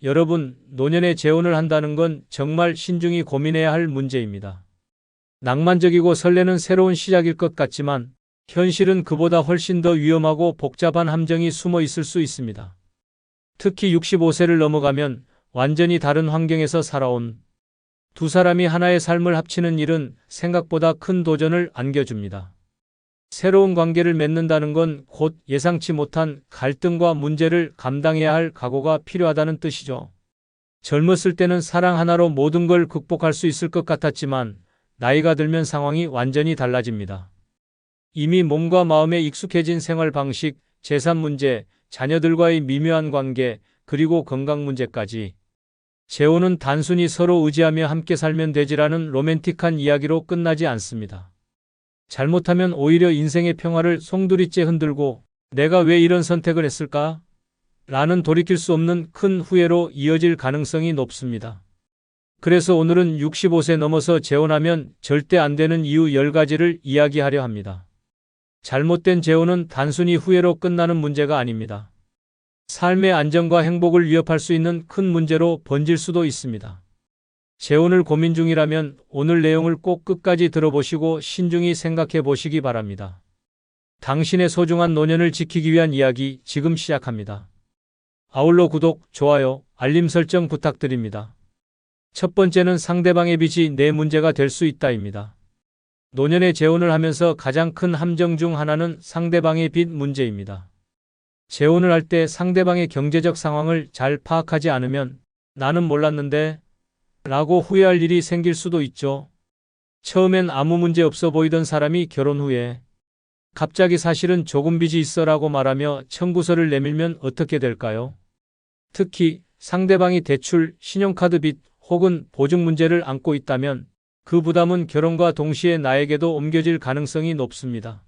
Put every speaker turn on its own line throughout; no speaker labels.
여러분, 노년에 재혼을 한다는 건 정말 신중히 고민해야 할 문제입니다. 낭만적이고 설레는 새로운 시작일 것 같지만 현실은 그보다 훨씬 더 위험하고 복잡한 함정이 숨어 있을 수 있습니다. 특히 65세를 넘어가면 완전히 다른 환경에서 살아온 두 사람이 하나의 삶을 합치는 일은 생각보다 큰 도전을 안겨줍니다. 새로운 관계를 맺는다는 건 곧 예상치 못한 갈등과 문제를 감당해야 할 각오가 필요하다는 뜻이죠. 젊었을 때는 사랑 하나로 모든 걸 극복할 수 있을 것 같았지만 나이가 들면 상황이 완전히 달라집니다. 이미 몸과 마음에 익숙해진 생활 방식, 재산 문제, 자녀들과의 미묘한 관계, 그리고 건강 문제까지. 재혼은 단순히 서로 의지하며 함께 살면 되지라는 로맨틱한 이야기로 끝나지 않습니다. 잘못하면 오히려 인생의 평화를 송두리째 흔들고 내가 왜 이런 선택을 했을까? 라는 돌이킬 수 없는 큰 후회로 이어질 가능성이 높습니다. 그래서 오늘은 65세 넘어서 재혼하면 절대 안 되는 이유 10가지를 이야기하려 합니다. 잘못된 재혼은 단순히 후회로 끝나는 문제가 아닙니다. 삶의 안정과 행복을 위협할 수 있는 큰 문제로 번질 수도 있습니다. 재혼을 고민 중이라면 오늘 내용을 꼭 끝까지 들어보시고 신중히 생각해 보시기 바랍니다. 당신의 소중한 노년을 지키기 위한 이야기 지금 시작합니다. 아울러 구독, 좋아요, 알림 설정 부탁드립니다. 첫 번째는 상대방의 빚이 내 문제가 될 수 있다입니다. 노년에 재혼을 하면서 가장 큰 함정 중 하나는 상대방의 빚 문제입니다. 재혼을 할 때 상대방의 경제적 상황을 잘 파악하지 않으면 나는 몰랐는데 라고 후회할 일이 생길 수도 있죠. 처음엔 아무 문제 없어 보이던 사람이 결혼 후에 갑자기 사실은 조금 빚이 있어 라고 말하며 청구서를 내밀면 어떻게 될까요? 특히 상대방이 대출, 신용카드 빚 혹은 보증 문제를 안고 있다면 그 부담은 결혼과 동시에 나에게도 옮겨질 가능성이 높습니다.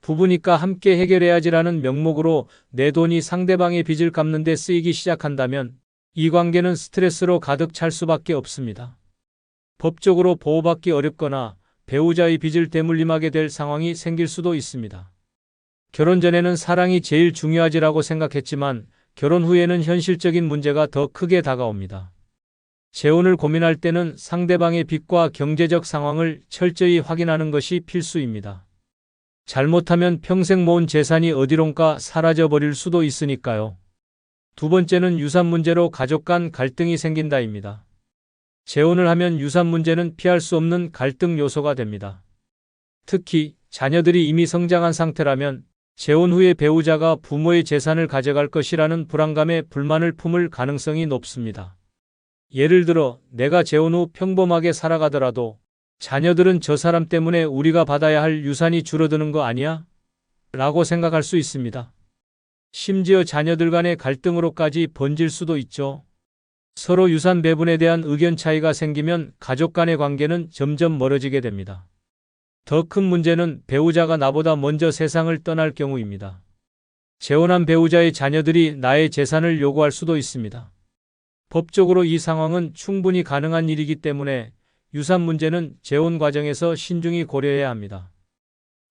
부부니까 함께 해결해야지라는 명목으로 내 돈이 상대방의 빚을 갚는 데 쓰이기 시작한다면 이 관계는 스트레스로 가득 찰 수밖에 없습니다. 법적으로 보호받기 어렵거나 배우자의 빚을 대물림하게 될 상황이 생길 수도 있습니다. 결혼 전에는 사랑이 제일 중요하지라고 생각했지만 결혼 후에는 현실적인 문제가 더 크게 다가옵니다. 재혼을 고민할 때는 상대방의 빚과 경제적 상황을 철저히 확인하는 것이 필수입니다. 잘못하면 평생 모은 재산이 어디론가 사라져버릴 수도 있으니까요. 두 번째는 유산 문제로 가족 간 갈등이 생긴다입니다. 재혼을 하면 유산 문제는 피할 수 없는 갈등 요소가 됩니다. 특히 자녀들이 이미 성장한 상태라면 재혼 후에 배우자가 부모의 재산을 가져갈 것이라는 불안감에 불만을 품을 가능성이 높습니다. 예를 들어 내가 재혼 후 평범하게 살아가더라도 자녀들은 저 사람 때문에 우리가 받아야 할 유산이 줄어드는 거 아니야? 라고 생각할 수 있습니다. 심지어 자녀들 간의 갈등으로까지 번질 수도 있죠. 서로 유산 배분에 대한 의견 차이가 생기면 가족 간의 관계는 점점 멀어지게 됩니다. 더 큰 문제는 배우자가 나보다 먼저 세상을 떠날 경우입니다. 재혼한 배우자의 자녀들이 나의 재산을 요구할 수도 있습니다. 법적으로 이 상황은 충분히 가능한 일이기 때문에 유산 문제는 재혼 과정에서 신중히 고려해야 합니다.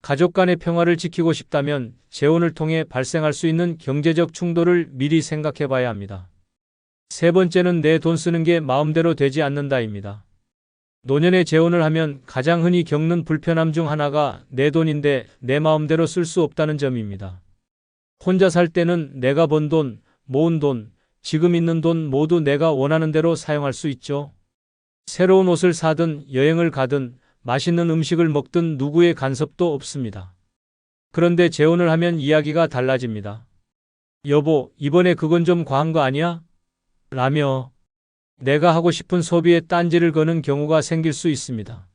가족 간의 평화를 지키고 싶다면 재혼을 통해 발생할 수 있는 경제적 충돌을 미리 생각해 봐야 합니다. 세 번째는 내 돈 쓰는 게 마음대로 되지 않는다입니다. 노년에 재혼을 하면 가장 흔히 겪는 불편함 중 하나가 내 돈인데 내 마음대로 쓸 수 없다는 점입니다. 혼자 살 때는 내가 번 돈, 모은 돈, 지금 있는 돈 모두 내가 원하는 대로 사용할 수 있죠. 새로운 옷을 사든 여행을 가든 맛있는 음식을 먹든 누구의 간섭도 없습니다. 그런데 재혼을 하면 이야기가 달라집니다. 여보, 이번에 그건 좀 과한 거 아니야? 라며 내가 하고 싶은 소비에 딴지를 거는 경우가 생길 수 있습니다.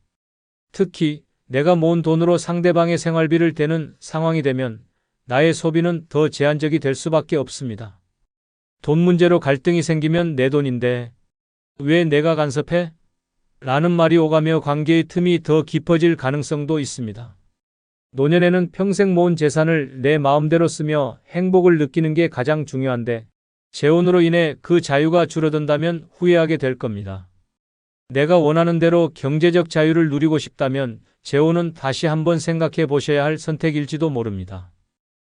특히 내가 모은 돈으로 상대방의 생활비를 대는 상황이 되면 나의 소비는 더 제한적이 될 수밖에 없습니다. 돈 문제로 갈등이 생기면 내 돈인데 왜 내가 간섭해? 라는 말이 오가며 관계의 틈이 더 깊어질 가능성도 있습니다. 노년에는 평생 모은 재산을 내 마음대로 쓰며 행복을 느끼는 게 가장 중요한데 재혼으로 인해 그 자유가 줄어든다면 후회하게 될 겁니다. 내가 원하는 대로 경제적 자유를 누리고 싶다면 재혼은 다시 한번 생각해 보셔야 할 선택일지도 모릅니다.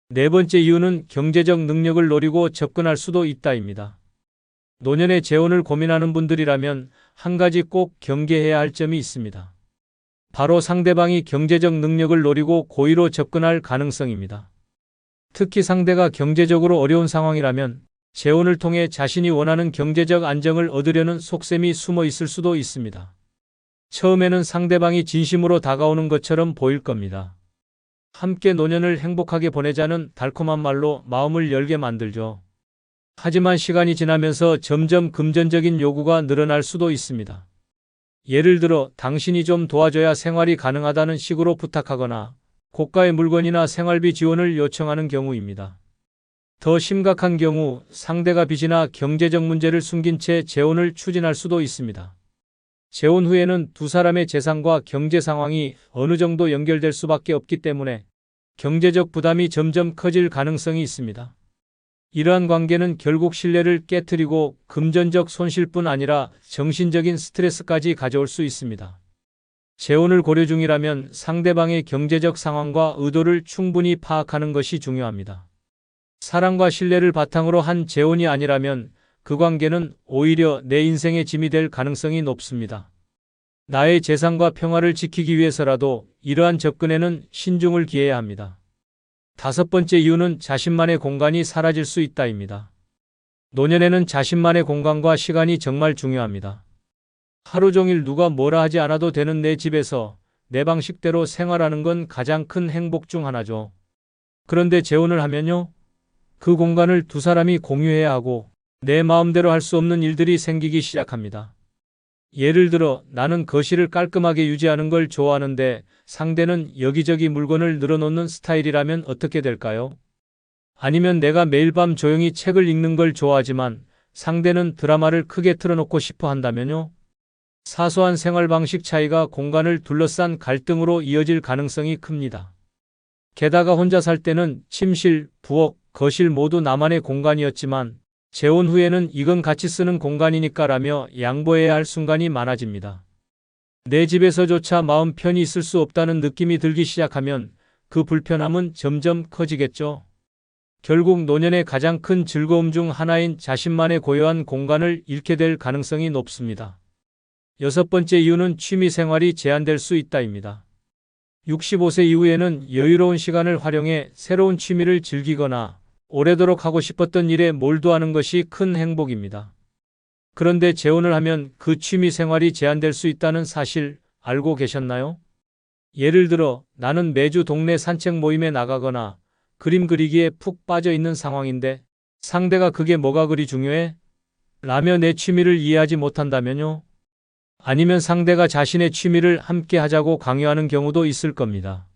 네 번째 이유는 경제적 능력을 노리고 접근할 수도 있다입니다. 노년의 재혼을 고민하는 분들이라면 한 가지 꼭 경계해야 할 점이 있습니다. 바로 상대방이 경제적 능력을 노리고 고의로 접근할 가능성입니다. 특히 상대가 경제적으로 어려운 상황이라면 재혼을 통해 자신이 원하는 경제적 안정을 얻으려는 속셈이 숨어 있을 수도 있습니다. 처음에는 상대방이 진심으로 다가오는 것처럼 보일 겁니다. 함께 노년을 행복하게 보내자는 달콤한 말로 마음을 열게 만들죠. 하지만 시간이 지나면서 점점 금전적인 요구가 늘어날 수도 있습니다. 예를 들어 당신이 좀 도와줘야 생활이 가능하다는 식으로 부탁하거나 고가의 물건이나 생활비 지원을 요청하는 경우입니다. 더 심각한 경우 상대가 빚이나 경제적 문제를 숨긴 채 재혼을 추진할 수도 있습니다. 재혼 후에는 두 사람의 재산과 경제 상황이 어느 정도 연결될 수밖에 없기 때문에 경제적 부담이 점점 커질 가능성이 있습니다. 이러한 관계는 결국 신뢰를 깨트리고 금전적 손실뿐 아니라 정신적인 스트레스까지 가져올 수 있습니다. 재혼을 고려 중이라면 상대방의 경제적 상황과 의도를 충분히 파악하는 것이 중요합니다. 사랑과 신뢰를 바탕으로 한 재혼이 아니라면 그 관계는 오히려 내 인생의 짐이 될 가능성이 높습니다. 나의 재산과 평화를 지키기 위해서라도 이러한 접근에는 신중을 기해야 합니다. 다섯 번째 이유는 자신만의 공간이 사라질 수 있다입니다. 노년에는 자신만의 공간과 시간이 정말 중요합니다. 하루 종일 누가 뭐라 하지 않아도 되는 내 집에서 내 방식대로 생활하는 건 가장 큰 행복 중 하나죠. 그런데 재혼을 하면요? 그 공간을 두 사람이 공유해야 하고 내 마음대로 할 수 없는 일들이 생기기 시작합니다. 예를 들어 나는 거실을 깔끔하게 유지하는 걸 좋아하는데 상대는 여기저기 물건을 늘어놓는 스타일이라면 어떻게 될까요? 아니면 내가 매일 밤 조용히 책을 읽는 걸 좋아하지만 상대는 드라마를 크게 틀어놓고 싶어 한다면요? 사소한 생활 방식 차이가 공간을 둘러싼 갈등으로 이어질 가능성이 큽니다. 게다가 혼자 살 때는 침실, 부엌, 거실 모두 나만의 공간이었지만 재혼 후에는 이건 같이 쓰는 공간이니까라며 양보해야 할 순간이 많아집니다. 내 집에서조차 마음 편히 있을 수 없다는 느낌이 들기 시작하면 그 불편함은 점점 커지겠죠. 결국 노년의 가장 큰 즐거움 중 하나인 자신만의 고요한 공간을 잃게 될 가능성이 높습니다. 여섯 번째 이유는 취미 생활이 제한될 수 있다입니다. 65세 이후에는 여유로운 시간을 활용해 새로운 취미를 즐기거나 오래도록 하고 싶었던 일에 몰두하는 것이 큰 행복입니다. 그런데 재혼을 하면 그 취미 생활이 제한될 수 있다는 사실 알고 계셨나요? 예를 들어 나는 매주 동네 산책 모임에 나가거나 그림 그리기에 푹 빠져 있는 상황인데 상대가 그게 뭐가 그리 중요해? 라며 내 취미를 이해하지 못한다면요? 아니면 상대가 자신의 취미를 함께 하자고 강요하는 경우도 있을 겁니다.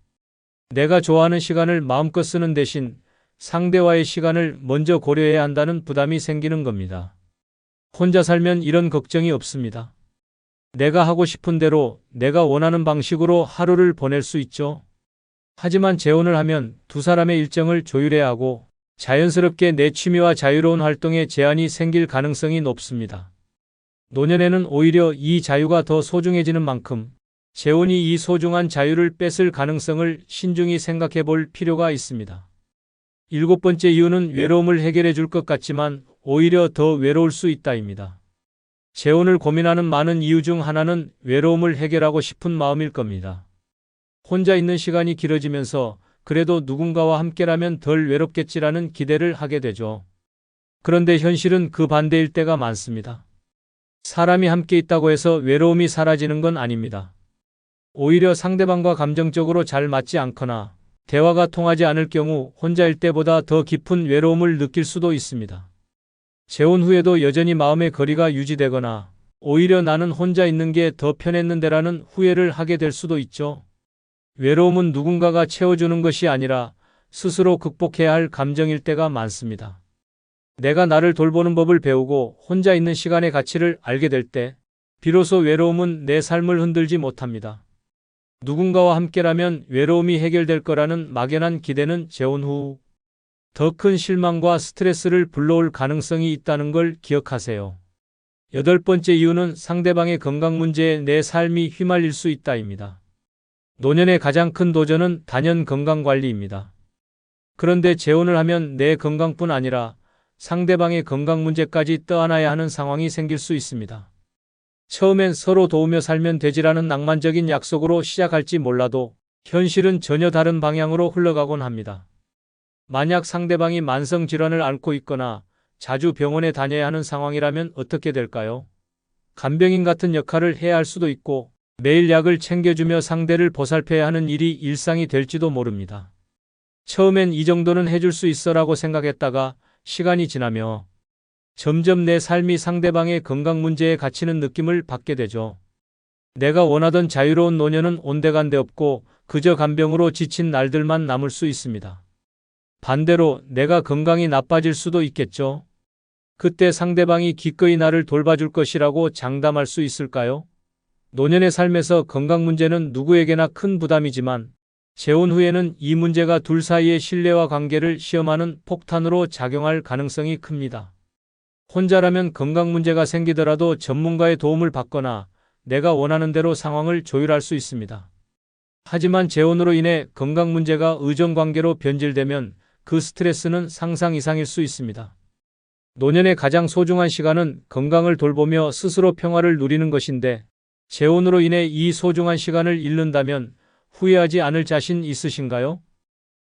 내가 좋아하는 시간을 마음껏 쓰는 대신 상대와의 시간을 먼저 고려해야 한다는 부담이 생기는 겁니다. 혼자 살면 이런 걱정이 없습니다. 내가 하고 싶은 대로 내가 원하는 방식으로 하루를 보낼 수 있죠. 하지만 재혼을 하면 두 사람의 일정을 조율해야 하고 자연스럽게 내 취미와 자유로운 활동에 제한이 생길 가능성이 높습니다. 노년에는 오히려 이 자유가 더 소중해지는 만큼 재혼이 이 소중한 자유를 뺏을 가능성을 신중히 생각해 볼 필요가 있습니다. 일곱 번째 이유는 외로움을 해결해 줄 것 같지만 오히려 더 외로울 수 있다입니다. 재혼을 고민하는 많은 이유 중 하나는 외로움을 해결하고 싶은 마음일 겁니다. 혼자 있는 시간이 길어지면서 그래도 누군가와 함께라면 덜 외롭겠지라는 기대를 하게 되죠. 그런데 현실은 그 반대일 때가 많습니다. 사람이 함께 있다고 해서 외로움이 사라지는 건 아닙니다. 오히려 상대방과 감정적으로 잘 맞지 않거나 대화가 통하지 않을 경우 혼자일 때보다 더 깊은 외로움을 느낄 수도 있습니다. 재혼 후에도 여전히 마음의 거리가 유지되거나 오히려 나는 혼자 있는 게 더 편했는데라는 후회를 하게 될 수도 있죠. 외로움은 누군가가 채워주는 것이 아니라 스스로 극복해야 할 감정일 때가 많습니다. 내가 나를 돌보는 법을 배우고 혼자 있는 시간의 가치를 알게 될 때 비로소 외로움은 내 삶을 흔들지 못합니다. 누군가와 함께라면 외로움이 해결될 거라는 막연한 기대는 재혼 후 더 큰 실망과 스트레스를 불러올 가능성이 있다는 걸 기억하세요. 여덟 번째 이유는 상대방의 건강 문제에 내 삶이 휘말릴 수 있다입니다. 노년의 가장 큰 도전은 단연 건강관리입니다. 그런데 재혼을 하면 내 건강뿐 아니라 상대방의 건강 문제까지 떠안아야 하는 상황이 생길 수 있습니다. 처음엔 서로 도우며 살면 되지라는 낭만적인 약속으로 시작할지 몰라도 현실은 전혀 다른 방향으로 흘러가곤 합니다. 만약 상대방이 만성질환을 앓고 있거나 자주 병원에 다녀야 하는 상황이라면 어떻게 될까요? 간병인 같은 역할을 해야 할 수도 있고 매일 약을 챙겨주며 상대를 보살펴야 하는 일이 일상이 될지도 모릅니다. 처음엔 이 정도는 해줄 수 있어라고 생각했다가 시간이 지나며 점점 내 삶이 상대방의 건강 문제에 갇히는 느낌을 받게 되죠. 내가 원하던 자유로운 노년은 온데간데 없고 그저 간병으로 지친 날들만 남을 수 있습니다. 반대로 내가 건강이 나빠질 수도 있겠죠. 그때 상대방이 기꺼이 나를 돌봐줄 것이라고 장담할 수 있을까요? 노년의 삶에서 건강 문제는 누구에게나 큰 부담이지만 재혼 후에는 이 문제가 둘 사이의 신뢰와 관계를 시험하는 폭탄으로 작용할 가능성이 큽니다. 혼자라면 건강 문제가 생기더라도 전문가의 도움을 받거나 내가 원하는 대로 상황을 조율할 수 있습니다. 하지만 재혼으로 인해 건강 문제가 의존 관계로 변질되면 그 스트레스는 상상 이상일 수 있습니다. 노년의 가장 소중한 시간은 건강을 돌보며 스스로 평화를 누리는 것인데 재혼으로 인해 이 소중한 시간을 잃는다면 후회하지 않을 자신 있으신가요?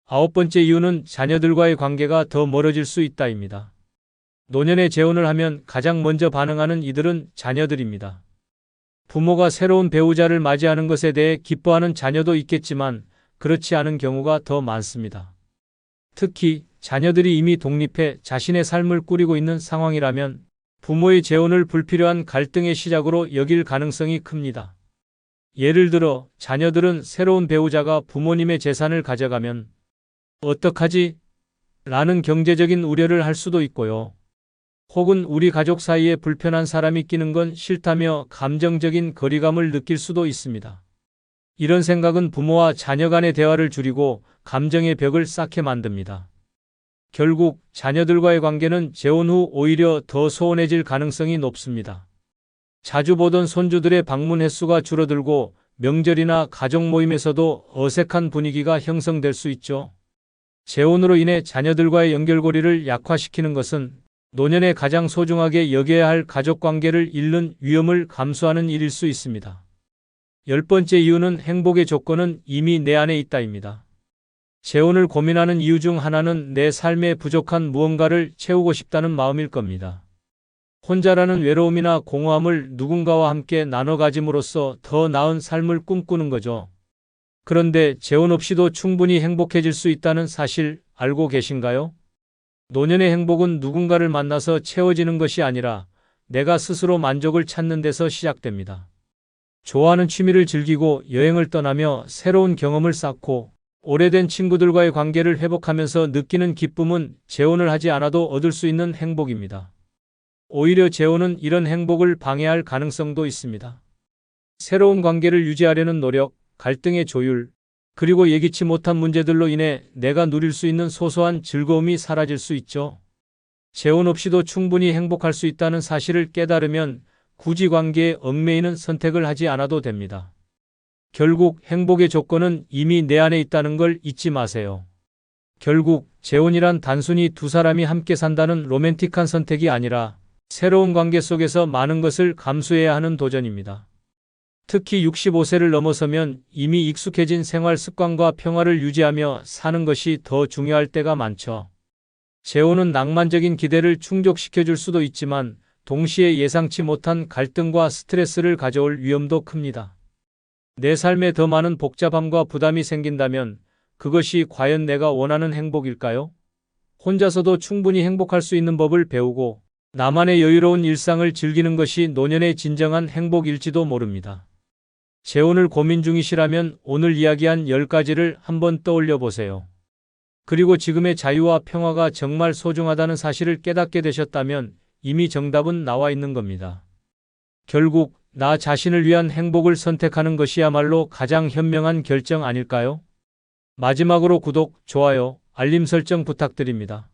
9번째 이유는 자녀들과의 관계가 더 멀어질 수 있다입니다. 노년에 재혼을 하면 가장 먼저 반응하는 이들은 자녀들입니다. 부모가 새로운 배우자를 맞이하는 것에 대해 기뻐하는 자녀도 있겠지만 그렇지 않은 경우가 더 많습니다. 특히 자녀들이 이미 독립해 자신의 삶을 꾸리고 있는 상황이라면 부모의 재혼을 불필요한 갈등의 시작으로 여길 가능성이 큽니다. 예를 들어 자녀들은 새로운 배우자가 부모님의 재산을 가져가면 어떡하지? 라는 경제적인 우려를 할 수도 있고요. 혹은 우리 가족 사이에 불편한 사람이 끼는 건 싫다며 감정적인 거리감을 느낄 수도 있습니다. 이런 생각은 부모와 자녀 간의 대화를 줄이고 감정의 벽을 쌓게 만듭니다. 결국 자녀들과의 관계는 재혼 후 오히려 더 소원해질 가능성이 높습니다. 자주 보던 손주들의 방문 횟수가 줄어들고 명절이나 가족 모임에서도 어색한 분위기가 형성될 수 있죠. 재혼으로 인해 자녀들과의 연결고리를 약화시키는 것은 노년에 가장 소중하게 여겨야 할 가족관계를 잃는 위험을 감수하는 일일 수 있습니다. 10번째 이유는 행복의 조건은 이미 내 안에 있다입니다. 재혼을 고민하는 이유 중 하나는 내 삶에 부족한 무언가를 채우고 싶다는 마음일 겁니다. 혼자라는 외로움이나 공허함을 누군가와 함께 나눠 가짐으로써 더 나은 삶을 꿈꾸는 거죠. 그런데 재혼 없이도 충분히 행복해질 수 있다는 사실 알고 계신가요? 노년의 행복은 누군가를 만나서 채워지는 것이 아니라 내가 스스로 만족을 찾는 데서 시작됩니다. 좋아하는 취미를 즐기고 여행을 떠나며 새로운 경험을 쌓고 오래된 친구들과의 관계를 회복하면서 느끼는 기쁨은 재혼을 하지 않아도 얻을 수 있는 행복입니다. 오히려 재혼은 이런 행복을 방해할 가능성도 있습니다. 새로운 관계를 유지하려는 노력, 갈등의 조율, 그리고 예기치 못한 문제들로 인해 내가 누릴 수 있는 소소한 즐거움이 사라질 수 있죠. 재혼 없이도 충분히 행복할 수 있다는 사실을 깨달으면 굳이 관계에 얽매이는 선택을 하지 않아도 됩니다. 결국 행복의 조건은 이미 내 안에 있다는 걸 잊지 마세요. 결국 재혼이란 단순히 두 사람이 함께 산다는 로맨틱한 선택이 아니라 새로운 관계 속에서 많은 것을 감수해야 하는 도전입니다. 특히 65세를 넘어서면 이미 익숙해진 생활 습관과 평화를 유지하며 사는 것이 더 중요할 때가 많죠. 재혼은 낭만적인 기대를 충족시켜줄 수도 있지만 동시에 예상치 못한 갈등과 스트레스를 가져올 위험도 큽니다. 내 삶에 더 많은 복잡함과 부담이 생긴다면 그것이 과연 내가 원하는 행복일까요? 혼자서도 충분히 행복할 수 있는 법을 배우고 나만의 여유로운 일상을 즐기는 것이 노년의 진정한 행복일지도 모릅니다. 재혼을 고민 중이시라면 오늘 이야기한 10가지를 한번 떠올려 보세요. 그리고 지금의 자유와 평화가 정말 소중하다는 사실을 깨닫게 되셨다면 이미 정답은 나와 있는 겁니다. 결국 나 자신을 위한 행복을 선택하는 것이야말로 가장 현명한 결정 아닐까요? 마지막으로 구독, 좋아요, 알림 설정 부탁드립니다.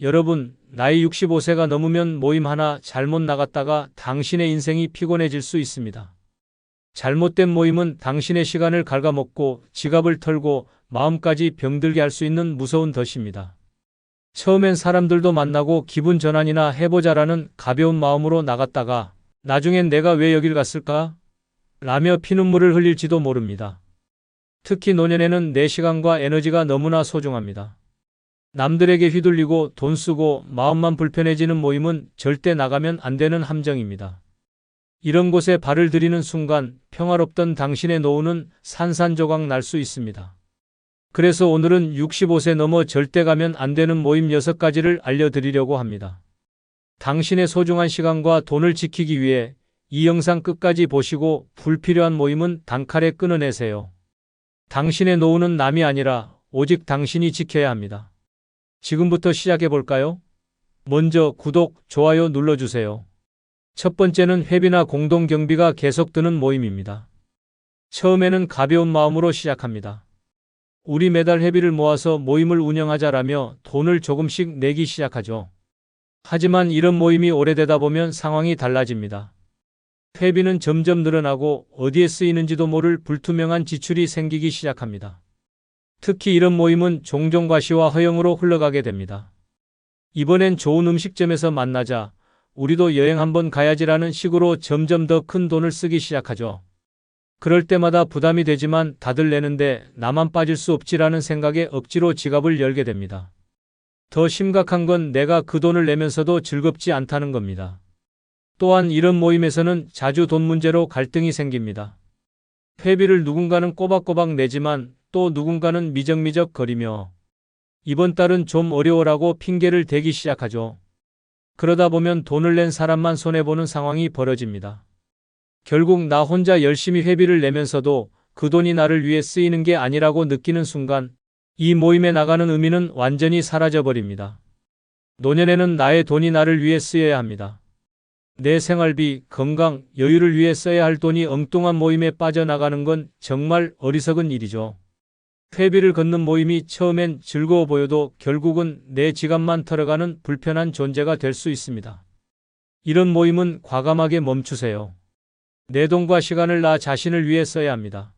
여러분, 나이 65세가 넘으면 모임 하나 잘못 나갔다가 당신의 인생이 피곤해질 수 있습니다. 잘못된 모임은 당신의 시간을 갉아먹고 지갑을 털고 마음까지 병들게 할 수 있는 무서운 덫입니다. 처음엔 사람들도 만나고 기분 전환이나 해보자라는 가벼운 마음으로 나갔다가 나중엔 내가 왜 여길 갔을까? 라며 피눈물을 흘릴지도 모릅니다. 특히 노년에는 내 시간과 에너지가 너무나 소중합니다. 남들에게 휘둘리고 돈 쓰고 마음만 불편해지는 모임은 절대 나가면 안 되는 함정입니다. 이런 곳에 발을 들이는 순간 평화롭던 당신의 노후는 산산조각 날 수 있습니다. 그래서 오늘은 65세 넘어 절대 가면 안 되는 모임 6가지를 알려드리려고 합니다. 당신의 소중한 시간과 돈을 지키기 위해 이 영상 끝까지 보시고 불필요한 모임은 단칼에 끊어내세요. 당신의 노후는 남이 아니라 오직 당신이 지켜야 합니다. 지금부터 시작해 볼까요? 먼저 구독, 좋아요 눌러주세요. 첫 번째는 회비나 공동경비가 계속 드는 모임입니다. 처음에는 가벼운 마음으로 시작합니다. 우리 매달 회비를 모아서 모임을 운영하자라며 돈을 조금씩 내기 시작하죠. 하지만 이런 모임이 오래되다 보면 상황이 달라집니다. 회비는 점점 늘어나고 어디에 쓰이는지도 모를 불투명한 지출이 생기기 시작합니다. 특히 이런 모임은 종종 과시와 허용으로 흘러가게 됩니다. 이번엔 좋은 음식점에서 만나자, 우리도 여행 한번 가야지라는 식으로 점점 더 큰 돈을 쓰기 시작하죠. 그럴 때마다 부담이 되지만 다들 내는데 나만 빠질 수 없지라는 생각에 억지로 지갑을 열게 됩니다. 더 심각한 건 내가 그 돈을 내면서도 즐겁지 않다는 겁니다. 또한 이런 모임에서는 자주 돈 문제로 갈등이 생깁니다. 회비를 누군가는 꼬박꼬박 내지만 또 누군가는 미적미적 거리며 이번 달은 좀 어려워라고 핑계를 대기 시작하죠. 그러다 보면 돈을 낸 사람만 손해보는 상황이 벌어집니다. 결국 나 혼자 열심히 회비를 내면서도 그 돈이 나를 위해 쓰이는 게 아니라고 느끼는 순간 이 모임에 나가는 의미는 완전히 사라져버립니다. 노년에는 나의 돈이 나를 위해 쓰여야 합니다. 내 생활비, 건강, 여유를 위해 써야 할 돈이 엉뚱한 모임에 빠져나가는 건 정말 어리석은 일이죠. 회비를 걷는 모임이 처음엔 즐거워 보여도 결국은 내 지갑만 털어가는 불편한 존재가 될 수 있습니다. 이런 모임은 과감하게 멈추세요. 내 돈과 시간을 나 자신을 위해 써야 합니다.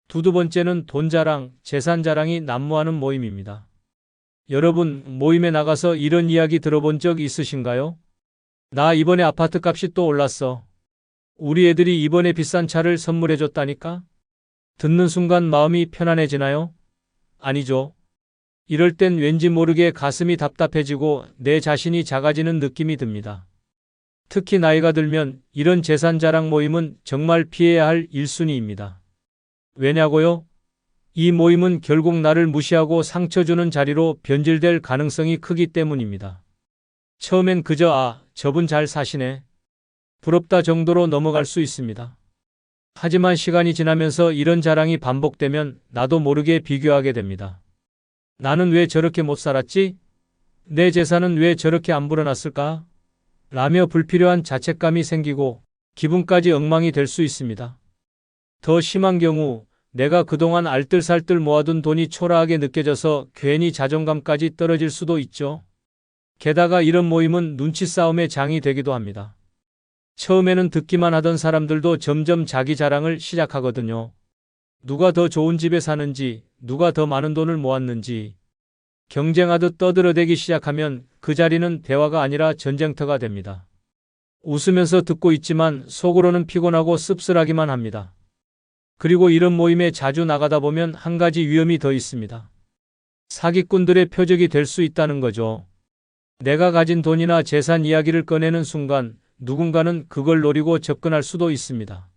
두 번째는 돈 자랑, 재산 자랑이 난무하는 모임입니다. 여러분, 모임에 나가서 이런 이야기 들어본 적 있으신가요? 나 이번에 아파트 값이 또 올랐어. 우리 애들이 이번에 비싼 차를 선물해줬다니까? 듣는 순간 마음이 편안해지나요? 아니죠. 이럴 땐 왠지 모르게 가슴이 답답해지고 내 자신이 작아지는 느낌이 듭니다. 특히 나이가 들면 이런 재산 자랑 모임은 정말 피해야 할 1순위입니다. 왜냐고요? 이 모임은 결국 나를 무시하고 상처 주는 자리로 변질될 가능성이 크기 때문입니다. 처음엔 그저 저분 잘 사시네. 부럽다 정도로 넘어갈 수 있습니다. 하지만 시간이 지나면서 이런 자랑이 반복되면 나도 모르게 비교하게 됩니다. 나는 왜 저렇게 못 살았지? 내 재산은 왜 저렇게 안 불어났을까? 라며 불필요한 자책감이 생기고 기분까지 엉망이 될 수 있습니다. 더 심한 경우 내가 그동안 알뜰살뜰 모아둔 돈이 초라하게 느껴져서 괜히 자존감까지 떨어질 수도 있죠. 게다가 이런 모임은 눈치 싸움의 장이 되기도 합니다. 처음에는 듣기만 하던 사람들도 점점 자기 자랑을 시작하거든요. 누가 더 좋은 집에 사는지, 누가 더 많은 돈을 모았는지 경쟁하듯 떠들어대기 시작하면 그 자리는 대화가 아니라 전쟁터가 됩니다. 웃으면서 듣고 있지만 속으로는 피곤하고 씁쓸하기만 합니다. 그리고 이런 모임에 자주 나가다 보면 한 가지 위험이 더 있습니다. 사기꾼들의 표적이 될 수 있다는 거죠. 내가 가진 돈이나 재산 이야기를 꺼내는 순간 누군가는 그걸 노리고 접근할 수도 있습니다.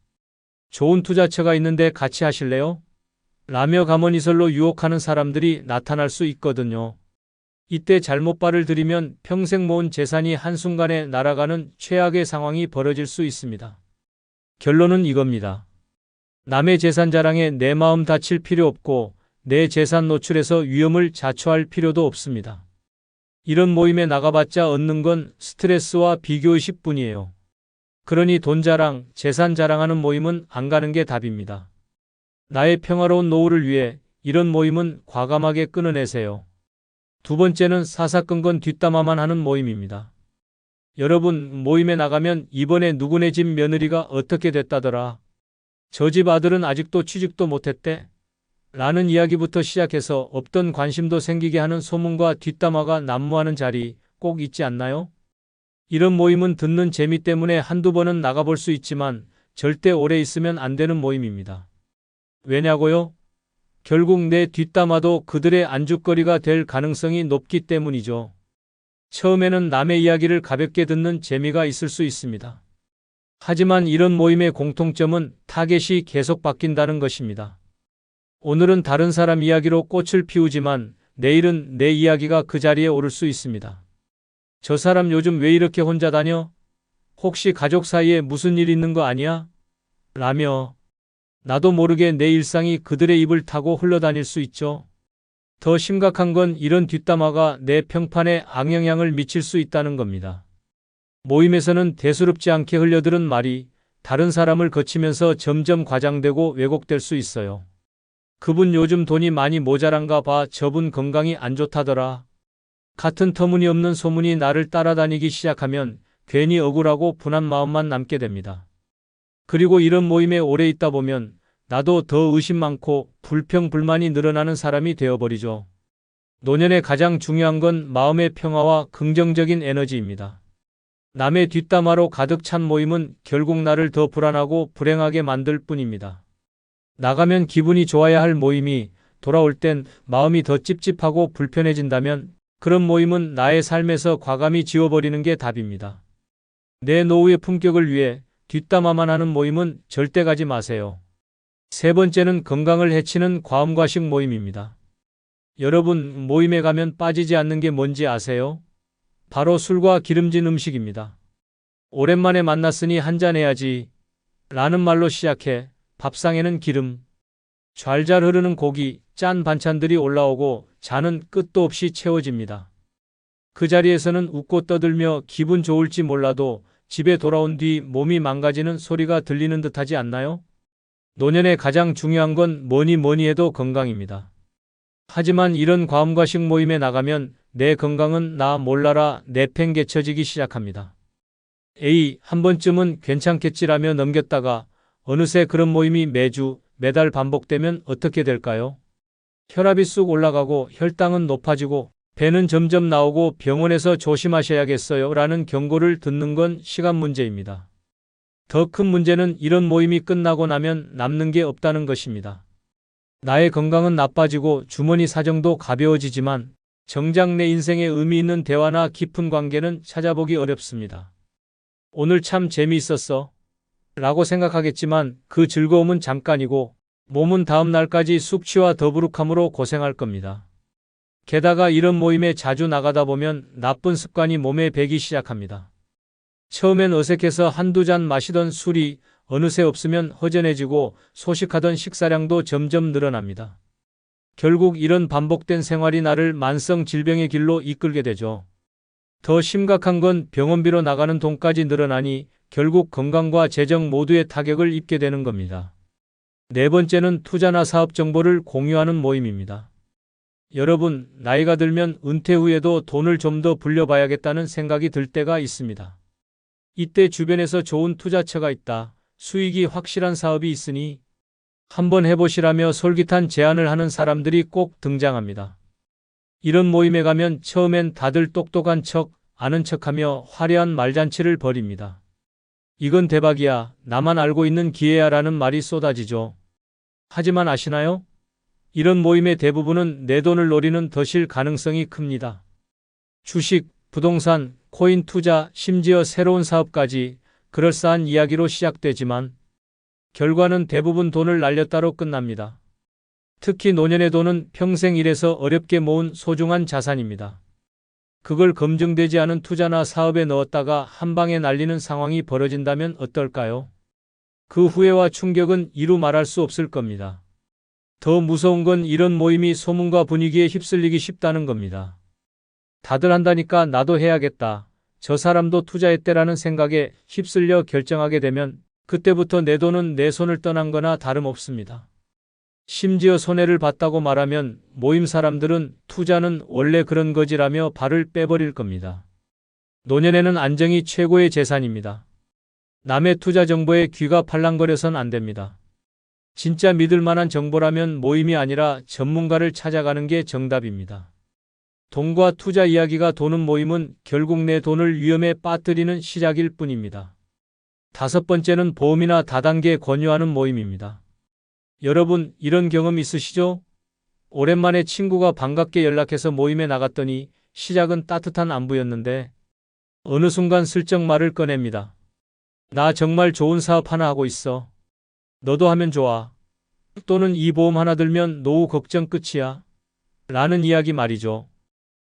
좋은 투자처가 있는데 같이 하실래요? 라며 가머니설로 유혹하는 사람들이 나타날 수 있거든요. 이때 잘못 발을 들이면 평생 모은 재산이 한순간에 날아가는 최악의 상황이 벌어질 수 있습니다. 결론은 이겁니다. 남의 재산 자랑에 내 마음 다칠 필요 없고 내 재산 노출에서 위험을 자초할 필요도 없습니다. 이런 모임에 나가봤자 얻는 건 스트레스와 비교의식 뿐이에요. 그러니 돈 자랑, 재산 자랑하는 모임은 안 가는 게 답입니다. 나의 평화로운 노후를 위해 이런 모임은 과감하게 끊어내세요. 두 번째는 사사건건 뒷담화만 하는 모임입니다. 여러분, 모임에 나가면 이번에 누구네 집 며느리가 어떻게 됐다더라. 저 집 아들은 아직도 취직도 못했대. 라는 이야기부터 시작해서 없던 관심도 생기게 하는 소문과 뒷담화가 난무하는 자리 꼭 있지 않나요? 이런 모임은 듣는 재미 때문에 한두 번은 나가볼 수 있지만 절대 오래 있으면 안 되는 모임입니다. 왜냐고요? 결국 내 뒷담화도 그들의 안주거리가 될 가능성이 높기 때문이죠. 처음에는 남의 이야기를 가볍게 듣는 재미가 있을 수 있습니다. 하지만 이런 모임의 공통점은 타겟이 계속 바뀐다는 것입니다. 오늘은 다른 사람 이야기로 꽃을 피우지만 내일은 내 이야기가 그 자리에 오를 수 있습니다. 저 사람 요즘 왜 이렇게 혼자 다녀? 혹시 가족 사이에 무슨 일 있는 거 아니야? 라며 나도 모르게 내 일상이 그들의 입을 타고 흘러다닐 수 있죠. 더 심각한 건 이런 뒷담화가 내 평판에 악영향을 미칠 수 있다는 겁니다. 모임에서는 대수롭지 않게 흘려들은 말이 다른 사람을 거치면서 점점 과장되고 왜곡될 수 있어요. 그분 요즘 돈이 많이 모자란가 봐. 저분 건강이 안 좋다더라. 같은 터무니없는 소문이 나를 따라다니기 시작하면 괜히 억울하고 분한 마음만 남게 됩니다. 그리고 이런 모임에 오래 있다 보면 나도 더 의심 많고 불평불만이 늘어나는 사람이 되어버리죠. 노년에 가장 중요한 건 마음의 평화와 긍정적인 에너지입니다. 남의 뒷담화로 가득 찬 모임은 결국 나를 더 불안하고 불행하게 만들 뿐입니다. 나가면 기분이 좋아야 할 모임이 돌아올 땐 마음이 더 찝찝하고 불편해진다면 그런 모임은 나의 삶에서 과감히 지워버리는 게 답입니다. 내 노후의 품격을 위해 뒷담화만 하는 모임은 절대 가지 마세요. 세 번째는 건강을 해치는 과음과식 모임입니다. 여러분, 모임에 가면 빠지지 않는 게 뭔지 아세요? 바로 술과 기름진 음식입니다. 오랜만에 만났으니 한잔해야지 라는 말로 시작해 밥상에는 기름, 좔좔 흐르는 고기, 짠 반찬들이 올라오고 잔은 끝도 없이 채워집니다. 그 자리에서는 웃고 떠들며 기분 좋을지 몰라도 집에 돌아온 뒤 몸이 망가지는 소리가 들리는 듯하지 않나요? 노년에 가장 중요한 건 뭐니 해도 건강입니다. 하지만 이런 과음과식 모임에 나가면 내 건강은 나 몰라라 내팽개쳐지기 시작합니다. 에이, 한 번쯤은 괜찮겠지라며 넘겼다가 어느새 그런 모임이 매주, 매달 반복되면 어떻게 될까요? 혈압이 쑥 올라가고 혈당은 높아지고 배는 점점 나오고 병원에서 조심하셔야겠어요 라는 경고를 듣는 건 시간 문제입니다. 더 큰 문제는 이런 모임이 끝나고 나면 남는 게 없다는 것입니다. 나의 건강은 나빠지고 주머니 사정도 가벼워지지만 정작 내 인생에 의미 있는 대화나 깊은 관계는 찾아보기 어렵습니다. 오늘 참 재미있었어 라고 생각하겠지만 그 즐거움은 잠깐이고 몸은 다음 날까지 숙취와 더부룩함으로 고생할 겁니다. 게다가 이런 모임에 자주 나가다 보면 나쁜 습관이 몸에 배기 시작합니다. 처음엔 어색해서 한두 잔 마시던 술이 어느새 없으면 허전해지고 소식하던 식사량도 점점 늘어납니다. 결국 이런 반복된 생활이 나를 만성 질병의 길로 이끌게 되죠. 더 심각한 건 병원비로 나가는 돈까지 늘어나니 결국 건강과 재정 모두에 타격을 입게 되는 겁니다. 네 번째는 투자나 사업 정보를 공유하는 모임입니다. 여러분, 나이가 들면 은퇴 후에도 돈을 좀 더 불려봐야겠다는 생각이 들 때가 있습니다. 이때 주변에서 좋은 투자처가 있다, 수익이 확실한 사업이 있으니 한번 해보시라며 솔깃한 제안을 하는 사람들이 꼭 등장합니다. 이런 모임에 가면 처음엔 다들 똑똑한 척, 아는 척하며 화려한 말잔치를 벌입니다. 이건 대박이야, 나만 알고 있는 기회야 라는 말이 쏟아지죠. 하지만 아시나요? 이런 모임의 대부분은 내 돈을 노리는 덫일 가능성이 큽니다. 주식, 부동산, 코인 투자, 심지어 새로운 사업까지 그럴싸한 이야기로 시작되지만 결과는 대부분 돈을 날렸다로 끝납니다. 특히 노년의 돈은 평생 일해서 어렵게 모은 소중한 자산입니다. 그걸 검증되지 않은 투자나 사업에 넣었다가 한 방에 날리는 상황이 벌어진다면 어떨까요? 그 후회와 충격은 이루 말할 수 없을 겁니다. 더 무서운 건 이런 모임이 소문과 분위기에 휩쓸리기 쉽다는 겁니다. 다들 한다니까 나도 해야겠다. 저 사람도 투자했대라는 생각에 휩쓸려 결정하게 되면 그때부터 내 돈은 내 손을 떠난 거나 다름없습니다. 심지어 손해를 봤다고 말하면 모임 사람들은 투자는 원래 그런 거지라며 발을 빼버릴 겁니다. 노년에는 안정이 최고의 재산입니다. 남의 투자 정보에 귀가 팔랑거려선 안 됩니다. 진짜 믿을 만한 정보라면 모임이 아니라 전문가를 찾아가는 게 정답입니다. 돈과 투자 이야기가 도는 모임은 결국 내 돈을 위험에 빠뜨리는 시작일 뿐입니다. 다섯 번째는 보험이나 다단계 권유하는 모임입니다. 여러분, 이런 경험 있으시죠? 오랜만에 친구가 반갑게 연락해서 모임에 나갔더니 시작은 따뜻한 안부였는데 어느 순간 슬쩍 말을 꺼냅니다. 나 정말 좋은 사업 하나 하고 있어. 너도 하면 좋아. 또는 이 보험 하나 들면 노후 걱정 끝이야. 라는 이야기 말이죠.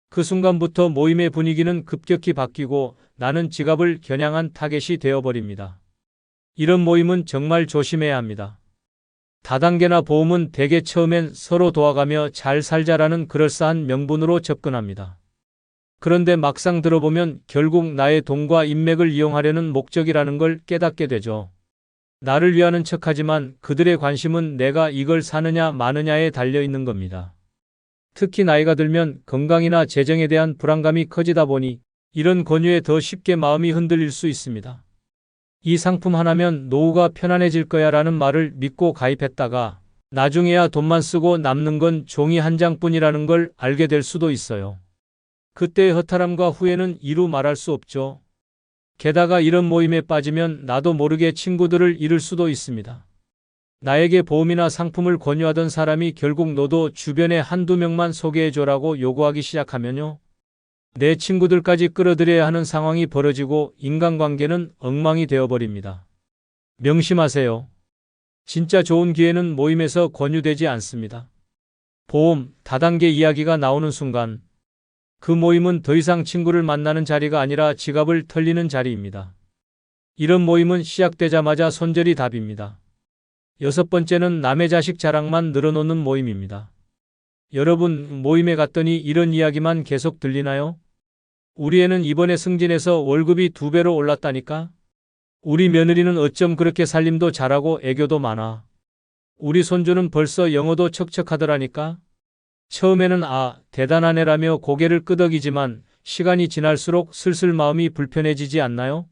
그 순간부터 모임의 분위기는 급격히 바뀌고 나는 지갑을 겨냥한 타겟이 되어버립니다. 이런 모임은 정말 조심해야 합니다. 다단계나 보험은 대개 처음엔 서로 도와가며 잘 살자라는 그럴싸한 명분으로 접근합니다. 그런데 막상 들어보면 결국 나의 돈과 인맥을 이용하려는 목적이라는 걸 깨닫게 되죠. 나를 위하는 척하지만 그들의 관심은 내가 이걸 사느냐 마느냐에 달려 있는 겁니다. 특히 나이가 들면 건강이나 재정에 대한 불안감이 커지다 보니 이런 권유에 더 쉽게 마음이 흔들릴 수 있습니다. 이 상품 하나면 노후가 편안해질 거야 라는 말을 믿고 가입했다가 나중에야 돈만 쓰고 남는 건 종이 한 장뿐이라는 걸 알게 될 수도 있어요. 그때의 허탈함과 후회는 이루 말할 수 없죠. 게다가 이런 모임에 빠지면 나도 모르게 친구들을 잃을 수도 있습니다. 나에게 보험이나 상품을 권유하던 사람이 결국 너도 주변에 한두 명만 소개해줘라고 요구하기 시작하면요. 내 친구들까지 끌어들여야 하는 상황이 벌어지고 인간관계는 엉망이 되어버립니다. 명심하세요. 진짜 좋은 기회는 모임에서 권유되지 않습니다. 보험, 다단계 이야기가 나오는 순간 그 모임은 더 이상 친구를 만나는 자리가 아니라 지갑을 털리는 자리입니다. 이런 모임은 시작되자마자 손절이 답입니다. 여섯 번째는 남의 자식 자랑만 늘어놓는 모임입니다. 여러분, 모임에 갔더니 이런 이야기만 계속 들리나요? 우리 애는 이번에 승진해서 월급이 2배로 올랐다니까? 우리 며느리는 어쩜 그렇게 살림도 잘하고 애교도 많아? 우리 손주는 벌써 영어도 척척하더라니까? 처음에는 대단한 애라며 고개를 끄덕이지만 시간이 지날수록 슬슬 마음이 불편해지지 않나요?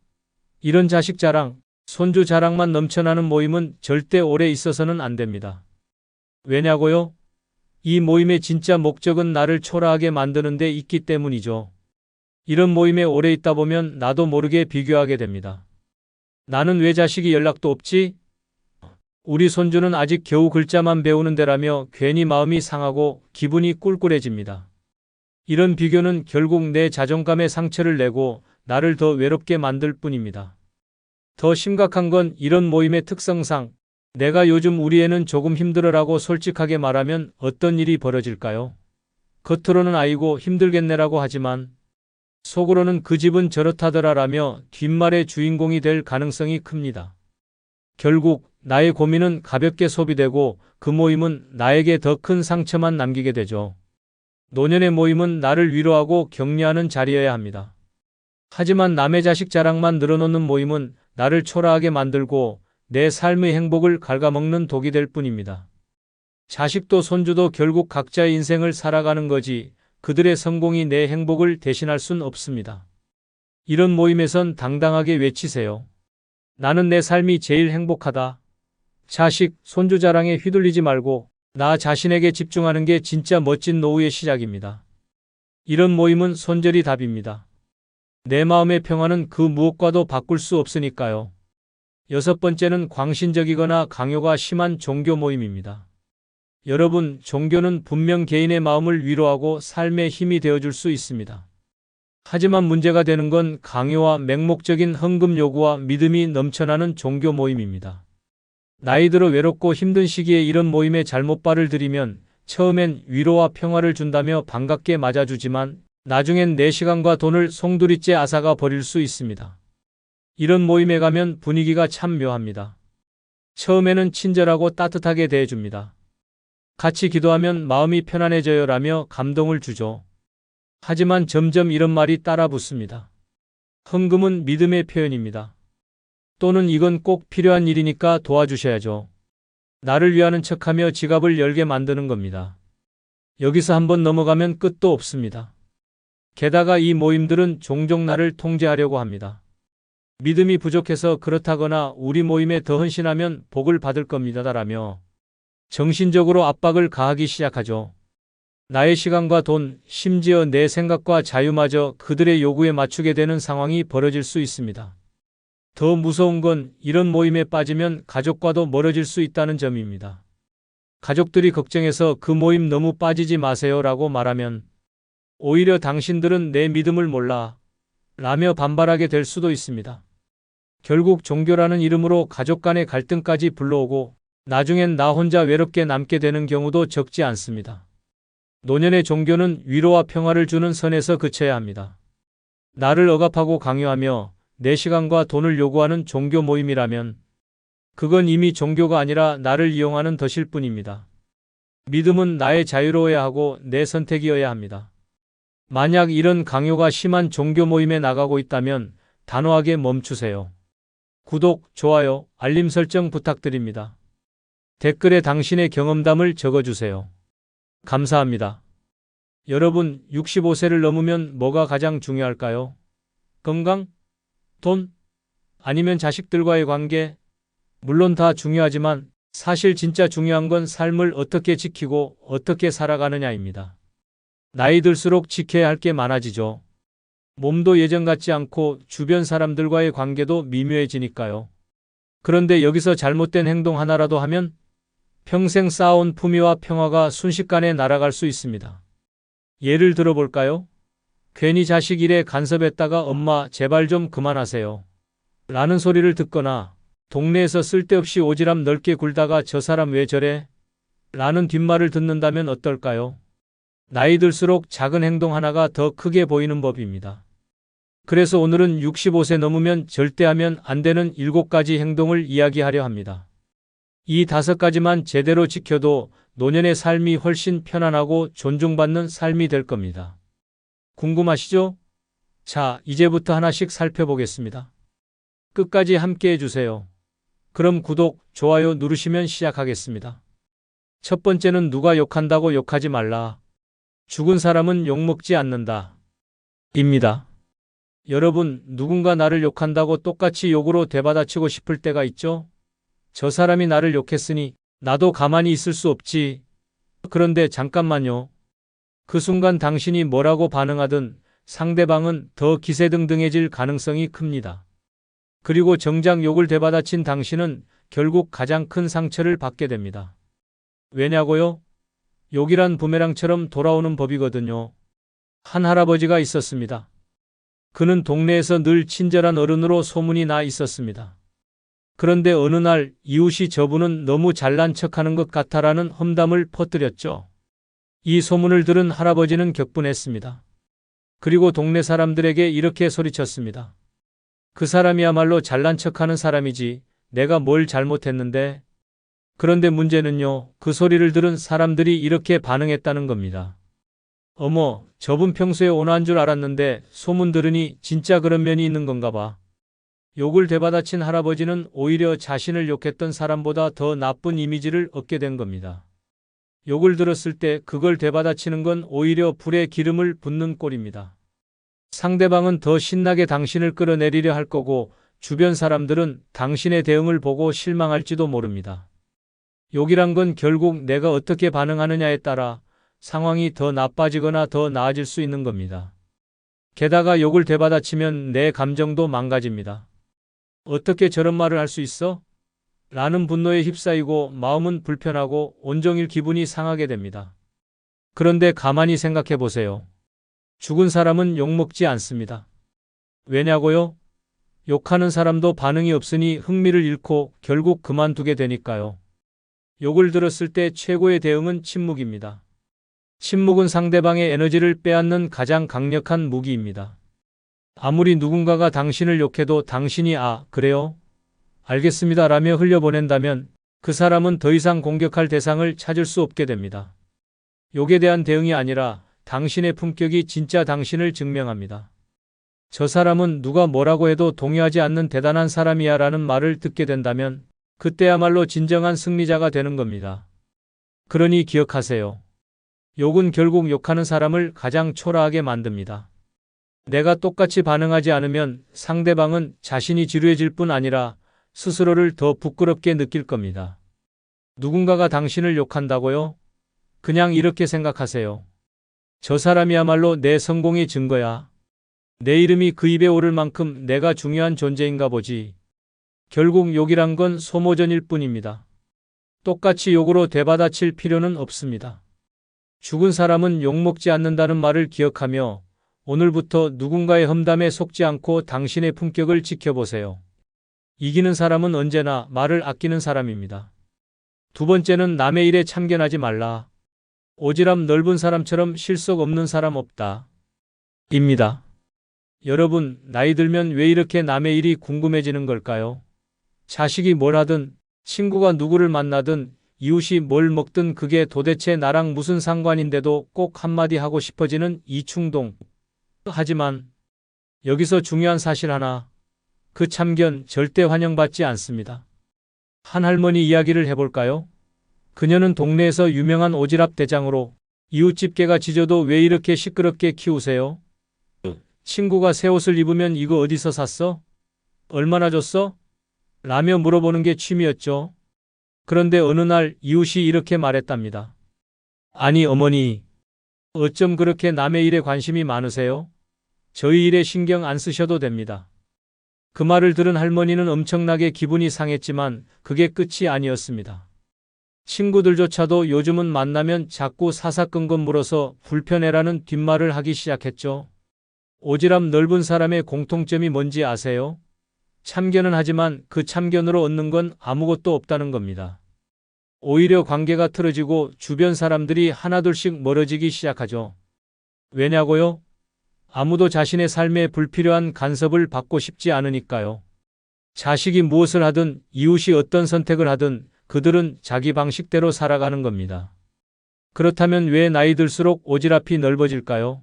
이런 자식 자랑, 손주 자랑만 넘쳐나는 모임은 절대 오래 있어서는 안 됩니다. 왜냐고요? 이 모임의 진짜 목적은 나를 초라하게 만드는 데 있기 때문이죠. 이런 모임에 오래 있다 보면 나도 모르게 비교하게 됩니다. 나는 왜 자식이 연락도 없지? 우리 손주는 아직 겨우 글자만 배우는 데라며 괜히 마음이 상하고 기분이 꿀꿀해집니다. 이런 비교는 결국 내 자존감에 상처를 내고 나를 더 외롭게 만들 뿐입니다. 더 심각한 건 이런 모임의 특성상 내가 요즘 우리 애는 조금 힘들어라고 솔직하게 말하면 어떤 일이 벌어질까요? 겉으로는 아이고 힘들겠네라고 하지만 속으로는 그 집은 저렇다더라라며 뒷말의 주인공이 될 가능성이 큽니다. 결국 나의 고민은 가볍게 소비되고 그 모임은 나에게 더 큰 상처만 남기게 되죠. 노년의 모임은 나를 위로하고 격려하는 자리여야 합니다. 하지만 남의 자식 자랑만 늘어놓는 모임은 나를 초라하게 만들고 내 삶의 행복을 갉아먹는 독이 될 뿐입니다. 자식도 손주도 결국 각자의 인생을 살아가는 거지 그들의 성공이 내 행복을 대신할 순 없습니다. 이런 모임에선 당당하게 외치세요. 나는 내 삶이 제일 행복하다. 자식, 손주 자랑에 휘둘리지 말고 나 자신에게 집중하는 게 진짜 멋진 노후의 시작입니다. 이런 모임은 손절이 답입니다. 내 마음의 평화는 그 무엇과도 바꿀 수 없으니까요. 여섯 번째는 광신적이거나 강요가 심한 종교 모임입니다. 여러분, 종교는 분명 개인의 마음을 위로하고 삶의 힘이 되어줄 수 있습니다. 하지만 문제가 되는 건 강요와 맹목적인 헌금 요구와 믿음이 넘쳐나는 종교 모임입니다. 나이 들어 외롭고 힘든 시기에 이런 모임에 잘못 발을 들이면 처음엔 위로와 평화를 준다며 반갑게 맞아주지만 나중엔 내 시간과 돈을 송두리째 앗아가 버릴 수 있습니다. 이런 모임에 가면 분위기가 참 묘합니다. 처음에는 친절하고 따뜻하게 대해줍니다. 같이 기도하면 마음이 편안해져요라며 감동을 주죠. 하지만 점점 이런 말이 따라 붙습니다. 헌금은 믿음의 표현입니다. 또는 이건 꼭 필요한 일이니까 도와주셔야죠. 나를 위하는 척하며 지갑을 열게 만드는 겁니다. 여기서 한번 넘어가면 끝도 없습니다. 게다가 이 모임들은 종종 나를 통제하려고 합니다. 믿음이 부족해서 그렇다거나 우리 모임에 더 헌신하면 복을 받을 겁니다라며 정신적으로 압박을 가하기 시작하죠. 나의 시간과 돈, 심지어 내 생각과 자유마저 그들의 요구에 맞추게 되는 상황이 벌어질 수 있습니다. 더 무서운 건 이런 모임에 빠지면 가족과도 멀어질 수 있다는 점입니다. 가족들이 걱정해서 그 모임 너무 빠지지 마세요라고 말하면 오히려 당신들은 내 믿음을 몰라 라며 반발하게 될 수도 있습니다. 결국 종교라는 이름으로 가족 간의 갈등까지 불러오고 나중엔 나 혼자 외롭게 남게 되는 경우도 적지 않습니다. 노년의 종교는 위로와 평화를 주는 선에서 그쳐야 합니다. 나를 억압하고 강요하며 내 시간과 돈을 요구하는 종교 모임이라면 그건 이미 종교가 아니라 나를 이용하는 덫일 뿐입니다. 믿음은 나의 자유로워야 하고 내 선택이어야 합니다. 만약 이런 강요가 심한 종교 모임에 나가고 있다면 단호하게 멈추세요. 구독, 좋아요, 알림 설정 부탁드립니다. 댓글에 당신의 경험담을 적어주세요. 감사합니다. 여러분, 65세를 넘으면 뭐가 가장 중요할까요? 건강? 돈? 아니면 자식들과의 관계? 물론 다 중요하지만 사실 진짜 중요한 건 삶을 어떻게 지키고 어떻게 살아가느냐입니다. 나이 들수록 지켜야 할 게 많아지죠. 몸도 예전 같지 않고 주변 사람들과의 관계도 미묘해지니까요. 그런데 여기서 잘못된 행동 하나라도 하면 평생 쌓아온 품위와 평화가 순식간에 날아갈 수 있습니다. 예를 들어볼까요? 괜히 자식 일에 간섭했다가 엄마 제발 좀 그만하세요 라는 소리를 듣거나 동네에서 쓸데없이 오지랖 넓게 굴다가 저 사람 왜 저래? 라는 뒷말을 듣는다면 어떨까요? 나이 들수록 작은 행동 하나가 더 크게 보이는 법입니다. 그래서 오늘은 65세 넘으면 절대 하면 안 되는 7가지 행동을 이야기하려 합니다. 이 5가지만 제대로 지켜도 노년의 삶이 훨씬 편안하고 존중받는 삶이 될 겁니다. 궁금하시죠? 자, 이제부터 하나씩 살펴보겠습니다. 끝까지 함께 해주세요. 그럼 구독, 좋아요 누르시면 시작하겠습니다. 첫 번째는 누가 욕한다고 욕하지 말라. 죽은 사람은 욕먹지 않는다. 입니다. 여러분, 누군가 나를 욕한다고 똑같이 욕으로 되받아치고 싶을 때가 있죠? 저 사람이 나를 욕했으니 나도 가만히 있을 수 없지. 그런데 잠깐만요. 그 순간 당신이 뭐라고 반응하든 상대방은 더 기세등등해질 가능성이 큽니다. 그리고 정작 욕을 되받아친 당신은 결국 가장 큰 상처를 받게 됩니다. 왜냐고요? 욕이란 부메랑처럼 돌아오는 법이거든요. 한 할아버지가 있었습니다. 그는 동네에서 늘 친절한 어른으로 소문이 나 있었습니다. 그런데 어느 날 이웃이 저분은 너무 잘난 척하는 것 같아라는 험담을 퍼뜨렸죠. 이 소문을 들은 할아버지는 격분했습니다. 그리고 동네 사람들에게 이렇게 소리쳤습니다. 그 사람이야말로 잘난 척하는 사람이지 내가 뭘 잘못했는데. 그런데 문제는요, 그 소리를 들은 사람들이 이렇게 반응했다는 겁니다. 어머, 저분 평소에 온화한 줄 알았는데 소문 들으니 진짜 그런 면이 있는 건가 봐. 욕을 되받아친 할아버지는 오히려 자신을 욕했던 사람보다 더 나쁜 이미지를 얻게 된 겁니다. 욕을 들었을 때 그걸 되받아치는 건 오히려 불에 기름을 붓는 꼴입니다. 상대방은 더 신나게 당신을 끌어내리려 할 거고 주변 사람들은 당신의 대응을 보고 실망할지도 모릅니다. 욕이란 건 결국 내가 어떻게 반응하느냐에 따라 상황이 더 나빠지거나 더 나아질 수 있는 겁니다. 게다가 욕을 되받아치면 내 감정도 망가집니다. 어떻게 저런 말을 할 수 있어? 라는 분노에 휩싸이고 마음은 불편하고 온종일 기분이 상하게 됩니다. 그런데 가만히 생각해 보세요. 죽은 사람은 욕먹지 않습니다. 왜냐고요? 욕하는 사람도 반응이 없으니 흥미를 잃고 결국 그만두게 되니까요. 욕을 들었을 때 최고의 대응은 침묵입니다. 침묵은 상대방의 에너지를 빼앗는 가장 강력한 무기입니다. 아무리 누군가가 당신을 욕해도 당신이 그래요? 알겠습니다 라며 흘려보낸다면 그 사람은 더 이상 공격할 대상을 찾을 수 없게 됩니다. 욕에 대한 대응이 아니라 당신의 품격이 진짜 당신을 증명합니다. 저 사람은 누가 뭐라고 해도 동요하지 않는 대단한 사람이야 라는 말을 듣게 된다면 그때야말로 진정한 승리자가 되는 겁니다. 그러니 기억하세요. 욕은 결국 욕하는 사람을 가장 초라하게 만듭니다. 내가 똑같이 반응하지 않으면 상대방은 자신이 지루해질 뿐 아니라 스스로를 더 부끄럽게 느낄 겁니다. 누군가가 당신을 욕한다고요? 그냥 이렇게 생각하세요. 저 사람이야말로 내 성공의 증거야. 내 이름이 그 입에 오를 만큼 내가 중요한 존재인가 보지. 결국 욕이란 건 소모전일 뿐입니다. 똑같이 욕으로 되받아칠 필요는 없습니다. 죽은 사람은 욕먹지 않는다는 말을 기억하며 오늘부터 누군가의 험담에 속지 않고 당신의 품격을 지켜보세요. 이기는 사람은 언제나 말을 아끼는 사람입니다. 두 번째는 남의 일에 참견하지 말라. 오지랖 넓은 사람처럼 실속 없는 사람 없다. 입니다. 여러분, 나이 들면 왜 이렇게 남의 일이 궁금해지는 걸까요? 자식이 뭘 하든, 친구가 누구를 만나든, 이웃이 뭘 먹든 그게 도대체 나랑 무슨 상관인데도 꼭 한마디 하고 싶어지는 이 충동. 하지만 여기서 중요한 사실 하나. 그 참견 절대 환영받지 않습니다. 한 할머니 이야기를 해볼까요? 그녀는 동네에서 유명한 오지랖 대장으로 이웃집 개가 짖어도 왜 이렇게 시끄럽게 키우세요? 친구가 새 옷을 입으면 이거 어디서 샀어? 얼마나 줬어? 라며 물어보는 게 취미였죠. 그런데 어느 날 이웃이 이렇게 말했답니다. 아니 어머니, 어쩜 그렇게 남의 일에 관심이 많으세요? 저희 일에 신경 안 쓰셔도 됩니다. 그 말을 들은 할머니는 엄청나게 기분이 상했지만 그게 끝이 아니었습니다. 친구들조차도 요즘은 만나면 자꾸 사사건건 물어서 불편해라는 뒷말을 하기 시작했죠. 오지랖 넓은 사람의 공통점이 뭔지 아세요? 참견은 하지만 그 참견으로 얻는 건 아무것도 없다는 겁니다. 오히려 관계가 틀어지고 주변 사람들이 하나둘씩 멀어지기 시작하죠. 왜냐고요? 아무도 자신의 삶에 불필요한 간섭을 받고 싶지 않으니까요. 자식이 무엇을 하든 이웃이 어떤 선택을 하든 그들은 자기 방식대로 살아가는 겁니다. 그렇다면 왜 나이 들수록 오지랖이 넓어질까요?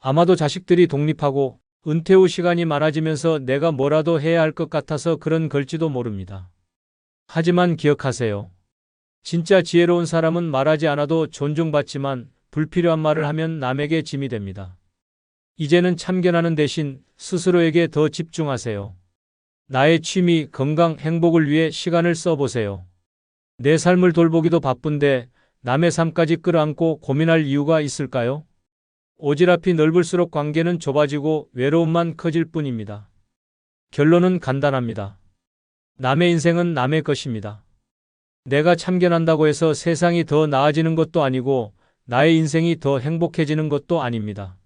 아마도 자식들이 독립하고 은퇴 후 시간이 많아지면서 내가 뭐라도 해야 할 것 같아서 그런 걸지도 모릅니다. 하지만 기억하세요. 진짜 지혜로운 사람은 말하지 않아도 존중받지만 불필요한 말을 하면 남에게 짐이 됩니다. 이제는 참견하는 대신 스스로에게 더 집중하세요. 나의 취미, 건강, 행복을 위해 시간을 써보세요. 내 삶을 돌보기도 바쁜데 남의 삶까지 끌어안고 고민할 이유가 있을까요? 오지랖이 넓을수록 관계는 좁아지고 외로움만 커질 뿐입니다. 결론은 간단합니다. 남의 인생은 남의 것입니다. 내가 참견한다고 해서 세상이 더 나아지는 것도 아니고 나의 인생이 더 행복해지는 것도 아닙니다.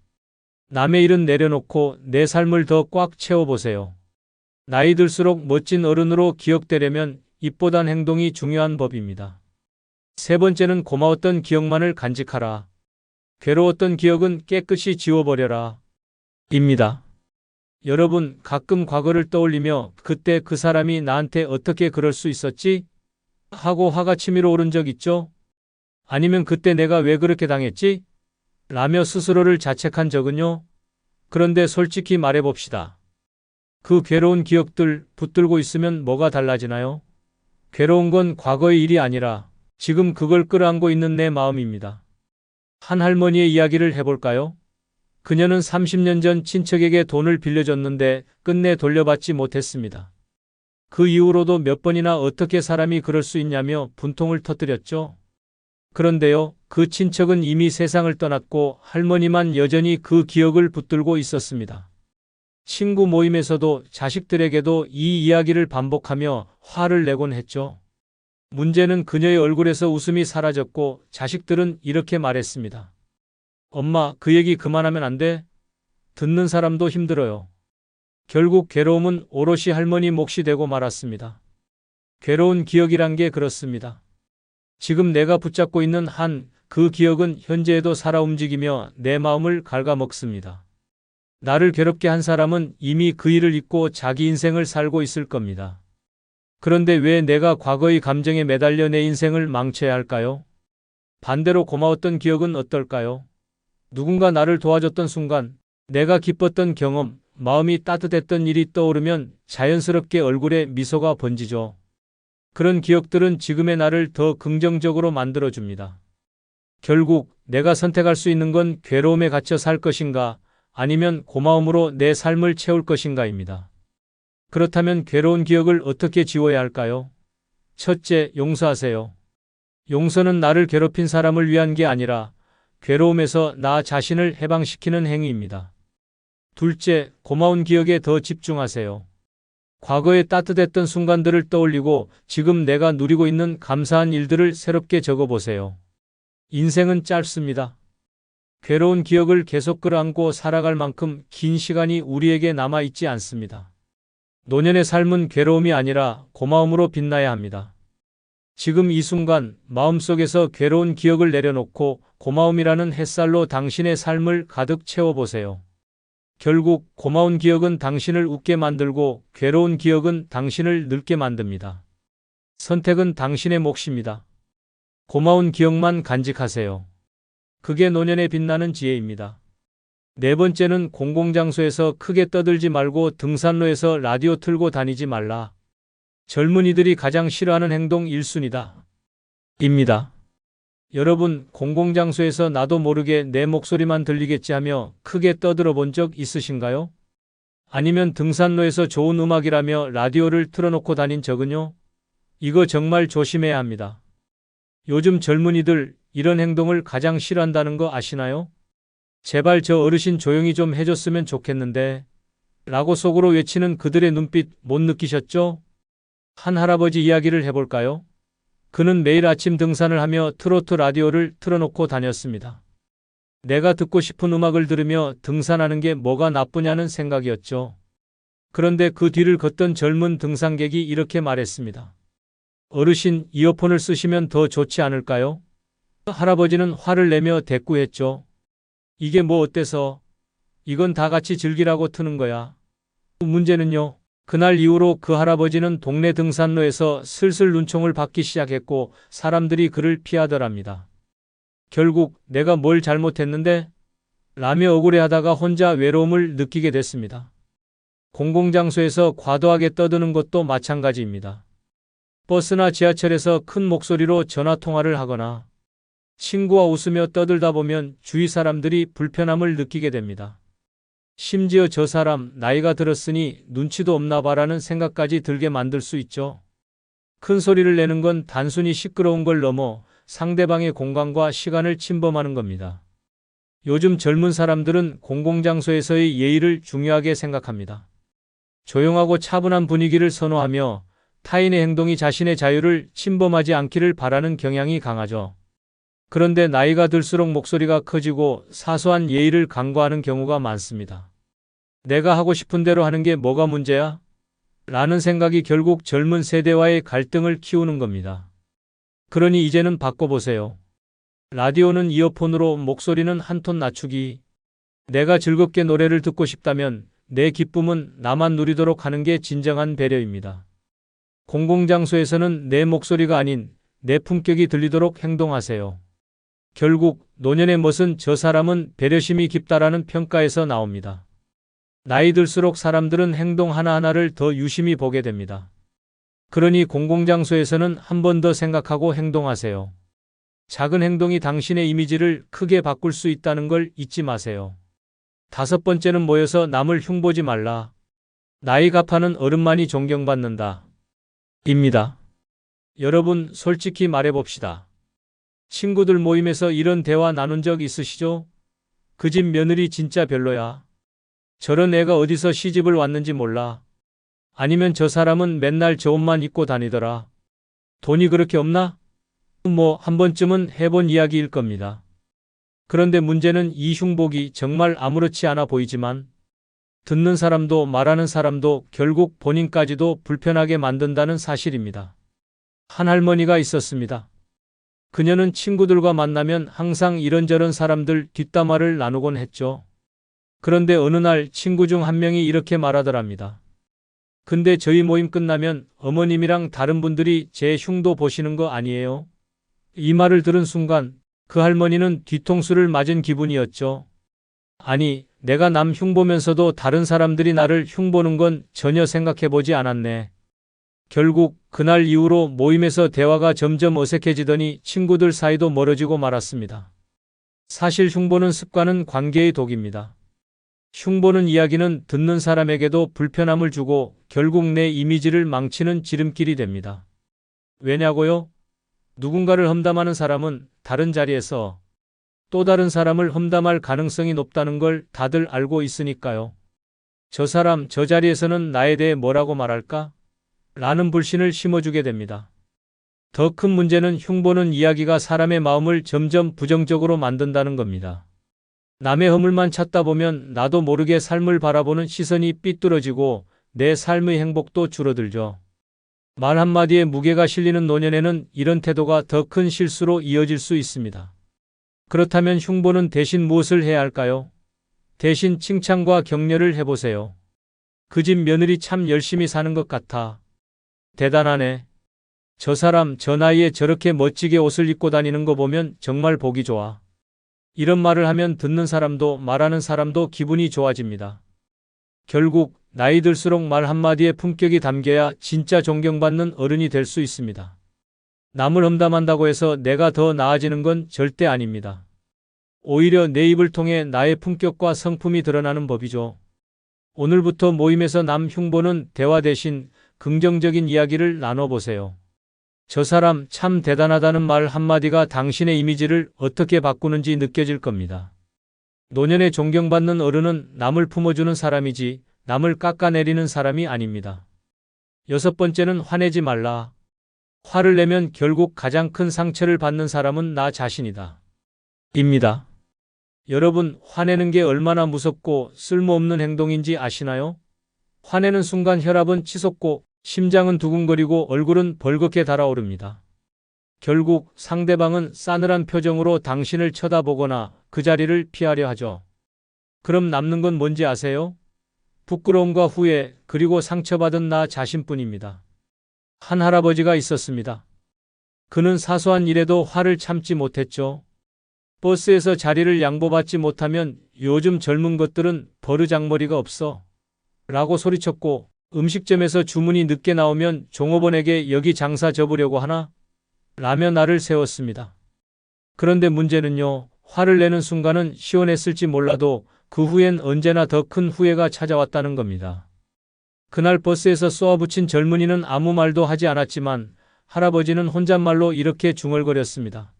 남의 일은 내려놓고 내 삶을 더 꽉 채워보세요. 나이 들수록 멋진 어른으로 기억되려면 입보단 행동이 중요한 법입니다. 세 번째는 고마웠던 기억만을 간직하라. 괴로웠던 기억은 깨끗이 지워버려라. 입니다. 여러분, 가끔 과거를 떠올리며 그때 그 사람이 나한테 어떻게 그럴 수 있었지? 하고 화가 치밀어 오른 적 있죠? 아니면 그때 내가 왜 그렇게 당했지? 라며 스스로를 자책한 적은요? 그런데 솔직히 말해봅시다. 그 괴로운 기억들 붙들고 있으면 뭐가 달라지나요? 괴로운 건 과거의 일이 아니라 지금 그걸 끌어안고 있는 내 마음입니다. 한 할머니의 이야기를 해볼까요? 그녀는 30년 전 친척에게 돈을 빌려줬는데 끝내 돌려받지 못했습니다. 그 이후로도 몇 번이나 어떻게 사람이 그럴 수 있냐며 분통을 터뜨렸죠. 그런데요, 그 친척은 이미 세상을 떠났고 할머니만 여전히 그 기억을 붙들고 있었습니다. 친구 모임에서도 자식들에게도 이 이야기를 반복하며 화를 내곤 했죠. 문제는 그녀의 얼굴에서 웃음이 사라졌고 자식들은 이렇게 말했습니다. 엄마, 그 얘기 그만하면 안 돼? 듣는 사람도 힘들어요. 결국 괴로움은 오롯이 할머니 몫이 되고 말았습니다. 괴로운 기억이란 게 그렇습니다. 지금 내가 붙잡고 있는 그 기억은 현재에도 살아 움직이며 내 마음을 갉아먹습니다. 나를 괴롭게 한 사람은 이미 그 일을 잊고 자기 인생을 살고 있을 겁니다. 그런데 왜 내가 과거의 감정에 매달려 내 인생을 망쳐야 할까요? 반대로 고마웠던 기억은 어떨까요? 누군가 나를 도와줬던 순간, 내가 기뻤던 경험, 마음이 따뜻했던 일이 떠오르면 자연스럽게 얼굴에 미소가 번지죠. 그런 기억들은 지금의 나를 더 긍정적으로 만들어줍니다. 결국 내가 선택할 수 있는 건 괴로움에 갇혀 살 것인가, 아니면 고마움으로 내 삶을 채울 것인가입니다. 그렇다면 괴로운 기억을 어떻게 지워야 할까요? 첫째, 용서하세요. 용서는 나를 괴롭힌 사람을 위한 게 아니라 괴로움에서 나 자신을 해방시키는 행위입니다. 둘째, 고마운 기억에 더 집중하세요. 과거의 따뜻했던 순간들을 떠올리고 지금 내가 누리고 있는 감사한 일들을 새롭게 적어보세요. 인생은 짧습니다. 괴로운 기억을 계속 끌어안고 살아갈 만큼 긴 시간이 우리에게 남아있지 않습니다. 노년의 삶은 괴로움이 아니라 고마움으로 빛나야 합니다. 지금 이 순간 마음속에서 괴로운 기억을 내려놓고 고마움이라는 햇살로 당신의 삶을 가득 채워보세요. 결국 고마운 기억은 당신을 웃게 만들고 괴로운 기억은 당신을 늙게 만듭니다. 선택은 당신의 몫입니다. 고마운 기억만 간직하세요. 그게 노년에 빛나는 지혜입니다. 네 번째는 공공장소에서 크게 떠들지 말고 등산로에서 라디오 틀고 다니지 말라. 젊은이들이 가장 싫어하는 행동 1순위다. 입니다. 여러분, 공공장소에서 나도 모르게 내 목소리만 들리겠지 하며 크게 떠들어 본 적 있으신가요? 아니면 등산로에서 좋은 음악이라며 라디오를 틀어놓고 다닌 적은요? 이거 정말 조심해야 합니다. 요즘 젊은이들 이런 행동을 가장 싫어한다는 거 아시나요? 제발 저 어르신 조용히 좀 해줬으면 좋겠는데 라고 속으로 외치는 그들의 눈빛 못 느끼셨죠? 한 할아버지 이야기를 해볼까요? 그는 매일 아침 등산을 하며 트로트 라디오를 틀어놓고 다녔습니다. 내가 듣고 싶은 음악을 들으며 등산하는 게 뭐가 나쁘냐는 생각이었죠. 그런데 그 뒤를 걷던 젊은 등산객이 이렇게 말했습니다. 어르신, 이어폰을 쓰시면 더 좋지 않을까요? 할아버지는 화를 내며 대꾸했죠. 이게 뭐 어때서? 이건 다 같이 즐기라고 트는 거야. 문제는요. 그날 이후로 그 할아버지는 동네 등산로에서 슬슬 눈총을 받기 시작했고 사람들이 그를 피하더랍니다. 결국 내가 뭘 잘못했는데? 라며 억울해하다가 혼자 외로움을 느끼게 됐습니다. 공공장소에서 과도하게 떠드는 것도 마찬가지입니다. 버스나 지하철에서 큰 목소리로 전화통화를 하거나 친구와 웃으며 떠들다 보면 주위 사람들이 불편함을 느끼게 됩니다. 심지어 저 사람 나이가 들었으니 눈치도 없나 봐라는 생각까지 들게 만들 수 있죠. 큰 소리를 내는 건 단순히 시끄러운 걸 넘어 상대방의 공간과 시간을 침범하는 겁니다. 요즘 젊은 사람들은 공공장소에서의 예의를 중요하게 생각합니다. 조용하고 차분한 분위기를 선호하며 타인의 행동이 자신의 자유를 침범하지 않기를 바라는 경향이 강하죠. 그런데 나이가 들수록 목소리가 커지고 사소한 예의를 간과하는 경우가 많습니다. 내가 하고 싶은 대로 하는 게 뭐가 문제야? 라는 생각이 결국 젊은 세대와의 갈등을 키우는 겁니다. 그러니 이제는 바꿔보세요. 라디오는 이어폰으로, 목소리는 한 톤 낮추기. 내가 즐겁게 노래를 듣고 싶다면 내 기쁨은 나만 누리도록 하는 게 진정한 배려입니다. 공공장소에서는 내 목소리가 아닌 내 품격이 들리도록 행동하세요. 결국 노년의 멋은 저 사람은 배려심이 깊다라는 평가에서 나옵니다. 나이 들수록 사람들은 행동 하나하나를 더 유심히 보게 됩니다. 그러니 공공장소에서는 한 번 더 생각하고 행동하세요. 작은 행동이 당신의 이미지를 크게 바꿀 수 있다는 걸 잊지 마세요. 다섯 번째는 모여서 남을 흉보지 말라. 나이 값하는 어른만이 존경받는다. 입니다. 여러분, 솔직히 말해봅시다. 친구들 모임에서 이런 대화 나눈 적 있으시죠? 그 집 며느리 진짜 별로야. 저런 애가 어디서 시집을 왔는지 몰라. 아니면 저 사람은 맨날 저 옷만 입고 다니더라. 돈이 그렇게 없나? 뭐 한 번쯤은 해본 이야기일 겁니다. 그런데 문제는 이 흉복이 정말 아무렇지 않아 보이지만 듣는 사람도 말하는 사람도 결국 본인까지도 불편하게 만든다는 사실입니다. 한 할머니가 있었습니다. 그녀는 친구들과 만나면 항상 이런저런 사람들 뒷담화를 나누곤 했죠. 그런데 어느 날 친구 중 한 명이 이렇게 말하더랍니다. 근데 저희 모임 끝나면 어머님이랑 다른 분들이 제 흉도 보시는 거 아니에요? 이 말을 들은 순간 그 할머니는 뒤통수를 맞은 기분이었죠. 아니, 내가 남 흉보면서도 다른 사람들이 나를 흉보는 건 전혀 생각해보지 않았네. 결국 그날 이후로 모임에서 대화가 점점 어색해지더니 친구들 사이도 멀어지고 말았습니다. 사실 흉보는 습관은 관계의 독입니다. 흉보는 이야기는 듣는 사람에게도 불편함을 주고 결국 내 이미지를 망치는 지름길이 됩니다. 왜냐고요? 누군가를 험담하는 사람은 다른 자리에서 또 다른 사람을 험담할 가능성이 높다는 걸 다들 알고 있으니까요. 저 사람 저 자리에서는 나에 대해 뭐라고 말할까? 라는 불신을 심어주게 됩니다. 더 큰 문제는 흉보는 이야기가 사람의 마음을 점점 부정적으로 만든다는 겁니다. 남의 허물만 찾다 보면 나도 모르게 삶을 바라보는 시선이 삐뚤어지고 내 삶의 행복도 줄어들죠. 말 한마디에 무게가 실리는 노년에는 이런 태도가 더 큰 실수로 이어질 수 있습니다. 그렇다면 흉보는 대신 무엇을 해야 할까요? 대신 칭찬과 격려를 해보세요. 그 집 며느리 참 열심히 사는 것 같아. 대단하네. 저 사람 저 나이에 저렇게 멋지게 옷을 입고 다니는 거 보면 정말 보기 좋아. 이런 말을 하면 듣는 사람도 말하는 사람도 기분이 좋아집니다. 결국 나이 들수록 말 한마디에 품격이 담겨야 진짜 존경받는 어른이 될 수 있습니다. 남을 험담한다고 해서 내가 더 나아지는 건 절대 아닙니다. 오히려 내 입을 통해 나의 품격과 성품이 드러나는 법이죠. 오늘부터 모임에서 남 흉보는 대화 대신 긍정적인 이야기를 나눠보세요. 저 사람 참 대단하다는 말 한마디가 당신의 이미지를 어떻게 바꾸는지 느껴질 겁니다. 노년에 존경받는 어른은 남을 품어주는 사람이지 남을 깎아내리는 사람이 아닙니다. 6번째는 화내지 말라. 화를 내면 결국 가장 큰 상처를 받는 사람은 나 자신이다. 입니다. 여러분, 화내는 게 얼마나 무섭고 쓸모없는 행동인지 아시나요? 화내는 순간 혈압은 치솟고 심장은 두근거리고 얼굴은 벌겋게 달아오릅니다. 결국 상대방은 싸늘한 표정으로 당신을 쳐다보거나 그 자리를 피하려 하죠. 그럼 남는 건 뭔지 아세요? 부끄러움과 후회, 그리고 상처받은 나 자신뿐입니다. 한 할아버지가 있었습니다. 그는 사소한 일에도 화를 참지 못했죠. 버스에서 자리를 양보받지 못하면 요즘 젊은 것들은 버르장머리가 없어 라고 소리쳤고, 음식점에서 주문이 늦게 나오면 종업원에게 여기 장사 접으려고 하나? 라며 나를 세웠습니다. 그런데 문제는요, 화를 내는 순간은 시원했을지 몰라도 그 후엔 언제나 더 큰 후회가 찾아왔다는 겁니다. 그날 버스에서 쏘아붙인 젊은이는 아무 말도 하지 않았지만 할아버지는 혼잣말로 이렇게 중얼거렸습니다.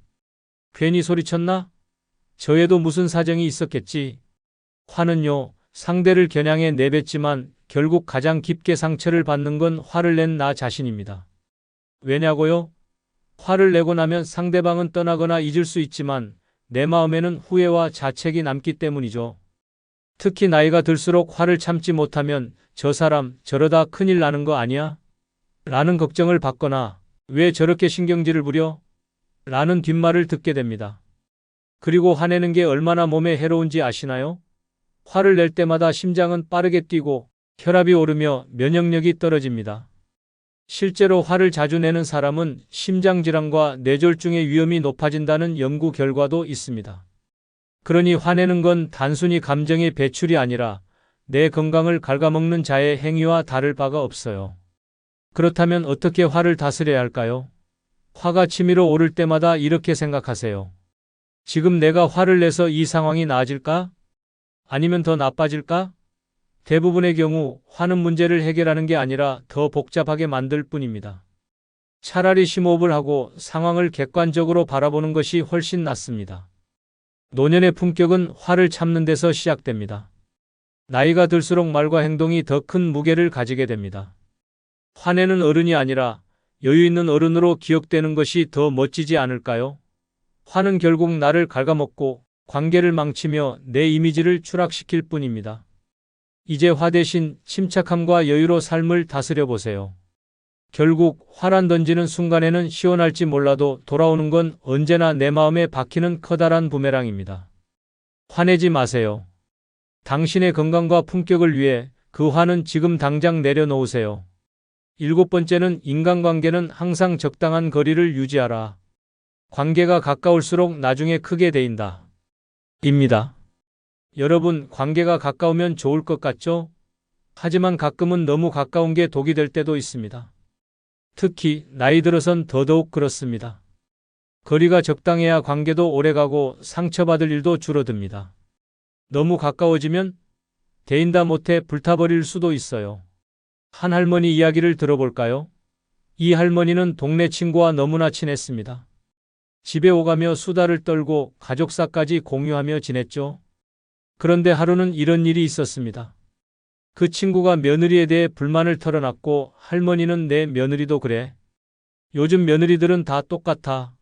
괜히 소리쳤나? 저에도 무슨 사정이 있었겠지. 화는요, 상대를 겨냥해 내뱉지만 결국 가장 깊게 상처를 받는 건 화를 낸 나 자신입니다. 왜냐고요? 화를 내고 나면 상대방은 떠나거나 잊을 수 있지만 내 마음에는 후회와 자책이 남기 때문이죠. 특히 나이가 들수록 화를 참지 못하면 저 사람 저러다 큰일 나는 거 아니야? 라는 걱정을 받거나 왜 저렇게 신경질을 부려? 라는 뒷말을 듣게 됩니다. 그리고 화내는 게 얼마나 몸에 해로운지 아시나요? 화를 낼 때마다 심장은 빠르게 뛰고 혈압이 오르며 면역력이 떨어집니다. 실제로 화를 자주 내는 사람은 심장질환과 뇌졸중의 위험이 높아진다는 연구 결과도 있습니다. 그러니 화내는 건 단순히 감정의 배출이 아니라 내 건강을 갉아먹는 자의 행위와 다를 바가 없어요. 그렇다면 어떻게 화를 다스려야 할까요? 화가 치밀어 오를 때마다 이렇게 생각하세요. 지금 내가 화를 내서 이 상황이 나아질까? 아니면 더 나빠질까? 대부분의 경우 화는 문제를 해결하는 게 아니라 더 복잡하게 만들 뿐입니다. 차라리 심호흡을 하고 상황을 객관적으로 바라보는 것이 훨씬 낫습니다. 노년의 품격은 화를 참는 데서 시작됩니다. 나이가 들수록 말과 행동이 더 큰 무게를 가지게 됩니다. 화내는 어른이 아니라 여유 있는 어른으로 기억되는 것이 더 멋지지 않을까요? 화는 결국 나를 갉아먹고 관계를 망치며 내 이미지를 추락시킬 뿐입니다. 이제 화 대신 침착함과 여유로 삶을 다스려 보세요. 결국 화란 던지는 순간에는 시원할지 몰라도 돌아오는 건 언제나 내 마음에 박히는 커다란 부메랑입니다. 화내지 마세요. 당신의 건강과 품격을 위해 그 화는 지금 당장 내려놓으세요. 7번째는 인간관계는 항상 적당한 거리를 유지하라. 관계가 가까울수록 나중에 크게 데인다. 입니다. 여러분, 관계가 가까우면 좋을 것 같죠? 하지만 가끔은 너무 가까운 게 독이 될 때도 있습니다. 특히 나이 들어선 더더욱 그렇습니다. 거리가 적당해야 관계도 오래가고 상처받을 일도 줄어듭니다. 너무 가까워지면 대인다 못해 불타버릴 수도 있어요. 한 할머니 이야기를 들어볼까요? 이 할머니는 동네 친구와 너무나 친했습니다. 집에 오가며 수다를 떨고 가족사까지 공유하며 지냈죠. 그런데 하루는 이런 일이 있었습니다. 그 친구가 며느리에 대해 불만을 털어놨고 할머니는 내 며느리도 그래. 요즘 며느리들은 다 똑같아.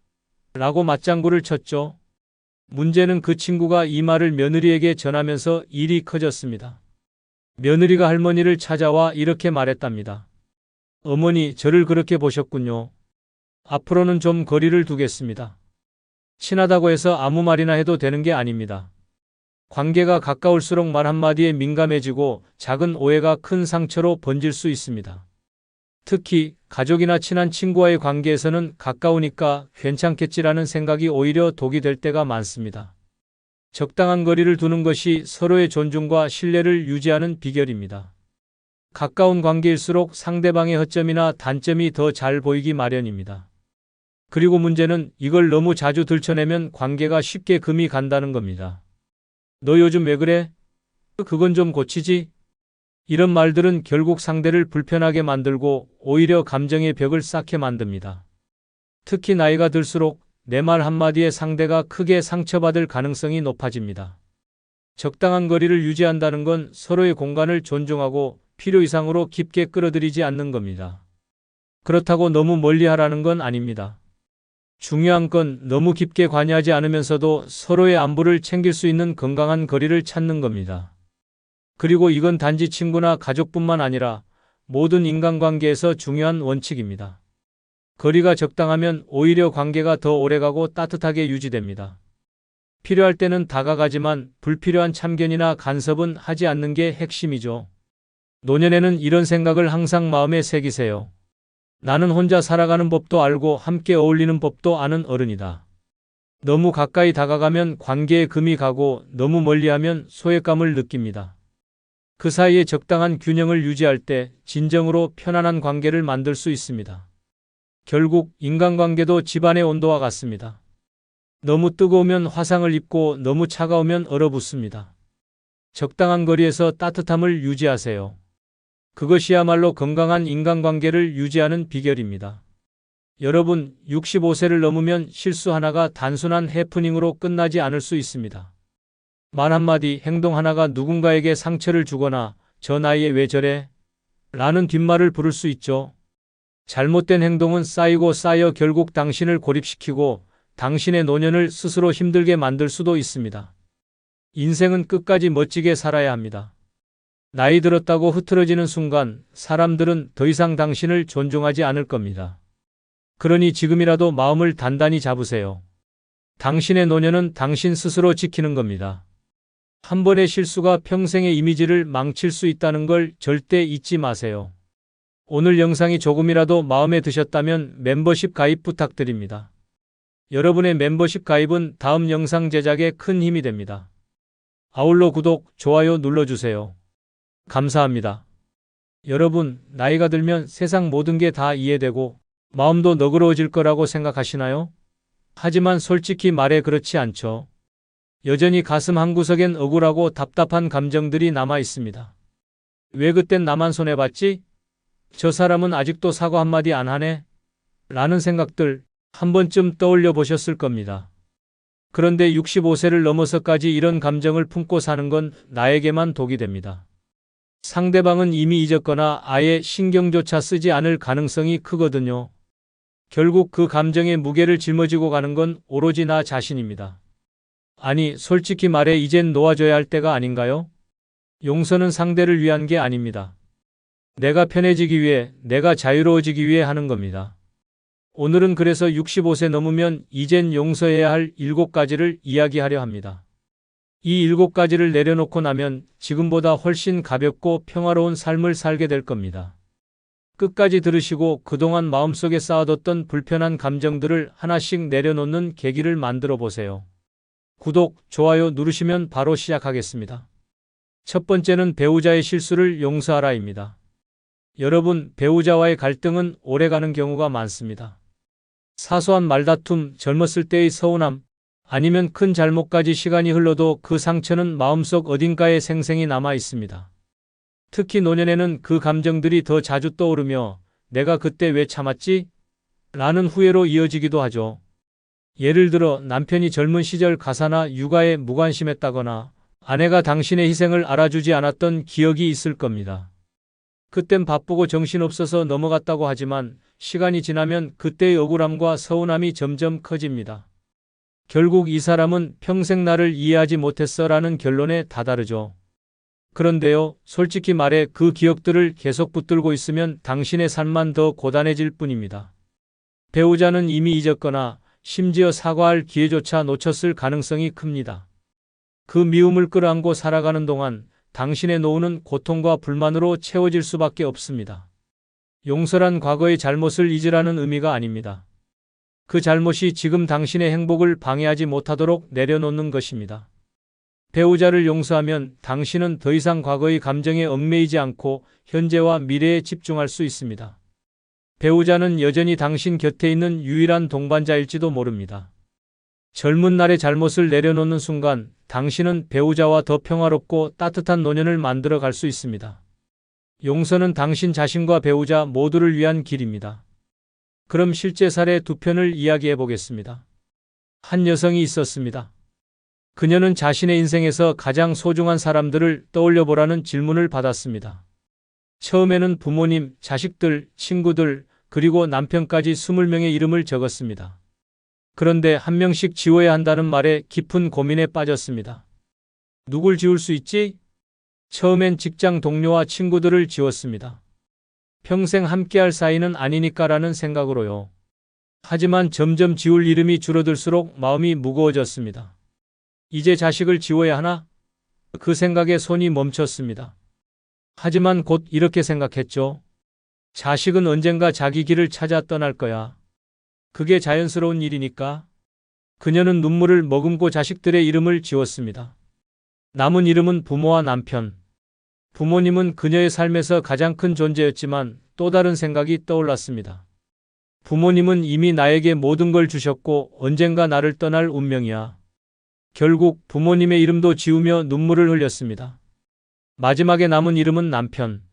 라고 맞장구를 쳤죠. 문제는 그 친구가 이 말을 며느리에게 전하면서 일이 커졌습니다. 며느리가 할머니를 찾아와 이렇게 말했답니다. 어머니, 저를 그렇게 보셨군요. 앞으로는 좀 거리를 두겠습니다. 친하다고 해서 아무 말이나 해도 되는 게 아닙니다. 관계가 가까울수록 말 한마디에 민감해지고 작은 오해가 큰 상처로 번질 수 있습니다. 특히 가족이나 친한 친구와의 관계에서는 가까우니까 괜찮겠지라는 생각이 오히려 독이 될 때가 많습니다. 적당한 거리를 두는 것이 서로의 존중과 신뢰를 유지하는 비결입니다. 가까운 관계일수록 상대방의 허점이나 단점이 더 잘 보이기 마련입니다. 그리고 문제는 이걸 너무 자주 들춰내면 관계가 쉽게 금이 간다는 겁니다. 너 요즘 왜 그래? 그건 좀 고치지? 이런 말들은 결국 상대를 불편하게 만들고 오히려 감정의 벽을 쌓게 만듭니다. 특히 나이가 들수록 내 말 한마디에 상대가 크게 상처받을 가능성이 높아집니다. 적당한 거리를 유지한다는 건 서로의 공간을 존중하고 필요 이상으로 깊게 끌어들이지 않는 겁니다. 그렇다고 너무 멀리 하라는 건 아닙니다. 중요한 건 너무 깊게 관여하지 않으면서도 서로의 안부를 챙길 수 있는 건강한 거리를 찾는 겁니다. 그리고 이건 단지 친구나 가족뿐만 아니라 모든 인간관계에서 중요한 원칙입니다. 거리가 적당하면 오히려 관계가 더 오래가고 따뜻하게 유지됩니다. 필요할 때는 다가가지만 불필요한 참견이나 간섭은 하지 않는 게 핵심이죠. 노년에는 이런 생각을 항상 마음에 새기세요. 나는 혼자 살아가는 법도 알고 함께 어울리는 법도 아는 어른이다. 너무 가까이 다가가면 관계에 금이 가고 너무 멀리하면 소외감을 느낍니다. 그 사이에 적당한 균형을 유지할 때 진정으로 편안한 관계를 만들 수 있습니다. 결국 인간관계도 집안의 온도와 같습니다. 너무 뜨거우면 화상을 입고 너무 차가우면 얼어붙습니다. 적당한 거리에서 따뜻함을 유지하세요. 그것이야말로 건강한 인간관계를 유지하는 비결입니다. 여러분, 65세를 넘으면 실수 하나가 단순한 해프닝으로 끝나지 않을 수 있습니다. 말 한마디, 행동 하나가 누군가에게 상처를 주거나 저 나이에 왜 저래? 라는 뒷말을 부를 수 있죠. 잘못된 행동은 쌓이고 쌓여 결국 당신을 고립시키고 당신의 노년을 스스로 힘들게 만들 수도 있습니다. 인생은 끝까지 멋지게 살아야 합니다. 나이 들었다고 흐트러지는 순간 사람들은 더 이상 당신을 존중하지 않을 겁니다. 그러니 지금이라도 마음을 단단히 잡으세요. 당신의 노년은 당신 스스로 지키는 겁니다. 한 번의 실수가 평생의 이미지를 망칠 수 있다는 걸 절대 잊지 마세요. 오늘 영상이 조금이라도 마음에 드셨다면 멤버십 가입 부탁드립니다. 여러분의 멤버십 가입은 다음 영상 제작에 큰 힘이 됩니다. 아울러 구독, 좋아요 눌러주세요. 감사합니다. 여러분, 나이가 들면 세상 모든 게 다 이해되고 마음도 너그러워질 거라고 생각하시나요? 하지만 솔직히 말해 그렇지 않죠. 여전히 가슴 한구석엔 억울하고 답답한 감정들이 남아 있습니다. 왜 그땐 나만 손해봤지? 저 사람은 아직도 사과 한마디 안 하네? 라는 생각들 한 번쯤 떠올려 보셨을 겁니다. 그런데 65세를 넘어서까지 이런 감정을 품고 사는 건 나에게만 독이 됩니다. 상대방은 이미 잊었거나 아예 신경조차 쓰지 않을 가능성이 크거든요. 결국 그 감정의 무게를 짊어지고 가는 건 오로지 나 자신입니다. 아니, 솔직히 말해 이젠 놓아줘야 할 때가 아닌가요? 용서는 상대를 위한 게 아닙니다. 내가 편해지기 위해, 내가 자유로워지기 위해 하는 겁니다. 오늘은 그래서 65세 넘으면 이젠 용서해야 할 7가지를 이야기하려 합니다. 이 7가지를 내려놓고 나면 지금보다 훨씬 가볍고 평화로운 삶을 살게 될 겁니다. 끝까지 들으시고 그동안 마음속에 쌓아뒀던 불편한 감정들을 하나씩 내려놓는 계기를 만들어 보세요. 구독, 좋아요 누르시면 바로 시작하겠습니다. 첫 번째는 배우자의 실수를 용서하라입니다. 여러분, 배우자와의 갈등은 오래가는 경우가 많습니다. 사소한 말다툼, 젊었을 때의 서운함, 아니면 큰 잘못까지 시간이 흘러도 그 상처는 마음속 어딘가에 생생히 남아 있습니다. 특히 노년에는 그 감정들이 더 자주 떠오르며 내가 그때 왜 참았지? 라는 후회로 이어지기도 하죠. 예를 들어 남편이 젊은 시절 가사나 육아에 무관심했다거나 아내가 당신의 희생을 알아주지 않았던 기억이 있을 겁니다. 그땐 바쁘고 정신없어서 넘어갔다고 하지만 시간이 지나면 그때의 억울함과 서운함이 점점 커집니다. 결국 이 사람은 평생 나를 이해하지 못했어 라는 결론에 다다르죠. 그런데요, 솔직히 말해 그 기억들을 계속 붙들고 있으면 당신의 삶만 더 고단해질 뿐입니다. 배우자는 이미 잊었거나 심지어 사과할 기회조차 놓쳤을 가능성이 큽니다. 그 미움을 끌어안고 살아가는 동안 당신의 노후는 고통과 불만으로 채워질 수밖에 없습니다. 용서란 과거의 잘못을 잊으라는 의미가 아닙니다. 그 잘못이 지금 당신의 행복을 방해하지 못하도록 내려놓는 것입니다. 배우자를 용서하면 당신은 더 이상 과거의 감정에 얽매이지 않고 현재와 미래에 집중할 수 있습니다. 배우자는 여전히 당신 곁에 있는 유일한 동반자일지도 모릅니다. 젊은 날의 잘못을 내려놓는 순간 당신은 배우자와 더 평화롭고 따뜻한 노년을 만들어 갈 수 있습니다. 용서는 당신 자신과 배우자 모두를 위한 길입니다. 그럼 실제 사례 두 편을 이야기해 보겠습니다. 한 여성이 있었습니다. 그녀는 자신의 인생에서 가장 소중한 사람들을 떠올려 보라는 질문을 받았습니다. 처음에는 부모님, 자식들, 친구들, 그리고 남편까지 20명의 이름을 적었습니다. 그런데 한 명씩 지워야 한다는 말에 깊은 고민에 빠졌습니다. 누굴 지울 수 있지? 처음엔 직장 동료와 친구들을 지웠습니다. 평생 함께할 사이는 아니니까라는 생각으로요. 하지만 점점 지울 이름이 줄어들수록 마음이 무거워졌습니다. 이제 자식을 지워야 하나? 그 생각에 손이 멈췄습니다. 하지만 곧 이렇게 생각했죠. 자식은 언젠가 자기 길을 찾아 떠날 거야. 그게 자연스러운 일이니까. 그녀는 눈물을 머금고 자식들의 이름을 지웠습니다. 남은 이름은 부모와 남편. 부모님은 그녀의 삶에서 가장 큰 존재였지만 또 다른 생각이 떠올랐습니다. 부모님은 이미 나에게 모든 걸 주셨고 언젠가 나를 떠날 운명이야. 결국 부모님의 이름도 지우며 눈물을 흘렸습니다. 마지막에 남은 이름은 남편.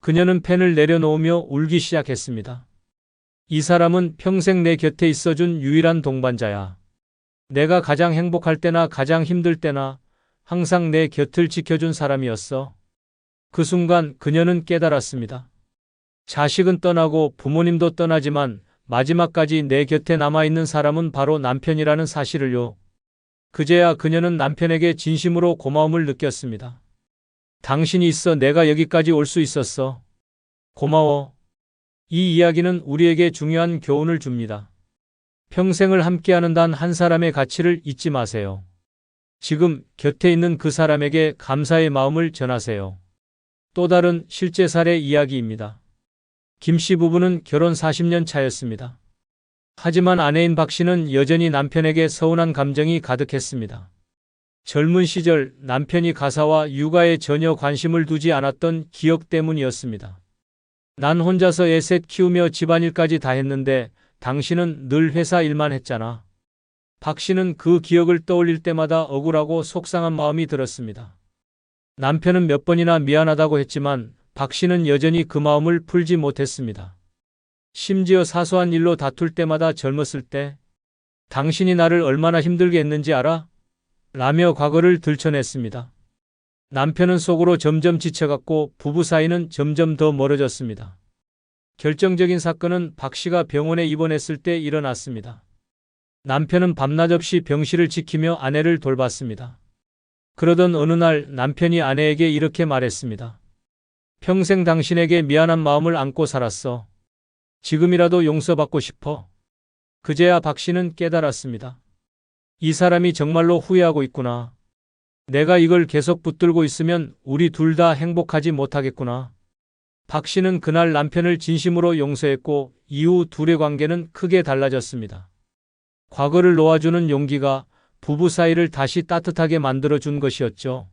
그녀는 펜을 내려놓으며 울기 시작했습니다. 이 사람은 평생 내 곁에 있어준 유일한 동반자야. 내가 가장 행복할 때나 가장 힘들 때나 항상 내 곁을 지켜준 사람이었어. 그 순간 그녀는 깨달았습니다. 자식은 떠나고 부모님도 떠나지만 마지막까지 내 곁에 남아있는 사람은 바로 남편이라는 사실을요. 그제야 그녀는 남편에게 진심으로 고마움을 느꼈습니다. 당신이 있어 내가 여기까지 올 수 있었어. 고마워. 이 이야기는 우리에게 중요한 교훈을 줍니다. 평생을 함께하는 단 한 사람의 가치를 잊지 마세요. 지금 곁에 있는 그 사람에게 감사의 마음을 전하세요. 또 다른 실제 사례 이야기입니다. 김 씨 부부는 결혼 40년 차였습니다. 하지만 아내인 박 씨는 여전히 남편에게 서운한 감정이 가득했습니다. 젊은 시절 남편이 가사와 육아에 전혀 관심을 두지 않았던 기억 때문이었습니다. 난 혼자서 애 셋 키우며 집안일까지 다 했는데 당신은 늘 회사 일만 했잖아. 박 씨는 그 기억을 떠올릴 때마다 억울하고 속상한 마음이 들었습니다. 남편은 몇 번이나 미안하다고 했지만 박 씨는 여전히 그 마음을 풀지 못했습니다. 심지어 사소한 일로 다툴 때마다 젊었을 때 당신이 나를 얼마나 힘들게 했는지 알아? 라며 과거를 들춰냈습니다. 남편은 속으로 점점 지쳐갔고 부부 사이는 점점 더 멀어졌습니다. 결정적인 사건은 박 씨가 병원에 입원했을 때 일어났습니다. 남편은 밤낮 없이 병실을 지키며 아내를 돌봤습니다. 그러던 어느 날 남편이 아내에게 이렇게 말했습니다. 평생 당신에게 미안한 마음을 안고 살았어. 지금이라도 용서받고 싶어. 그제야 박 씨는 깨달았습니다. 이 사람이 정말로 후회하고 있구나. 내가 이걸 계속 붙들고 있으면 우리 둘 다 행복하지 못하겠구나. 박 씨는 그날 남편을 진심으로 용서했고 이후 둘의 관계는 크게 달라졌습니다. 과거를 놓아주는 용기가 부부 사이를 다시 따뜻하게 만들어준 것이었죠.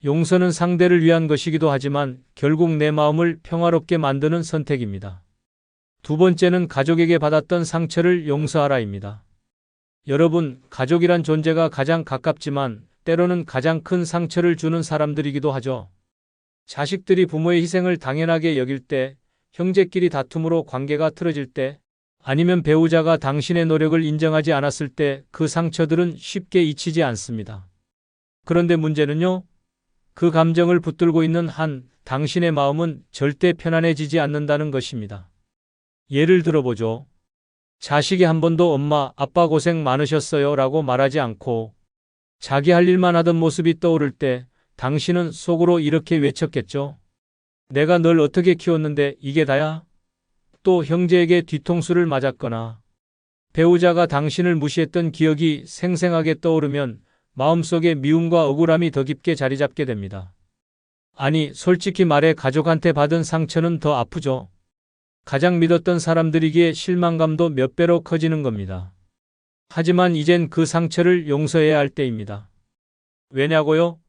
용서는 상대를 위한 것이기도 하지만 결국 내 마음을 평화롭게 만드는 선택입니다. 두 번째는 가족에게 받았던 상처를 용서하라입니다. 여러분, 가족이란 존재가 가장 가깝지만 때로는 가장 큰 상처를 주는 사람들이기도 하죠. 자식들이 부모의 희생을 당연하게 여길 때, 형제끼리 다툼으로 관계가 틀어질 때, 아니면 배우자가 당신의 노력을 인정하지 않았을 때 그 상처들은 쉽게 잊히지 않습니다. 그런데 문제는요, 그 감정을 붙들고 있는 한 당신의 마음은 절대 편안해지지 않는다는 것입니다. 예를 들어보죠. 자식이 한 번도 엄마, 아빠 고생 많으셨어요 라고 말하지 않고 자기 할 일만 하던 모습이 떠오를 때 당신은 속으로 이렇게 외쳤겠죠. 내가 널 어떻게 키웠는데 이게 다야? 또 형제에게 뒤통수를 맞았거나 배우자가 당신을 무시했던 기억이 생생하게 떠오르면 마음속에 미움과 억울함이 더 깊게 자리 잡게 됩니다. 아니, 솔직히 말해 가족한테 받은 상처는 더 아프죠. 가장 믿었던 사람들이기에 실망감도 몇 배로 커지는 겁니다. 하지만 이젠 그 상처를 용서해야 할 때입니다. 왜냐고요?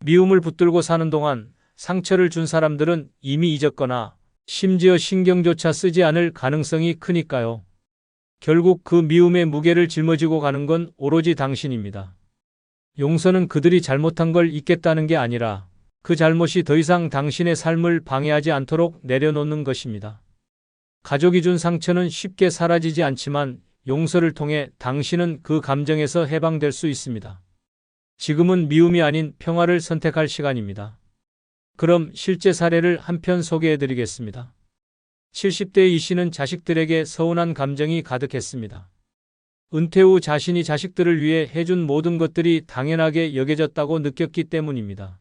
미움을 붙들고 사는 동안 상처를 준 사람들은 이미 잊었거나 심지어 신경조차 쓰지 않을 가능성이 크니까요. 결국 그 미움의 무게를 짊어지고 가는 건 오로지 당신입니다. 용서는 그들이 잘못한 걸 잊겠다는 게 아니라 그 잘못이 더 이상 당신의 삶을 방해하지 않도록 내려놓는 것입니다. 가족이 준 상처는 쉽게 사라지지 않지만 용서를 통해 당신은 그 감정에서 해방될 수 있습니다. 지금은 미움이 아닌 평화를 선택할 시간입니다. 그럼 실제 사례를 한 편 소개해 드리겠습니다. 70대의 이 씨는 자식들에게 서운한 감정이 가득했습니다. 은퇴 후 자신이 자식들을 위해 해준 모든 것들이 당연하게 여겨졌다고 느꼈기 때문입니다.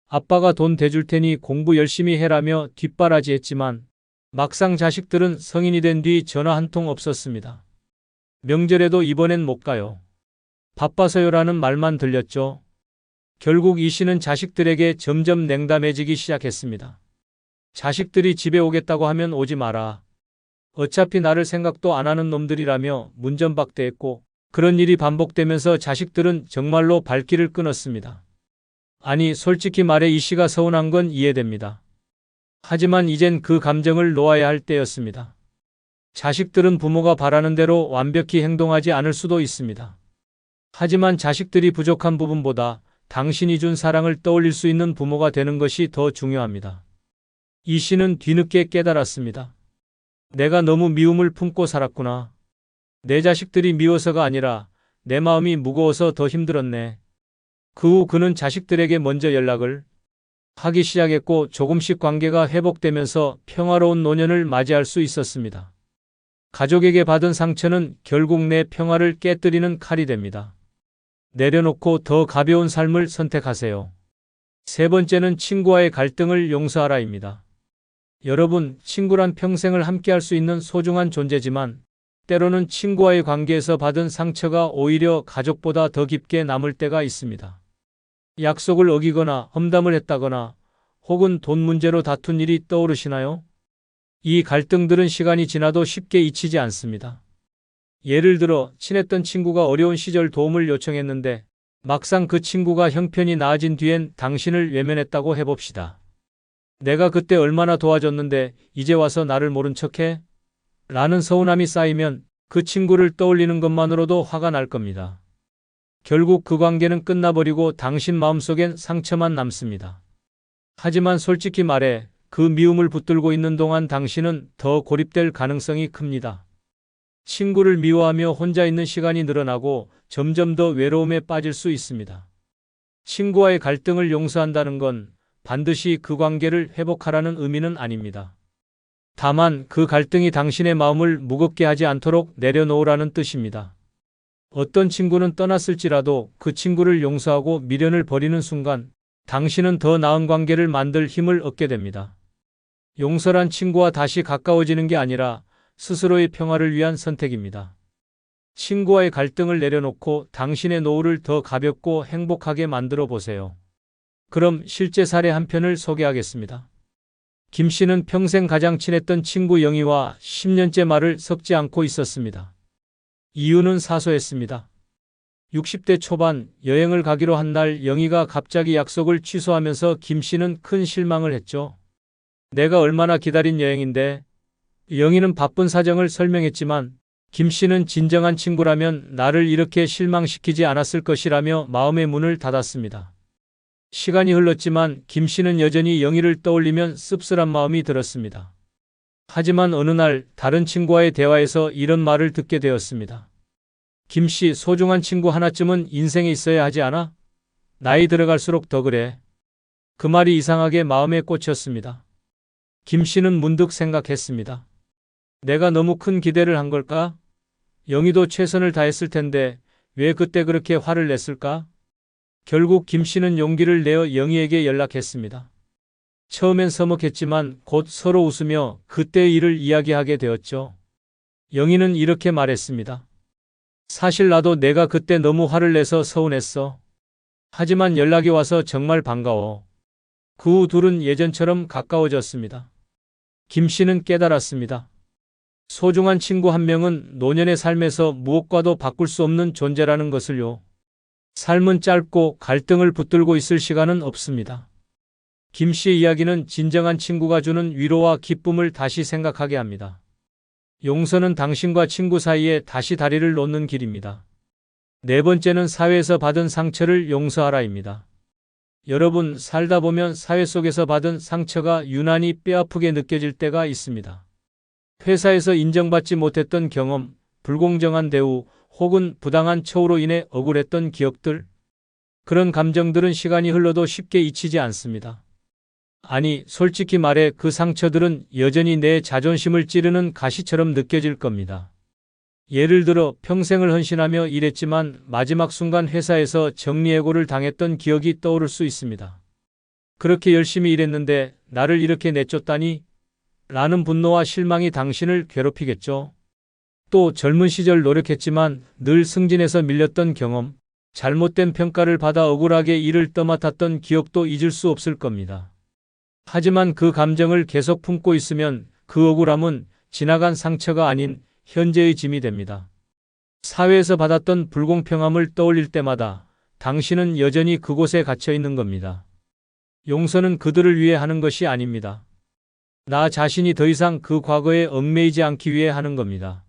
아빠가 돈 대줄 테니 공부 열심히 해라며 뒷바라지했지만 막상 자식들은 성인이 된 뒤 전화 한 통 없었습니다. 명절에도 이번엔 못 가요. 바빠서요라는 말만 들렸죠. 결국 이 씨는 자식들에게 점점 냉담해지기 시작했습니다. 자식들이 집에 오겠다고 하면 오지 마라. 어차피 나를 생각도 안 하는 놈들이라며 문전박대했고 그런 일이 반복되면서 자식들은 정말로 발길을 끊었습니다. 아니, 솔직히 말해 이 씨가 서운한 건 이해됩니다. 하지만 이젠 그 감정을 놓아야 할 때였습니다. 자식들은 부모가 바라는 대로 완벽히 행동하지 않을 수도 있습니다. 하지만 자식들이 부족한 부분보다 당신이 준 사랑을 떠올릴 수 있는 부모가 되는 것이 더 중요합니다. 이 씨는 뒤늦게 깨달았습니다. 내가 너무 미움을 품고 살았구나. 내 자식들이 미워서가 아니라 내 마음이 무거워서 더 힘들었네. 그 후 그는 자식들에게 먼저 연락을 하기 시작했고 조금씩 관계가 회복되면서 평화로운 노년을 맞이할 수 있었습니다. 가족에게 받은 상처는 결국 내 평화를 깨뜨리는 칼이 됩니다. 내려놓고 더 가벼운 삶을 선택하세요. 세 번째는 친구와의 갈등을 용서하라입니다. 여러분, 친구란 평생을 함께할 수 있는 소중한 존재지만 때로는 친구와의 관계에서 받은 상처가 오히려 가족보다 더 깊게 남을 때가 있습니다. 약속을 어기거나 험담을 했다거나 혹은 돈 문제로 다툰 일이 떠오르시나요? 이 갈등들은 시간이 지나도 쉽게 잊히지 않습니다. 예를 들어 친했던 친구가 어려운 시절 도움을 요청했는데 막상 그 친구가 형편이 나아진 뒤엔 당신을 외면했다고 해봅시다. 내가 그때 얼마나 도와줬는데 이제 와서 나를 모른 척해? 라는 서운함이 쌓이면 그 친구를 떠올리는 것만으로도 화가 날 겁니다. 결국 그 관계는 끝나버리고 당신 마음속엔 상처만 남습니다. 하지만 솔직히 말해 그 미움을 붙들고 있는 동안 당신은 더 고립될 가능성이 큽니다. 친구를 미워하며 혼자 있는 시간이 늘어나고 점점 더 외로움에 빠질 수 있습니다. 친구와의 갈등을 용서한다는 건 반드시 그 관계를 회복하라는 의미는 아닙니다. 다만 그 갈등이 당신의 마음을 무겁게 하지 않도록 내려놓으라는 뜻입니다. 어떤 친구는 떠났을지라도 그 친구를 용서하고 미련을 버리는 순간 당신은 더 나은 관계를 만들 힘을 얻게 됩니다. 용서란 친구와 다시 가까워지는 게 아니라 스스로의 평화를 위한 선택입니다. 친구와의 갈등을 내려놓고 당신의 노후를 더 가볍고 행복하게 만들어 보세요. 그럼 실제 사례 한 편을 소개하겠습니다. 김 씨는 평생 가장 친했던 친구 영희와 10년째 말을 섞지 않고 있었습니다. 이유는 사소했습니다. 60대 초반 여행을 가기로 한 날 영희가 갑자기 약속을 취소하면서 김 씨는 큰 실망을 했죠. 내가 얼마나 기다린 여행인데. 영희는 바쁜 사정을 설명했지만 김 씨는 진정한 친구라면 나를 이렇게 실망시키지 않았을 것이라며 마음의 문을 닫았습니다. 시간이 흘렀지만 김 씨는 여전히 영희를 떠올리면 씁쓸한 마음이 들었습니다. 하지만 어느 날 다른 친구와의 대화에서 이런 말을 듣게 되었습니다. 김 씨, 소중한 친구 하나쯤은 인생에 있어야 하지 않아? 나이 들어갈수록 더 그래. 그 말이 이상하게 마음에 꽂혔습니다. 김 씨는 문득 생각했습니다. 내가 너무 큰 기대를 한 걸까? 영희도 최선을 다했을 텐데 왜 그때 그렇게 화를 냈을까? 결국 김 씨는 용기를 내어 영희에게 연락했습니다. 처음엔 서먹했지만 곧 서로 웃으며 그때의 일을 이야기하게 되었죠. 영희는 이렇게 말했습니다. 사실 나도 내가 그때 너무 화를 내서 서운했어. 하지만 연락이 와서 정말 반가워. 그 후 둘은 예전처럼 가까워졌습니다. 김 씨는 깨달았습니다. 소중한 친구 한 명은 노년의 삶에서 무엇과도 바꿀 수 없는 존재라는 것을요. 삶은 짧고 갈등을 붙들고 있을 시간은 없습니다. 김 씨의 이야기는 진정한 친구가 주는 위로와 기쁨을 다시 생각하게 합니다. 용서는 당신과 친구 사이에 다시 다리를 놓는 길입니다. 네 번째는 사회에서 받은 상처를 용서하라입니다. 여러분, 살다 보면 사회 속에서 받은 상처가 유난히 뼈아프게 느껴질 때가 있습니다. 회사에서 인정받지 못했던 경험, 불공정한 대우, 혹은 부당한 처우로 인해 억울했던 기억들. 그런 감정들은 시간이 흘러도 쉽게 잊히지 않습니다. 아니, 솔직히 말해 그 상처들은 여전히 내 자존심을 찌르는 가시처럼 느껴질 겁니다. 예를 들어 평생을 헌신하며 일했지만 마지막 순간 회사에서 정리해고를 당했던 기억이 떠오를 수 있습니다. 그렇게 열심히 일했는데 나를 이렇게 내쫓다니? 라는 분노와 실망이 당신을 괴롭히겠죠. 또 젊은 시절 노력했지만 늘 승진해서 밀렸던 경험, 잘못된 평가를 받아 억울하게 일을 떠맡았던 기억도 잊을 수 없을 겁니다. 하지만 그 감정을 계속 품고 있으면 그 억울함은 지나간 상처가 아닌 현재의 짐이 됩니다. 사회에서 받았던 불공평함을 떠올릴 때마다 당신은 여전히 그곳에 갇혀 있는 겁니다. 용서는 그들을 위해 하는 것이 아닙니다. 나 자신이 더 이상 그 과거에 얽매이지 않기 위해 하는 겁니다.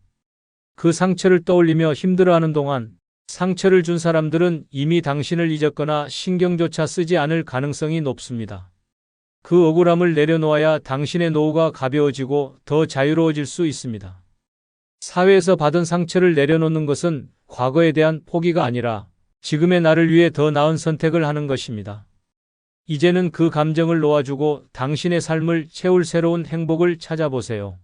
그 상처를 떠올리며 힘들어하는 동안 상처를 준 사람들은 이미 당신을 잊었거나 신경조차 쓰지 않을 가능성이 높습니다. 그 억울함을 내려놓아야 당신의 노후가 가벼워지고 더 자유로워질 수 있습니다. 사회에서 받은 상처를 내려놓는 것은 과거에 대한 포기가 아니라 지금의 나를 위해 더 나은 선택을 하는 것입니다. 이제는 그 감정을 놓아주고 당신의 삶을 채울 새로운 행복을 찾아보세요.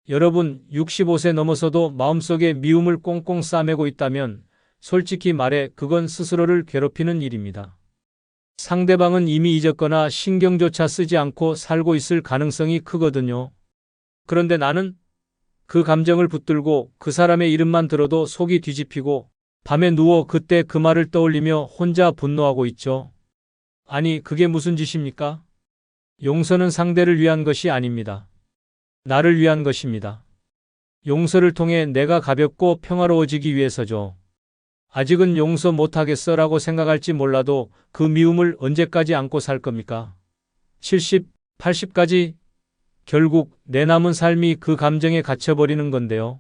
여러분, 65세 넘어서도 마음속에 미움을 꽁꽁 싸매고 있다면 솔직히 말해 그건 스스로를 괴롭히는 일입니다. 상대방은 이미 잊었거나 신경조차 쓰지 않고 살고 있을 가능성이 크거든요. 그런데 나는 그 감정을 붙들고 그 사람의 이름만 들어도 속이 뒤집히고 밤에 누워 그때 그 말을 떠올리며 혼자 분노하고 있죠. 아니, 그게 무슨 짓입니까? 용서는 상대를 위한 것이 아닙니다. 나를 위한 것입니다. 용서를 통해 내가 가볍고 평화로워지기 위해서죠. 아직은 용서 못하겠어 라고 생각할지 몰라도 그 미움을 언제까지 안고 살 겁니까? 70, 80까지? 결국 내 남은 삶이 그 감정에 갇혀버리는 건데요.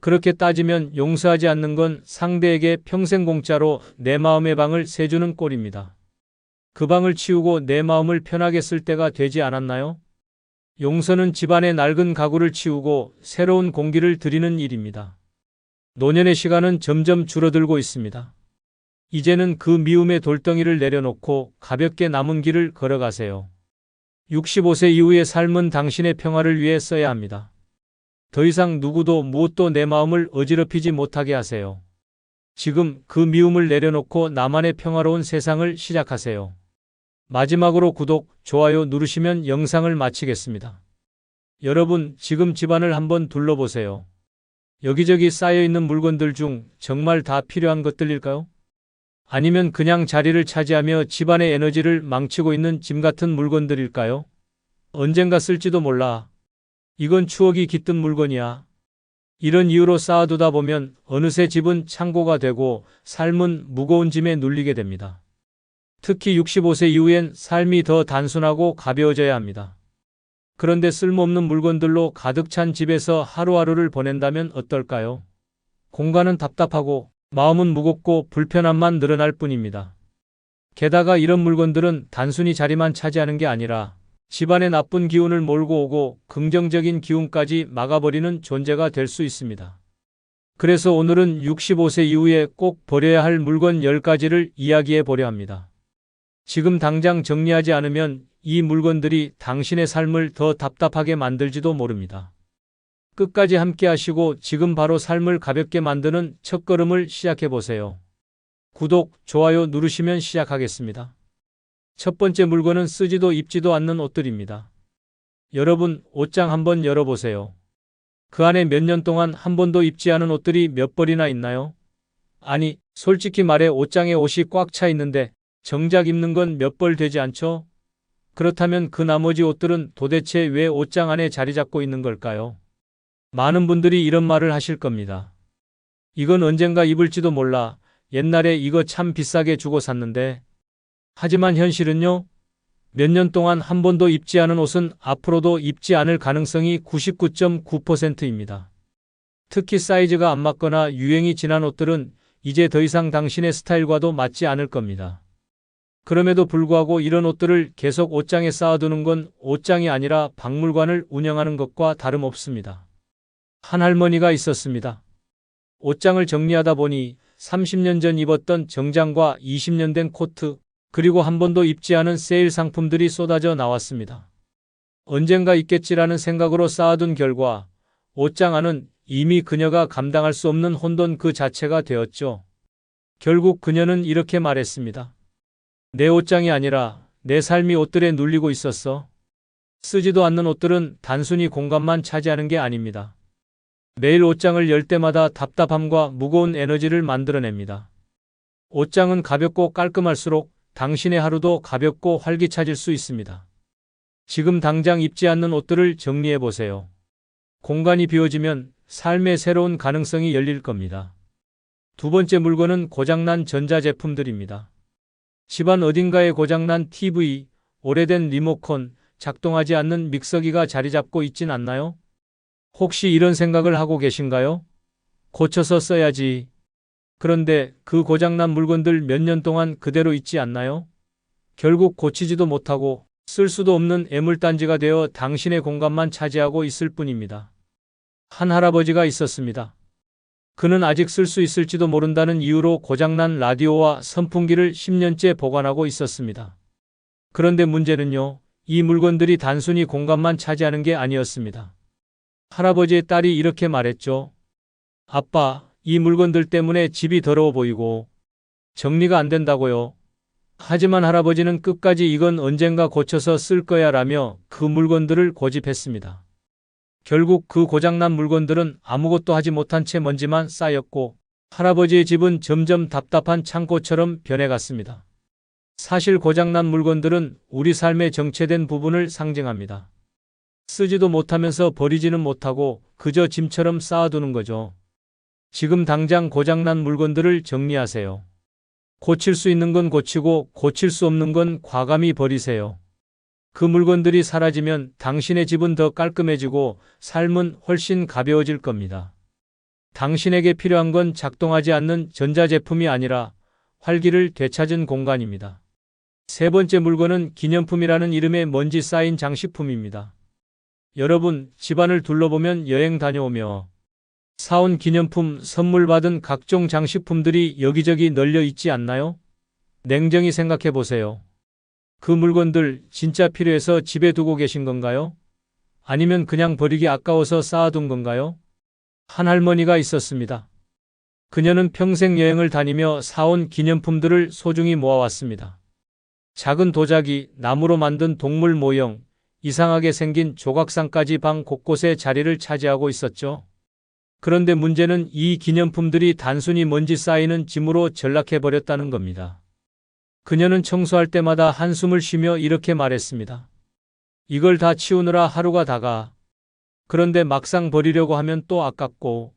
그렇게 따지면 용서하지 않는 건 상대에게 평생 공짜로 내 마음의 방을 세주는 꼴입니다. 그 방을 치우고 내 마음을 편하게 쓸 때가 되지 않았나요? 용서는 집안의 낡은 가구를 치우고 새로운 공기를 들이는 일입니다. 노년의 시간은 점점 줄어들고 있습니다. 이제는 그 미움의 돌덩이를 내려놓고 가볍게 남은 길을 걸어가세요. 65세 이후의 삶은 당신의 평화를 위해 써야 합니다. 더 이상 누구도 무엇도 내 마음을 어지럽히지 못하게 하세요. 지금 그 미움을 내려놓고 나만의 평화로운 세상을 시작하세요. 마지막으로 구독, 좋아요 누르시면 영상을 마치겠습니다. 여러분, 지금 집안을 한번 둘러보세요. 여기저기 쌓여있는 물건들 중 정말 다 필요한 것들일까요? 아니면 그냥 자리를 차지하며 집안의 에너지를 망치고 있는 짐 같은 물건들일까요? 언젠가 쓸지도 몰라. 이건 추억이 깃든 물건이야. 이런 이유로 쌓아두다 보면 어느새 집은 창고가 되고 삶은 무거운 짐에 눌리게 됩니다. 특히 65세 이후엔 삶이 더 단순하고 가벼워져야 합니다. 그런데 쓸모없는 물건들로 가득 찬 집에서 하루하루를 보낸다면 어떨까요? 공간은 답답하고 마음은 무겁고 불편함만 늘어날 뿐입니다. 게다가 이런 물건들은 단순히 자리만 차지하는 게 아니라 집안에 나쁜 기운을 몰고 오고 긍정적인 기운까지 막아버리는 존재가 될 수 있습니다. 그래서 오늘은 65세 이후에 꼭 버려야 할 물건 10가지를 이야기해 보려 합니다. 지금 당장 정리하지 않으면 이 물건들이 당신의 삶을 더 답답하게 만들지도 모릅니다. 끝까지 함께 하시고 지금 바로 삶을 가볍게 만드는 첫걸음을 시작해 보세요. 구독, 좋아요 누르시면 시작하겠습니다. 첫 번째 물건은 쓰지도 입지도 않는 옷들입니다. 여러분, 옷장 한번 열어보세요. 그 안에 몇 년 동안 한 번도 입지 않은 옷들이 몇 벌이나 있나요? 아니, 솔직히 말해 옷장에 옷이 꽉 차 있는데 정작 입는 건 몇 벌 되지 않죠? 그렇다면 그 나머지 옷들은 도대체 왜 옷장 안에 자리 잡고 있는 걸까요? 많은 분들이 이런 말을 하실 겁니다. 이건 언젠가 입을지도 몰라. 옛날에 이거 참 비싸게 주고 샀는데. 하지만 현실은요? 몇 년 동안 한 번도 입지 않은 옷은 앞으로도 입지 않을 가능성이 99.9%입니다. 특히 사이즈가 안 맞거나 유행이 지난 옷들은 이제 더 이상 당신의 스타일과도 맞지 않을 겁니다. 그럼에도 불구하고 이런 옷들을 계속 옷장에 쌓아두는 건 옷장이 아니라 박물관을 운영하는 것과 다름없습니다. 한 할머니가 있었습니다. 옷장을 정리하다 보니 30년 전 입었던 정장과 20년 된 코트, 그리고 한 번도 입지 않은 세일 상품들이 쏟아져 나왔습니다. 언젠가 입겠지라는 생각으로 쌓아둔 결과 옷장 안은 이미 그녀가 감당할 수 없는 혼돈 그 자체가 되었죠. 결국 그녀는 이렇게 말했습니다. 내 옷장이 아니라 내 삶이 옷들에 눌리고 있었어. 쓰지도 않는 옷들은 단순히 공간만 차지하는 게 아닙니다. 매일 옷장을 열 때마다 답답함과 무거운 에너지를 만들어냅니다. 옷장은 가볍고 깔끔할수록 당신의 하루도 가볍고 활기차질 수 있습니다. 지금 당장 입지 않는 옷들을 정리해 보세요. 공간이 비워지면 삶의 새로운 가능성이 열릴 겁니다. 두 번째 물건은 고장난 전자제품들입니다. 집안 어딘가에 고장난 TV, 오래된 리모컨, 작동하지 않는 믹서기가 자리 잡고 있진 않나요? 혹시 이런 생각을 하고 계신가요? 고쳐서 써야지. 그런데 그 고장난 물건들 몇 년 동안 그대로 있지 않나요? 결국 고치지도 못하고 쓸 수도 없는 애물단지가 되어 당신의 공간만 차지하고 있을 뿐입니다. 한 할아버지가 있었습니다. 그는 아직 쓸 수 있을지도 모른다는 이유로 고장난 라디오와 선풍기를 10년째 보관하고 있었습니다. 그런데 문제는요, 이 물건들이 단순히 공간만 차지하는 게 아니었습니다. 할아버지의 딸이 이렇게 말했죠. 아빠, 이 물건들 때문에 집이 더러워 보이고 정리가 안 된다고요. 하지만 할아버지는 끝까지 이건 언젠가 고쳐서 쓸 거야 라며 그 물건들을 고집했습니다. 결국 그 고장난 물건들은 아무것도 하지 못한 채 먼지만 쌓였고 할아버지의 집은 점점 답답한 창고처럼 변해갔습니다. 사실 고장난 물건들은 우리 삶의 정체된 부분을 상징합니다. 쓰지도 못하면서 버리지는 못하고 그저 짐처럼 쌓아두는 거죠. 지금 당장 고장난 물건들을 정리하세요. 고칠 수 있는 건 고치고 고칠 수 없는 건 과감히 버리세요. 그 물건들이 사라지면 당신의 집은 더 깔끔해지고 삶은 훨씬 가벼워질 겁니다. 당신에게 필요한 건 작동하지 않는 전자제품이 아니라 활기를 되찾은 공간입니다. 세 번째 물건은 기념품이라는 이름의 먼지 쌓인 장식품입니다. 여러분, 집안을 둘러보면 여행 다녀오며 사온 기념품, 선물 받은 각종 장식품들이 여기저기 널려 있지 않나요? 냉정히 생각해 보세요. 그 물건들 진짜 필요해서 집에 두고 계신 건가요? 아니면 그냥 버리기 아까워서 쌓아둔 건가요? 한 할머니가 있었습니다. 그녀는 평생 여행을 다니며 사온 기념품들을 소중히 모아왔습니다. 작은 도자기, 나무로 만든 동물 모형, 이상하게 생긴 조각상까지 방 곳곳에 자리를 차지하고 있었죠. 그런데 문제는 이 기념품들이 단순히 먼지 쌓이는 짐으로 전락해버렸다는 겁니다. 그녀는 청소할 때마다 한숨을 쉬며 이렇게 말했습니다. 이걸 다 치우느라 하루가 다가. 그런데 막상 버리려고 하면 또 아깝고.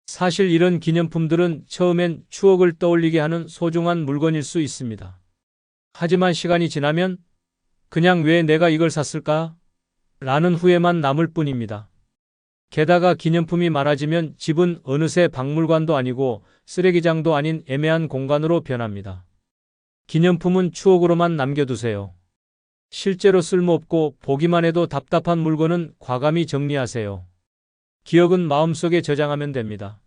사실 이런 기념품들은 처음엔 추억을 떠올리게 하는 소중한 물건일 수 있습니다. 하지만 시간이 지나면 그냥 왜 내가 이걸 샀을까? 라는 후회만 남을 뿐입니다. 게다가 기념품이 많아지면 집은 어느새 박물관도 아니고 쓰레기장도 아닌 애매한 공간으로 변합니다. 기념품은 추억으로만 남겨두세요. 실제로 쓸모없고 보기만 해도 답답한 물건은 과감히 정리하세요. 기억은 마음속에 저장하면 됩니다.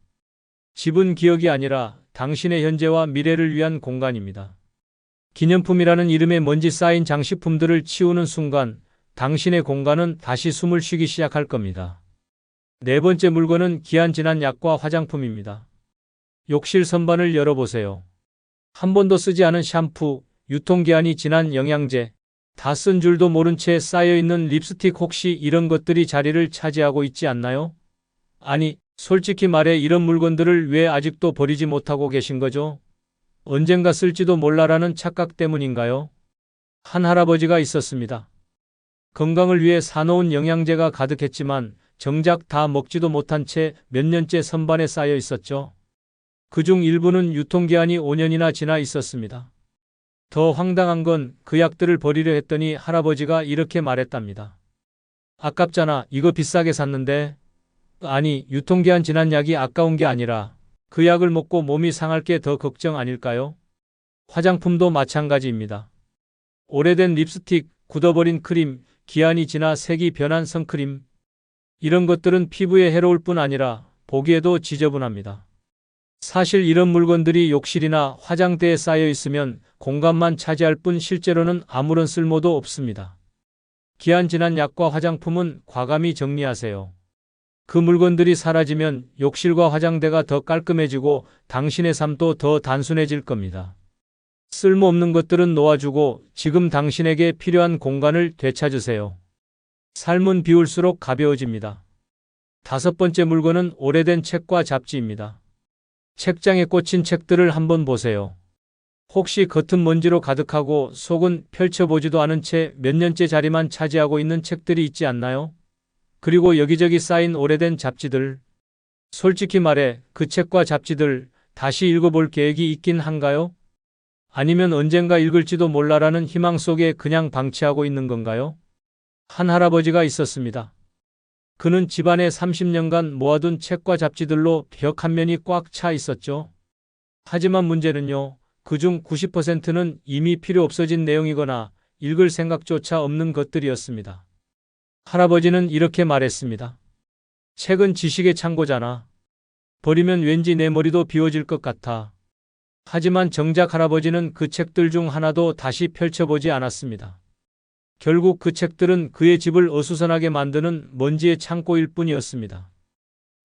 집은 기억이 아니라 당신의 현재와 미래를 위한 공간입니다. 기념품이라는 이름에 먼지 쌓인 장식품들을 치우는 순간 당신의 공간은 다시 숨을 쉬기 시작할 겁니다. 네 번째 물건은 기한 지난 약과 화장품입니다. 욕실 선반을 열어보세요. 한 번도 쓰지 않은 샴푸, 유통기한이 지난 영양제, 다 쓴 줄도 모른 채 쌓여있는 립스틱, 혹시 이런 것들이 자리를 차지하고 있지 않나요? 아니, 솔직히 말해 이런 물건들을 왜 아직도 버리지 못하고 계신 거죠? 언젠가 쓸지도 몰라라는 착각 때문인가요? 한 할아버지가 있었습니다. 건강을 위해 사놓은 영양제가 가득했지만 정작 다 먹지도 못한 채 몇 년째 선반에 쌓여 있었죠. 그중 일부는 유통기한이 5년이나 지나 있었습니다. 더 황당한 건 그 약들을 버리려 했더니 할아버지가 이렇게 말했답니다. 아깝잖아. 이거 비싸게 샀는데. 아니, 유통기한 지난 약이 아까운 게 아니라 그 약을 먹고 몸이 상할 게 더 걱정 아닐까요? 화장품도 마찬가지입니다. 오래된 립스틱, 굳어버린 크림, 기한이 지나 색이 변한 선크림. 이런 것들은 피부에 해로울 뿐 아니라 보기에도 지저분합니다. 사실 이런 물건들이 욕실이나 화장대에 쌓여 있으면 공간만 차지할 뿐 실제로는 아무런 쓸모도 없습니다. 기한 지난 약과 화장품은 과감히 정리하세요. 그 물건들이 사라지면 욕실과 화장대가 더 깔끔해지고 당신의 삶도 더 단순해질 겁니다. 쓸모없는 것들은 놓아주고 지금 당신에게 필요한 공간을 되찾으세요. 삶은 비울수록 가벼워집니다. 다섯 번째 물건은 오래된 책과 잡지입니다. 책장에 꽂힌 책들을 한번 보세요. 혹시 겉은 먼지로 가득하고 속은 펼쳐보지도 않은 채 몇 년째 자리만 차지하고 있는 책들이 있지 않나요? 그리고 여기저기 쌓인 오래된 잡지들. 솔직히 말해 그 책과 잡지들 다시 읽어볼 계획이 있긴 한가요? 아니면 언젠가 읽을지도 몰라라는 희망 속에 그냥 방치하고 있는 건가요? 한 할아버지가 있었습니다. 그는 집안에 30년간 모아둔 책과 잡지들로 벽 한 면이 꽉 차 있었죠. 하지만 문제는요, 그중 90%는 이미 필요 없어진 내용이거나 읽을 생각조차 없는 것들이었습니다. 할아버지는 이렇게 말했습니다. 책은 지식의 창고잖아. 버리면 왠지 내 머리도 비워질 것 같아. 하지만 정작 할아버지는 그 책들 중 하나도 다시 펼쳐보지 않았습니다. 결국 그 책들은 그의 집을 어수선하게 만드는 먼지의 창고일 뿐이었습니다.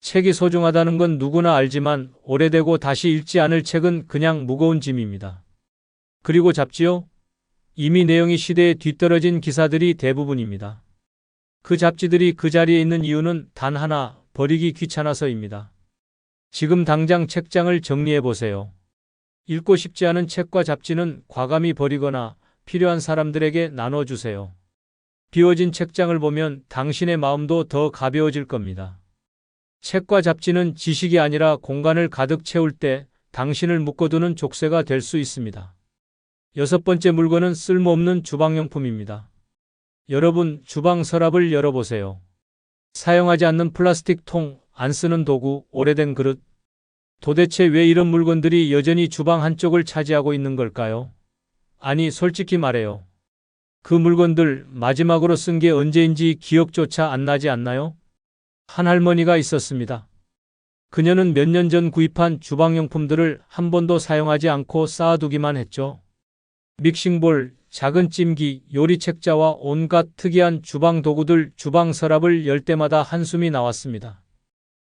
책이 소중하다는 건 누구나 알지만 오래되고 다시 읽지 않을 책은 그냥 무거운 짐입니다. 그리고 잡지요? 이미 내용이 시대에 뒤떨어진 기사들이 대부분입니다. 그 잡지들이 그 자리에 있는 이유는 단 하나, 버리기 귀찮아서입니다. 지금 당장 책장을 정리해 보세요. 읽고 싶지 않은 책과 잡지는 과감히 버리거나 필요한 사람들에게 나눠주세요. 비워진 책장을 보면 당신의 마음도 더 가벼워질 겁니다. 책과 잡지는 지식이 아니라 공간을 가득 채울 때 당신을 묶어두는 족쇄가 될 수 있습니다. 여섯 번째 물건은 쓸모없는 주방용품입니다. 여러분, 주방 서랍을 열어보세요. 사용하지 않는 플라스틱 통, 안 쓰는 도구, 오래된 그릇. 도대체 왜 이런 물건들이 여전히 주방 한쪽을 차지하고 있는 걸까요? 아니, 솔직히 말해요. 그 물건들 마지막으로 쓴 게 언제인지 기억조차 안 나지 않나요? 한 할머니가 있었습니다. 그녀는 몇 년 전 구입한 주방용품들을 한 번도 사용하지 않고 쌓아두기만 했죠. 믹싱볼, 작은 찜기, 요리책자와 온갖 특이한 주방 도구들, 주방 서랍을 열 때마다 한숨이 나왔습니다.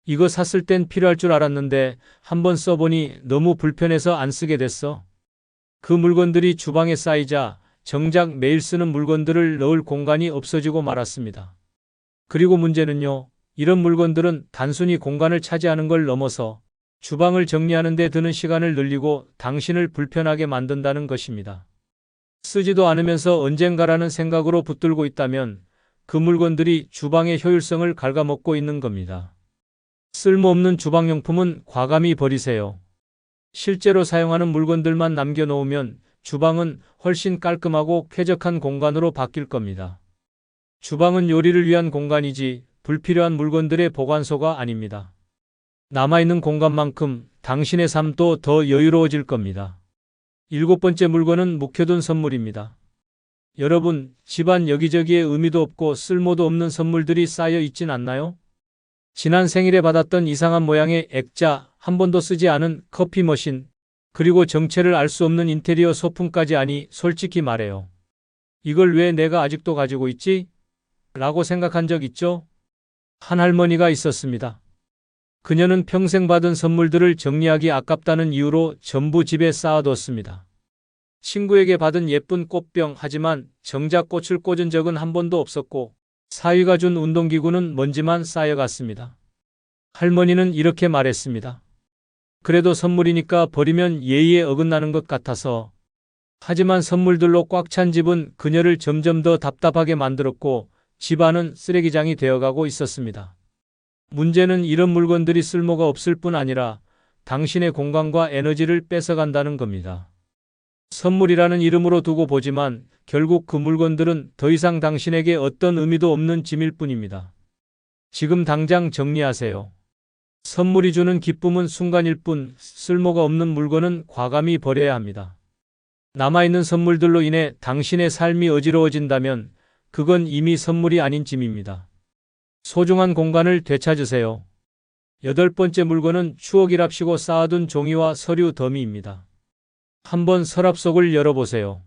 이거 샀을 땐 필요할 줄 알았는데 한번 써보니 너무 불편해서 안 쓰게 됐어. 그 물건들이 주방에 쌓이자 정작 매일 쓰는 물건들을 넣을 공간이 없어지고 말았습니다. 그리고 문제는요, 이런 물건들은 단순히 공간을 차지하는 걸 넘어서 주방을 정리하는 데 드는 시간을 늘리고 당신을 불편하게 만든다는 것입니다. 쓰지도 않으면서 언젠가라는 생각으로 붙들고 있다면 그 물건들이 주방의 효율성을 갉아먹고 있는 겁니다. 쓸모없는 주방용품은 과감히 버리세요. 실제로 사용하는 물건들만 남겨놓으면 주방은 훨씬 깔끔하고 쾌적한 공간으로 바뀔 겁니다. 주방은 요리를 위한 공간이지 불필요한 물건들의 보관소가 아닙니다. 남아있는 공간만큼 당신의 삶도 더 여유로워질 겁니다. 7번째 물건은 묵혀둔 선물입니다. 여러분, 집안 여기저기에 의미도 없고 쓸모도 없는 선물들이 쌓여 있진 않나요? 지난 생일에 받았던 이상한 모양의 액자, 한 번도 쓰지 않은 커피 머신, 그리고 정체를 알 수 없는 인테리어 소품까지. 아니, 솔직히 말해요. 이걸 왜 내가 아직도 가지고 있지? 라고 생각한 적 있죠? 한 할머니가 있었습니다. 그녀는 평생 받은 선물들을 정리하기 아깝다는 이유로 전부 집에 쌓아뒀습니다. 친구에게 받은 예쁜 꽃병, 하지만 정작 꽃을 꽂은 적은 한 번도 없었고, 사위가 준 운동기구는 먼지만 쌓여갔습니다. 할머니는 이렇게 말했습니다. 그래도 선물이니까 버리면 예의에 어긋나는 것 같아서. 하지만 선물들로 꽉 찬 집은 그녀를 점점 더 답답하게 만들었고, 집안은 쓰레기장이 되어가고 있었습니다. 문제는 이런 물건들이 쓸모가 없을 뿐 아니라 당신의 공간과 에너지를 뺏어간다는 겁니다. 선물이라는 이름으로 두고 보지만 결국 그 물건들은 더 이상 당신에게 어떤 의미도 없는 짐일 뿐입니다. 지금 당장 정리하세요. 선물이 주는 기쁨은 순간일 뿐 쓸모가 없는 물건은 과감히 버려야 합니다. 남아있는 선물들로 인해 당신의 삶이 어지러워진다면 그건 이미 선물이 아닌 짐입니다. 소중한 공간을 되찾으세요. 8번째 물건은 추억이랍시고 쌓아둔 종이와 서류 더미입니다. 한번 서랍 속을 열어보세요.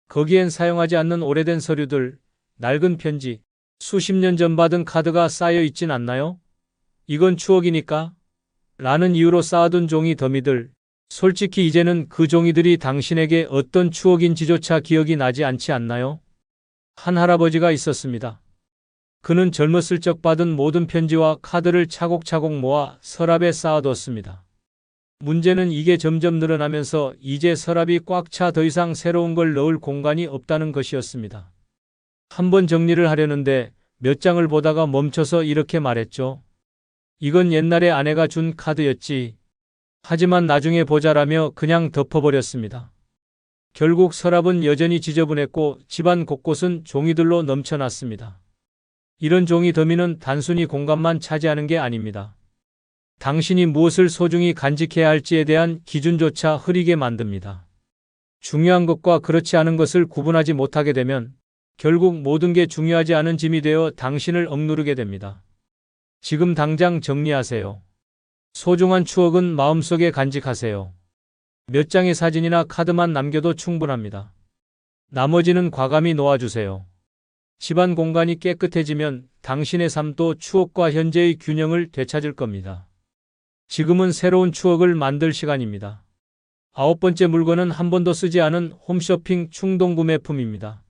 거기엔 사용하지 않는 오래된 서류들, 낡은 편지, 수십 년 전 받은 카드가 쌓여 있진 않나요? 이건 추억이니까? 라는 이유로 쌓아둔 종이 더미들. 솔직히 이제는 그 종이들이 당신에게 어떤 추억인지조차 기억이 나지 않지 않나요? 한 할아버지가 있었습니다. 그는 젊었을 적 받은 모든 편지와 카드를 차곡차곡 모아 서랍에 쌓아뒀습니다. 문제는 이게 점점 늘어나면서 이제 서랍이 꽉 차 더 이상 새로운 걸 넣을 공간이 없다는 것이었습니다. 한번 정리를 하려는데 몇 장을 보다가 멈춰서 이렇게 말했죠. 이건 옛날에 아내가 준 카드였지. 하지만 나중에 보자라며 그냥 덮어버렸습니다. 결국 서랍은 여전히 지저분했고 집안 곳곳은 종이들로 넘쳐났습니다. 이런 종이 더미는 단순히 공간만 차지하는 게 아닙니다. 당신이 무엇을 소중히 간직해야 할지에 대한 기준조차 흐리게 만듭니다. 중요한 것과 그렇지 않은 것을 구분하지 못하게 되면 결국 모든 게 중요하지 않은 짐이 되어 당신을 억누르게 됩니다. 지금 당장 정리하세요. 소중한 추억은 마음속에 간직하세요. 몇 장의 사진이나 카드만 남겨도 충분합니다. 나머지는 과감히 놓아주세요. 집안 공간이 깨끗해지면 당신의 삶도 추억과 현재의 균형을 되찾을 겁니다. 지금은 새로운 추억을 만들 시간입니다. 9번째 물건은 한 번도 쓰지 않은 홈쇼핑 충동구매품입니다.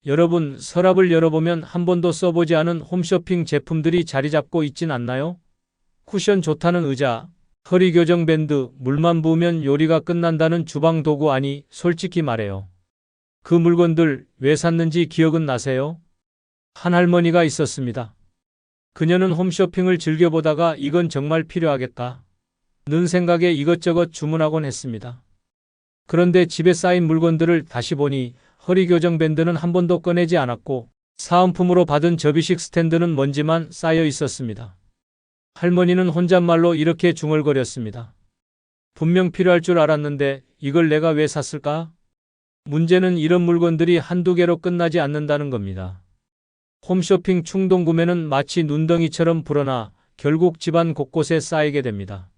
여러분, 서랍을 열어보면 한 번도 써보지 않은 홈쇼핑 제품들이 자리 잡고 있진 않나요? 쿠션 좋다는 의자, 허리 교정 밴드, 물만 부으면 요리가 끝난다는 주방 도구. 아니, 솔직히 말해요. 그 물건들 왜 샀는지 기억은 나세요? 한 할머니가 있었습니다. 그녀는 홈쇼핑을 즐겨보다가 이건 정말 필요하겠다 는 생각에 이것저것 주문하곤 했습니다. 그런데 집에 쌓인 물건들을 다시 보니 허리 교정 밴드는 한 번도 꺼내지 않았고 사은품으로 받은 접이식 스탠드는 먼지만 쌓여 있었습니다. 할머니는 혼잣말로 이렇게 중얼거렸습니다. 분명 필요할 줄 알았는데 이걸 내가 왜 샀을까? 문제는 이런 물건들이 한두 개로 끝나지 않는다는 겁니다. 홈쇼핑 충동구매는 마치 눈덩이처럼 불어나 결국 집안 곳곳에 쌓이게 됩니다.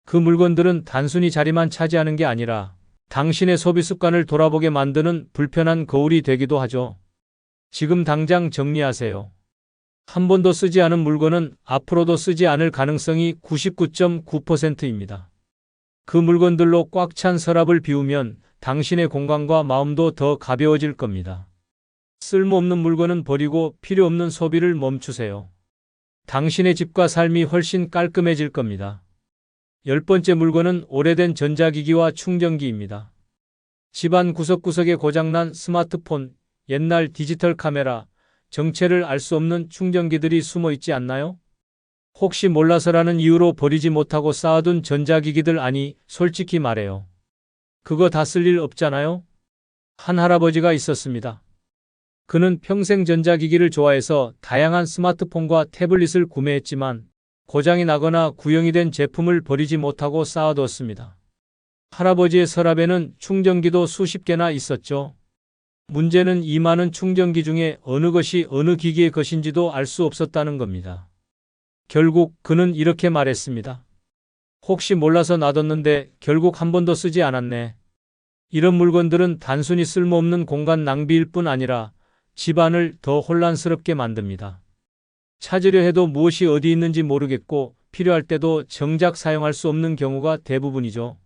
그 물건들은 단순히 자리만 차지하는 게 아니라 당신의 소비 습관을 돌아보게 만드는 불편한 거울이 되기도 하죠. 지금 당장 정리하세요. 한 번도 쓰지 않은 물건은 앞으로도 쓰지 않을 가능성이 99.9%입니다. 그 물건들로 꽉 찬 서랍을 비우면 당신의 공간과 마음도 더 가벼워질 겁니다. 쓸모없는 물건은 버리고 필요 없는 소비를 멈추세요. 당신의 집과 삶이 훨씬 깔끔해질 겁니다. 10번째 물건은 오래된 전자기기와 충전기입니다. 집안 구석구석에 고장난 스마트폰, 옛날 디지털 카메라, 정체를 알 수 없는 충전기들이 숨어 있지 않나요? 혹시 몰라서라는 이유로 버리지 못하고 쌓아둔 전자기기들. 아니, 솔직히 말해요. 그거 다 쓸 일 없잖아요? 한 할아버지가 있었습니다. 그는 평생 전자기기를 좋아해서 다양한 스마트폰과 태블릿을 구매했지만 고장이 나거나 구형이 된 제품을 버리지 못하고 쌓아두었습니다. 할아버지의 서랍에는 충전기도 수십 개나 있었죠. 문제는 이 많은 충전기 중에 어느 것이 어느 기기의 것인지도 알 수 없었다는 겁니다. 결국 그는 이렇게 말했습니다. 혹시 몰라서 놔뒀는데 결국 한 번도 쓰지 않았네. 이런 물건들은 단순히 쓸모없는 공간 낭비일 뿐 아니라 집안을 더 혼란스럽게 만듭니다. 찾으려 해도 무엇이 어디 있는지 모르겠고 필요할 때도 정작 사용할 수 없는 경우가 대부분이죠.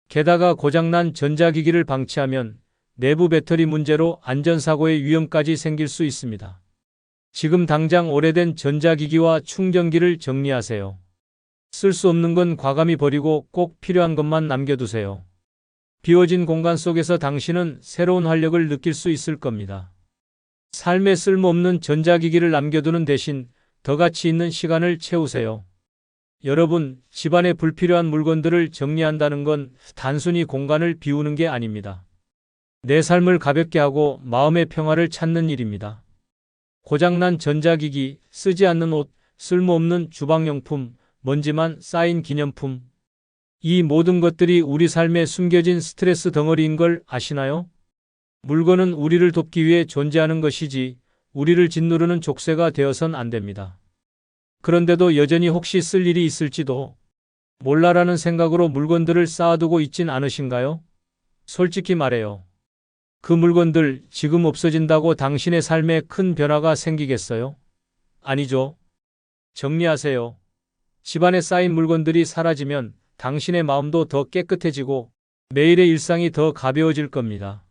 게다가 고장난 전자기기를 방치하면 내부 배터리 문제로 안전사고의 위험까지 생길 수 있습니다. 지금 당장 오래된 전자기기와 충전기를 정리하세요. 쓸 수 없는 건 과감히 버리고 꼭 필요한 것만 남겨두세요. 비워진 공간 속에서 당신은 새로운 활력을 느낄 수 있을 겁니다. 삶에 쓸모없는 전자기기를 남겨두는 대신 더 가치 있는 시간을 채우세요. 여러분, 집안에 불필요한 물건들을 정리한다는 건 단순히 공간을 비우는 게 아닙니다. 내 삶을 가볍게 하고 마음의 평화를 찾는 일입니다. 고장난 전자기기, 쓰지 않는 옷, 쓸모없는 주방용품, 먼지만 쌓인 기념품. 이 모든 것들이 우리 삶에 숨겨진 스트레스 덩어리인 걸 아시나요? 물건은 우리를 돕기 위해 존재하는 것이지 우리를 짓누르는 족쇄가 되어선 안 됩니다. 그런데도 여전히 혹시 쓸 일이 있을지도 몰라라는 생각으로 물건들을 쌓아두고 있진 않으신가요? 솔직히 말해요. 그 물건들 지금 없어진다고 당신의 삶에 큰 변화가 생기겠어요? 아니죠. 정리하세요. 집안에 쌓인 물건들이 사라지면 당신의 마음도 더 깨끗해지고 매일의 일상이 더 가벼워질 겁니다.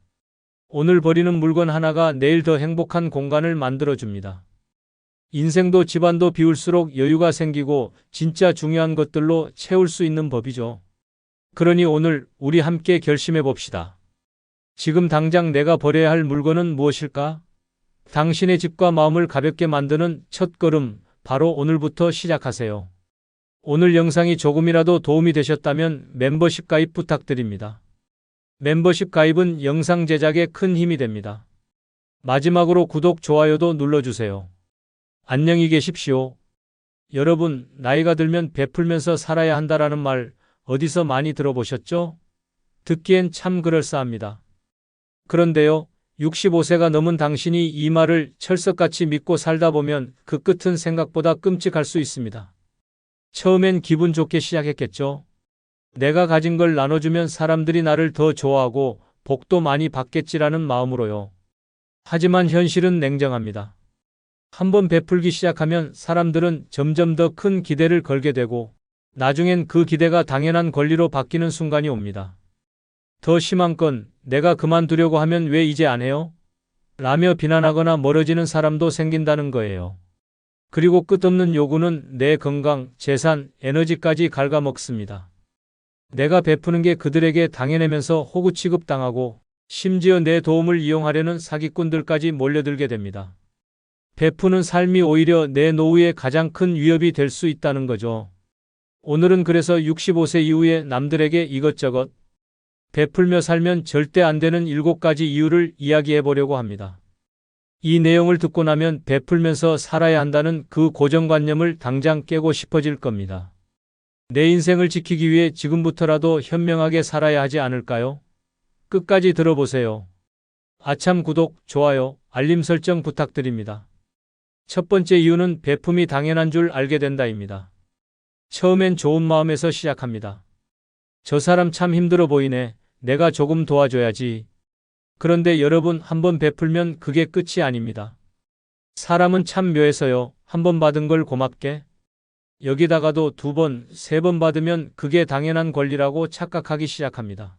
오늘 버리는 물건 하나가 내일 더 행복한 공간을 만들어줍니다. 인생도 집안도 비울수록 여유가 생기고 진짜 중요한 것들로 채울 수 있는 법이죠. 그러니 오늘 우리 함께 결심해 봅시다. 지금 당장 내가 버려야 할 물건은 무엇일까? 당신의 집과 마음을 가볍게 만드는 첫걸음, 바로 오늘부터 시작하세요. 오늘 영상이 조금이라도 도움이 되셨다면 멤버십 가입 부탁드립니다. 멤버십 가입은 영상 제작에 큰 힘이 됩니다. 마지막으로 구독, 좋아요도 눌러주세요. 안녕히 계십시오. 여러분, 나이가 들면 베풀면서 살아야 한다라는 말 어디서 많이 들어보셨죠? 듣기엔 참 그럴싸합니다. 그런데요, 65세가 넘은 당신이 이 말을 철석같이 믿고 살다 보면 그 끝은 생각보다 끔찍할 수 있습니다. 처음엔 기분 좋게 시작했겠죠. 내가 가진 걸 나눠주면 사람들이 나를 더 좋아하고 복도 많이 받겠지라는 마음으로요. 하지만 현실은 냉정합니다. 한번 베풀기 시작하면 사람들은 점점 더 큰 기대를 걸게 되고 나중엔 그 기대가 당연한 권리로 바뀌는 순간이 옵니다. 더 심한 건 내가 그만두려고 하면 왜 이제 안 해요? 라며 비난하거나 멀어지는 사람도 생긴다는 거예요. 그리고 끝없는 요구는 내 건강, 재산, 에너지까지 갉아먹습니다. 내가 베푸는 게 그들에게 당연하면서 호구 취급당하고 심지어 내 도움을 이용하려는 사기꾼들까지 몰려들게 됩니다. 베푸는 삶이 오히려 내 노후에 가장 큰 위협이 될 수 있다는 거죠. 오늘은 그래서 65세 이후에 남들에게 이것저것 베풀며 살면 절대 안 되는 7가지 이유를 이야기해 보려고 합니다. 이 내용을 듣고 나면 베풀면서 살아야 한다는 그 고정관념을 당장 깨고 싶어질 겁니다. 내 인생을 지키기 위해 지금부터라도 현명하게 살아야 하지 않을까요? 끝까지 들어보세요. 아참 구독, 좋아요, 알림 설정 부탁드립니다. 첫 번째 이유는 베품이 당연한 줄 알게 된다입니다. 처음엔 좋은 마음에서 시작합니다. 저 사람 참 힘들어 보이네. 내가 조금 도와줘야지. 그런데 여러분, 한번 베풀면 그게 끝이 아닙니다. 사람은 참 묘해서요. 한 번 받은 걸 고맙게. 여기다가도 2번, 3번 받으면 그게 당연한 권리라고 착각하기 시작합니다.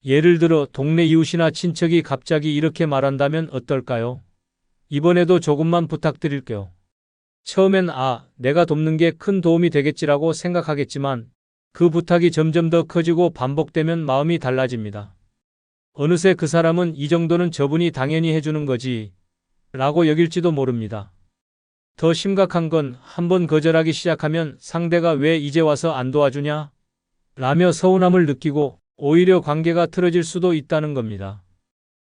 예를 들어 동네 이웃이나 친척이 갑자기 이렇게 말한다면 어떨까요? 이번에도 조금만 부탁드릴게요. 처음엔 내가 돕는 게 큰 도움이 되겠지라고 생각하겠지만 그 부탁이 점점 더 커지고 반복되면 마음이 달라집니다. 어느새 그 사람은 이 정도는 저분이 당연히 해주는 거지 라고 여길지도 모릅니다. 더 심각한 건 한번 거절하기 시작하면 상대가 왜 이제 와서 안 도와주냐? 라며 서운함을 느끼고 오히려 관계가 틀어질 수도 있다는 겁니다.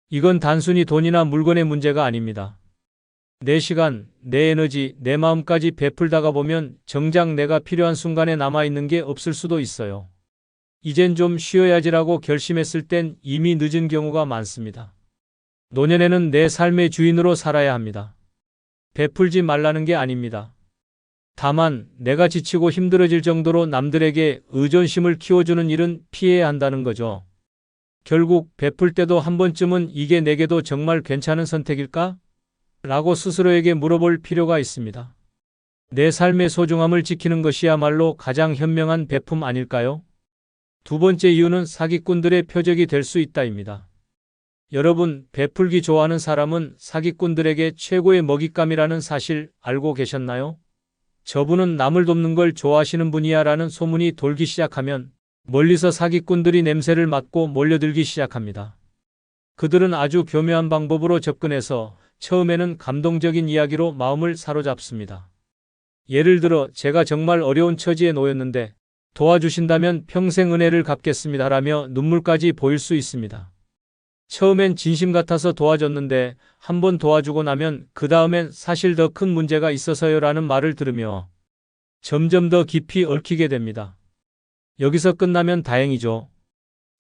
이건 단순히 돈이나 물건의 문제가 아닙니다. 내 시간, 내 에너지, 내 마음까지 베풀다가 보면 정작 내가 필요한 순간에 남아있는 게 없을 수도 있어요. 이젠 좀 쉬어야지라고 결심했을 땐 이미 늦은 경우가 많습니다. 노년에는 내 삶의 주인으로 살아야 합니다. 베풀지 말라는 게 아닙니다. 다만 내가 지치고 힘들어질 정도로 남들에게 의존심을 키워주는 일은 피해야 한다는 거죠. 결국 베풀 때도 한 번쯤은 이게 내게도 정말 괜찮은 선택일까? 라고 스스로에게 물어볼 필요가 있습니다. 내 삶의 소중함을 지키는 것이야말로 가장 현명한 베품 아닐까요? 두 번째 이유는 사기꾼들의 표적이 될 수 있다입니다. 여러분, 베풀기 좋아하는 사람은 사기꾼들에게 최고의 먹잇감이라는 사실 알고 계셨나요? 저분은 남을 돕는 걸 좋아하시는 분이야 라는 소문이 돌기 시작하면 멀리서 사기꾼들이 냄새를 맡고 몰려들기 시작합니다. 그들은 아주 교묘한 방법으로 접근해서 처음에는 감동적인 이야기로 마음을 사로잡습니다. 예를 들어 제가 정말 어려운 처지에 놓였는데 도와주신다면 평생 은혜를 갚겠습니다라며 눈물까지 보일 수 있습니다. 처음엔 진심 같아서 도와줬는데 한 번 도와주고 나면 그 다음엔 사실 더 큰 문제가 있어서요라는 말을 들으며 점점 더 깊이 얽히게 됩니다. 여기서 끝나면 다행이죠.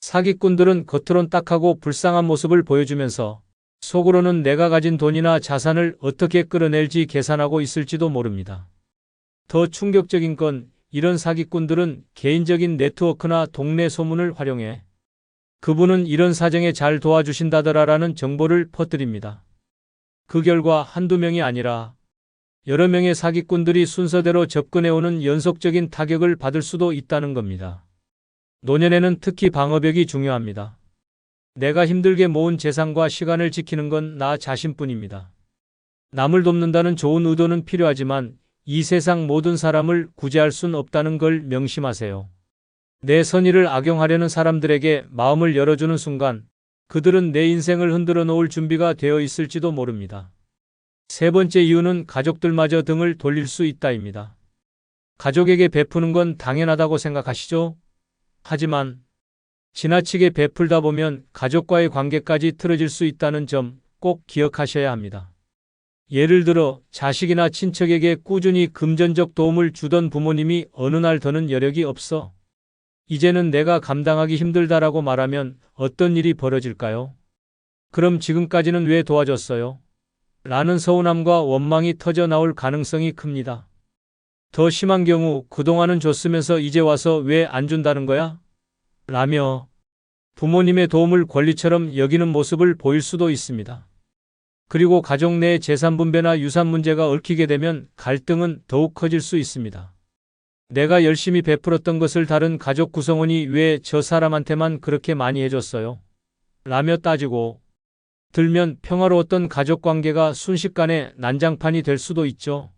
사기꾼들은 겉으론 딱하고 불쌍한 모습을 보여주면서 속으로는 내가 가진 돈이나 자산을 어떻게 끌어낼지 계산하고 있을지도 모릅니다. 더 충격적인 건 이런 사기꾼들은 개인적인 네트워크나 동네 소문을 활용해 그분은 이런 사정에 잘 도와주신다더라라는 정보를 퍼뜨립니다. 그 결과 한두 명이 아니라 여러 명의 사기꾼들이 순서대로 접근해오는 연속적인 타격을 받을 수도 있다는 겁니다. 노년에는 특히 방어벽이 중요합니다. 내가 힘들게 모은 재산과 시간을 지키는 건 나 자신뿐입니다. 남을 돕는다는 좋은 의도는 필요하지만 이 세상 모든 사람을 구제할 순 없다는 걸 명심하세요. 내 선의를 악용하려는 사람들에게 마음을 열어주는 순간 그들은 내 인생을 흔들어 놓을 준비가 되어 있을지도 모릅니다. 세 번째 이유는 가족들마저 등을 돌릴 수 있다입니다. 가족에게 베푸는 건 당연하다고 생각하시죠? 하지만 지나치게 베풀다 보면 가족과의 관계까지 틀어질 수 있다는 점 꼭 기억하셔야 합니다. 예를 들어 자식이나 친척에게 꾸준히 금전적 도움을 주던 부모님이 어느 날 더는 여력이 없어 이제는 내가 감당하기 힘들다라고 말하면 어떤 일이 벌어질까요? 그럼 지금까지는 왜 도와줬어요? 라는 서운함과 원망이 터져 나올 가능성이 큽니다. 더 심한 경우 그동안은 줬으면서 이제 와서 왜 안 준다는 거야? 라며 부모님의 도움을 권리처럼 여기는 모습을 보일 수도 있습니다. 그리고 가족 내 재산 분배나 유산 문제가 얽히게 되면 갈등은 더욱 커질 수 있습니다. 내가 열심히 베풀었던 것을 다른 가족 구성원이 왜 저 사람한테만 그렇게 많이 해줬어요? 라며 따지고 들면 평화로웠던 가족 관계가 순식간에 난장판이 될 수도 있죠.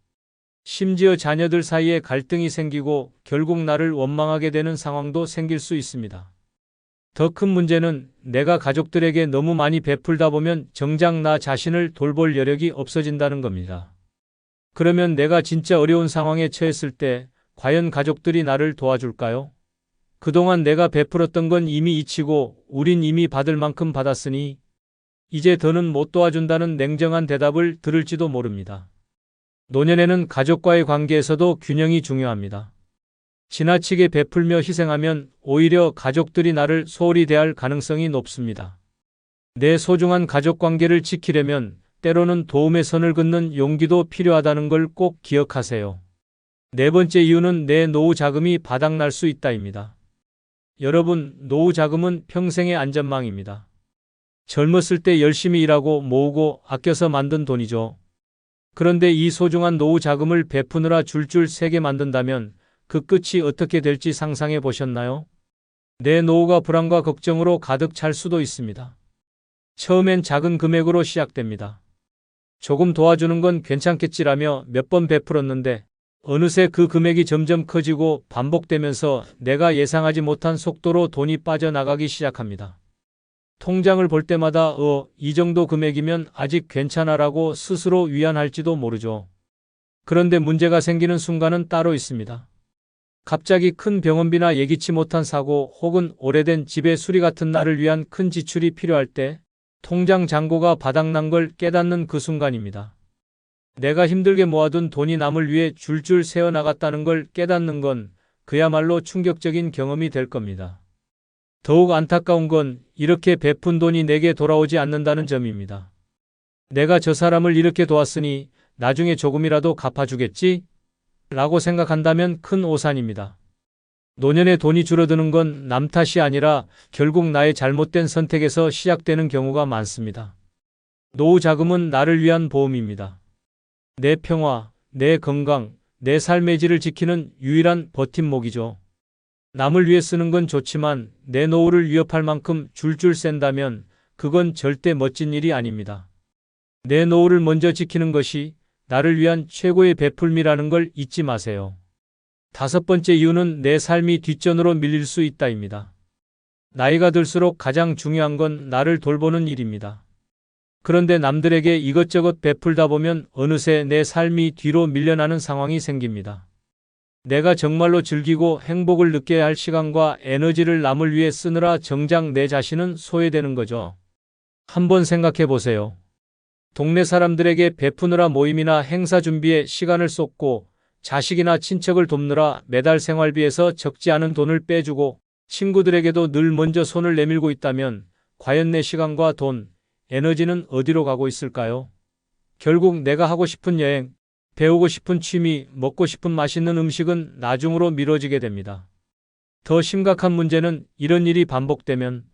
심지어 자녀들 사이에 갈등이 생기고 결국 나를 원망하게 되는 상황도 생길 수 있습니다. 더 큰 문제는 내가 가족들에게 너무 많이 베풀다 보면 정작 나 자신을 돌볼 여력이 없어진다는 겁니다. 그러면 내가 진짜 어려운 상황에 처했을 때 과연 가족들이 나를 도와줄까요? 그동안 내가 베풀었던 건 이미 잊히고 우린 이미 받을 만큼 받았으니 이제 더는 못 도와준다는 냉정한 대답을 들을지도 모릅니다. 노년에는 가족과의 관계에서도 균형이 중요합니다. 지나치게 베풀며 희생하면 오히려 가족들이 나를 소홀히 대할 가능성이 높습니다. 내 소중한 가족 관계를 지키려면 때로는 도움의 선을 긋는 용기도 필요하다는 걸 꼭 기억하세요. 네 번째 이유는 내 노후 자금이 바닥날 수 있다입니다. 여러분, 노후 자금은 평생의 안전망입니다. 젊었을 때 열심히 일하고 모으고 아껴서 만든 돈이죠. 그런데 이 소중한 노후 자금을 베푸느라 줄줄 새게 만든다면 그 끝이 어떻게 될지 상상해 보셨나요? 내 노후가 불안과 걱정으로 가득 찰 수도 있습니다. 처음엔 작은 금액으로 시작됩니다. 조금 도와주는 건 괜찮겠지라며 몇 번 베풀었는데 어느새 그 금액이 점점 커지고 반복되면서 내가 예상하지 못한 속도로 돈이 빠져나가기 시작합니다. 통장을 볼 때마다 이 정도 금액이면 아직 괜찮아라고 스스로 위안할지도 모르죠. 그런데 문제가 생기는 순간은 따로 있습니다. 갑자기 큰 병원비나 예기치 못한 사고 혹은 오래된 집의 수리 같은 나를 위한 큰 지출이 필요할 때 통장 잔고가 바닥난 걸 깨닫는 그 순간입니다. 내가 힘들게 모아둔 돈이 남을 위해 줄줄 새어나갔다는 걸 깨닫는 건 그야말로 충격적인 경험이 될 겁니다. 더욱 안타까운 건 이렇게 베푼 돈이 내게 돌아오지 않는다는 점입니다. 내가 저 사람을 이렇게 도왔으니 나중에 조금이라도 갚아주겠지? 라고 생각한다면 큰 오산입니다. 노년에 돈이 줄어드는 건 남 탓이 아니라 결국 나의 잘못된 선택에서 시작되는 경우가 많습니다. 노후 자금은 나를 위한 보험입니다. 내 평화, 내 건강, 내 삶의 질을 지키는 유일한 버팀목이죠. 남을 위해 쓰는 건 좋지만 내 노후를 위협할 만큼 줄줄 센다면 그건 절대 멋진 일이 아닙니다. 내 노후를 먼저 지키는 것이 나를 위한 최고의 베풀미라는 걸 잊지 마세요. 5번째 이유는 내 삶이 뒷전으로 밀릴 수 있다입니다. 나이가 들수록 가장 중요한 건 나를 돌보는 일입니다. 그런데 남들에게 이것저것 베풀다 보면 어느새 내 삶이 뒤로 밀려나는 상황이 생깁니다. 내가 정말로 즐기고 행복을 느껴야 할 시간과 에너지를 남을 위해 쓰느라 정작 내 자신은 소외되는 거죠. 한번 생각해 보세요. 동네 사람들에게 베푸느라 모임이나 행사 준비에 시간을 쏟고 자식이나 친척을 돕느라 매달 생활비에서 적지 않은 돈을 빼주고 친구들에게도 늘 먼저 손을 내밀고 있다면 과연 내 시간과 돈, 에너지는 어디로 가고 있을까요? 결국 내가 하고 싶은 여행, 배우고 싶은 취미, 먹고 싶은 맛있는 음식은 나중으로 미뤄지게 됩니다. 더 심각한 문제는 이런 일이 반복되면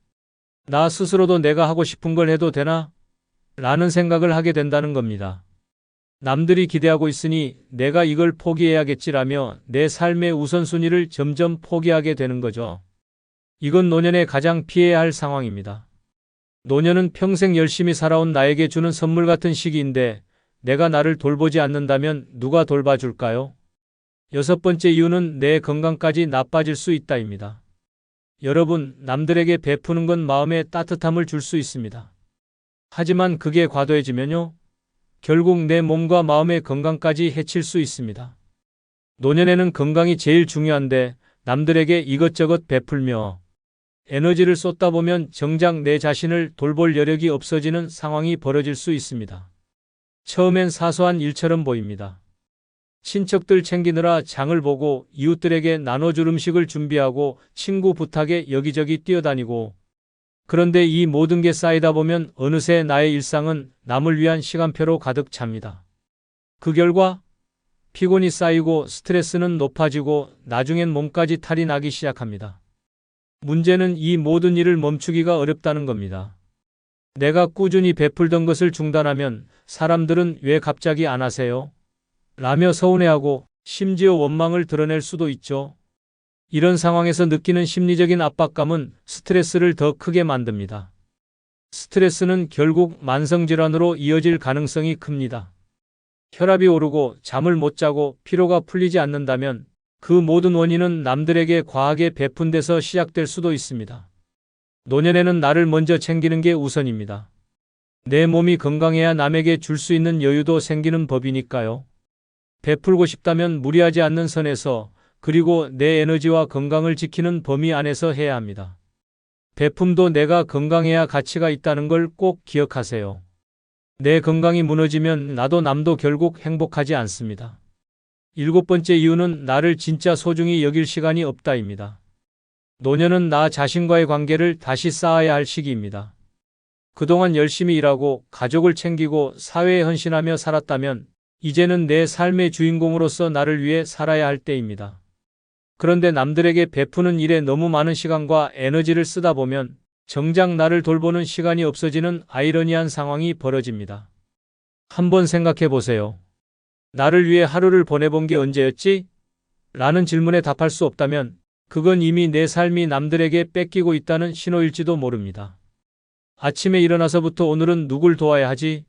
나 스스로도 내가 하고 싶은 걸 해도 되나? 라는 생각을 하게 된다는 겁니다. 남들이 기대하고 있으니 내가 이걸 포기해야겠지라며 내 삶의 우선순위를 점점 포기하게 되는 거죠. 이건 노년에 가장 피해야 할 상황입니다. 노년은 평생 열심히 살아온 나에게 주는 선물 같은 시기인데 내가 나를 돌보지 않는다면 누가 돌봐줄까요? 6번째 이유는 내 건강까지 나빠질 수 있다입니다. 여러분, 남들에게 베푸는 건 마음에 따뜻함을 줄 수 있습니다. 하지만 그게 과도해지면요, 결국 내 몸과 마음의 건강까지 해칠 수 있습니다. 노년에는 건강이 제일 중요한데 남들에게 이것저것 베풀며 에너지를 쏟다 보면 정작 내 자신을 돌볼 여력이 없어지는 상황이 벌어질 수 있습니다. 처음엔 사소한 일처럼 보입니다. 친척들 챙기느라 장을 보고 이웃들에게 나눠줄 음식을 준비하고 친구 부탁에 여기저기 뛰어다니고, 그런데 이 모든 게 쌓이다 보면 어느새 나의 일상은 남을 위한 시간표로 가득 찹니다. 그 결과 피곤이 쌓이고 스트레스는 높아지고 나중엔 몸까지 탈이 나기 시작합니다. 문제는 이 모든 일을 멈추기가 어렵다는 겁니다. 내가 꾸준히 베풀던 것을 중단하면 사람들은 왜 갑자기 안 하세요? 라며 서운해하고 심지어 원망을 드러낼 수도 있죠. 이런 상황에서 느끼는 심리적인 압박감은 스트레스를 더 크게 만듭니다. 스트레스는 결국 만성질환으로 이어질 가능성이 큽니다. 혈압이 오르고 잠을 못 자고 피로가 풀리지 않는다면 그 모든 원인은 남들에게 과하게 베푼 데서 시작될 수도 있습니다. 노년에는 나를 먼저 챙기는 게 우선입니다. 내 몸이 건강해야 남에게 줄 수 있는 여유도 생기는 법이니까요. 베풀고 싶다면 무리하지 않는 선에서, 그리고 내 에너지와 건강을 지키는 범위 안에서 해야 합니다. 베품도 내가 건강해야 가치가 있다는 걸 꼭 기억하세요. 내 건강이 무너지면 나도 남도 결국 행복하지 않습니다. 7번째 이유는 나를 진짜 소중히 여길 시간이 없다입니다. 노년은 나 자신과의 관계를 다시 쌓아야 할 시기입니다. 그동안 열심히 일하고 가족을 챙기고 사회에 헌신하며 살았다면 이제는 내 삶의 주인공으로서 나를 위해 살아야 할 때입니다. 그런데 남들에게 베푸는 일에 너무 많은 시간과 에너지를 쓰다 보면 정작 나를 돌보는 시간이 없어지는 아이러니한 상황이 벌어집니다. 한번 생각해 보세요. 나를 위해 하루를 보내본 게 언제였지? 라는 질문에 답할 수 없다면 그건 이미 내 삶이 남들에게 뺏기고 있다는 신호일지도 모릅니다. 아침에 일어나서부터 오늘은 누굴 도와야 하지?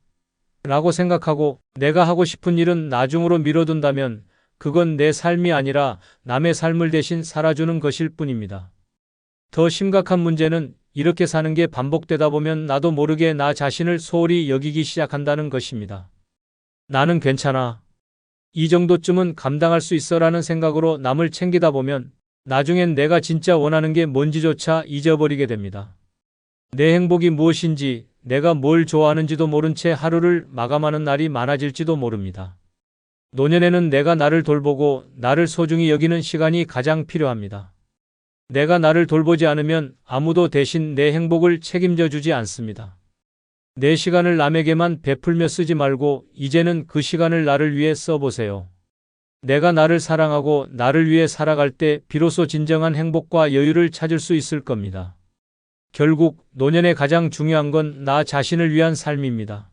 라고 생각하고 내가 하고 싶은 일은 나중으로 미뤄둔다면 그건 내 삶이 아니라 남의 삶을 대신 살아주는 것일 뿐입니다. 더 심각한 문제는 이렇게 사는 게 반복되다 보면 나도 모르게 나 자신을 소홀히 여기기 시작한다는 것입니다. 나는 괜찮아. 이 정도쯤은 감당할 수 있어라는 생각으로 남을 챙기다 보면 나중엔 내가 진짜 원하는 게 뭔지조차 잊어버리게 됩니다. 내 행복이 무엇인지, 내가 뭘 좋아하는지도 모른 채 하루를 마감하는 날이 많아질지도 모릅니다. 노년에는 내가 나를 돌보고 나를 소중히 여기는 시간이 가장 필요합니다. 내가 나를 돌보지 않으면 아무도 대신 내 행복을 책임져 주지 않습니다. 내 시간을 남에게만 베풀며 쓰지 말고 이제는 그 시간을 나를 위해 써보세요. 내가 나를 사랑하고 나를 위해 살아갈 때 비로소 진정한 행복과 여유를 찾을 수 있을 겁니다. 결국 노년에 가장 중요한 건 나 자신을 위한 삶입니다.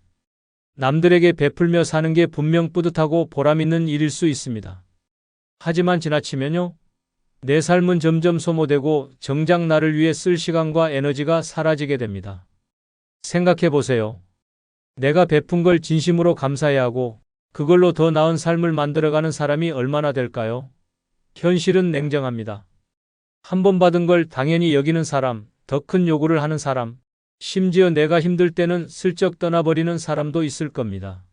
남들에게 베풀며 사는 게 분명 뿌듯하고 보람 있는 일일 수 있습니다. 하지만 지나치면요, 내 삶은 점점 소모되고 정작 나를 위해 쓸 시간과 에너지가 사라지게 됩니다. 생각해 보세요. 내가 베푼 걸 진심으로 감사해야 하고 그걸로 더 나은 삶을 만들어가는 사람이 얼마나 될까요? 현실은 냉정합니다. 한 번 받은 걸 당연히 여기는 사람, 더 큰 요구를 하는 사람, 심지어 내가 힘들 때는 슬쩍 떠나버리는 사람도 있을 겁니다.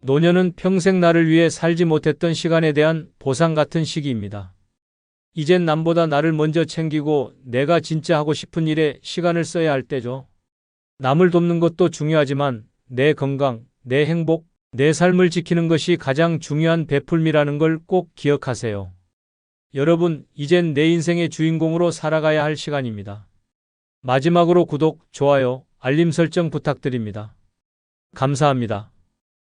노년은 평생 나를 위해 살지 못했던 시간에 대한 보상 같은 시기입니다. 이젠 남보다 나를 먼저 챙기고 내가 진짜 하고 싶은 일에 시간을 써야 할 때죠. 남을 돕는 것도 중요하지만 내 건강, 내 행복, 내 삶을 지키는 것이 가장 중요한 베풀미라는 걸 꼭 기억하세요. 여러분, 이젠 내 인생의 주인공으로 살아가야 할 시간입니다. 마지막으로 구독, 좋아요, 알림 설정 부탁드립니다. 감사합니다.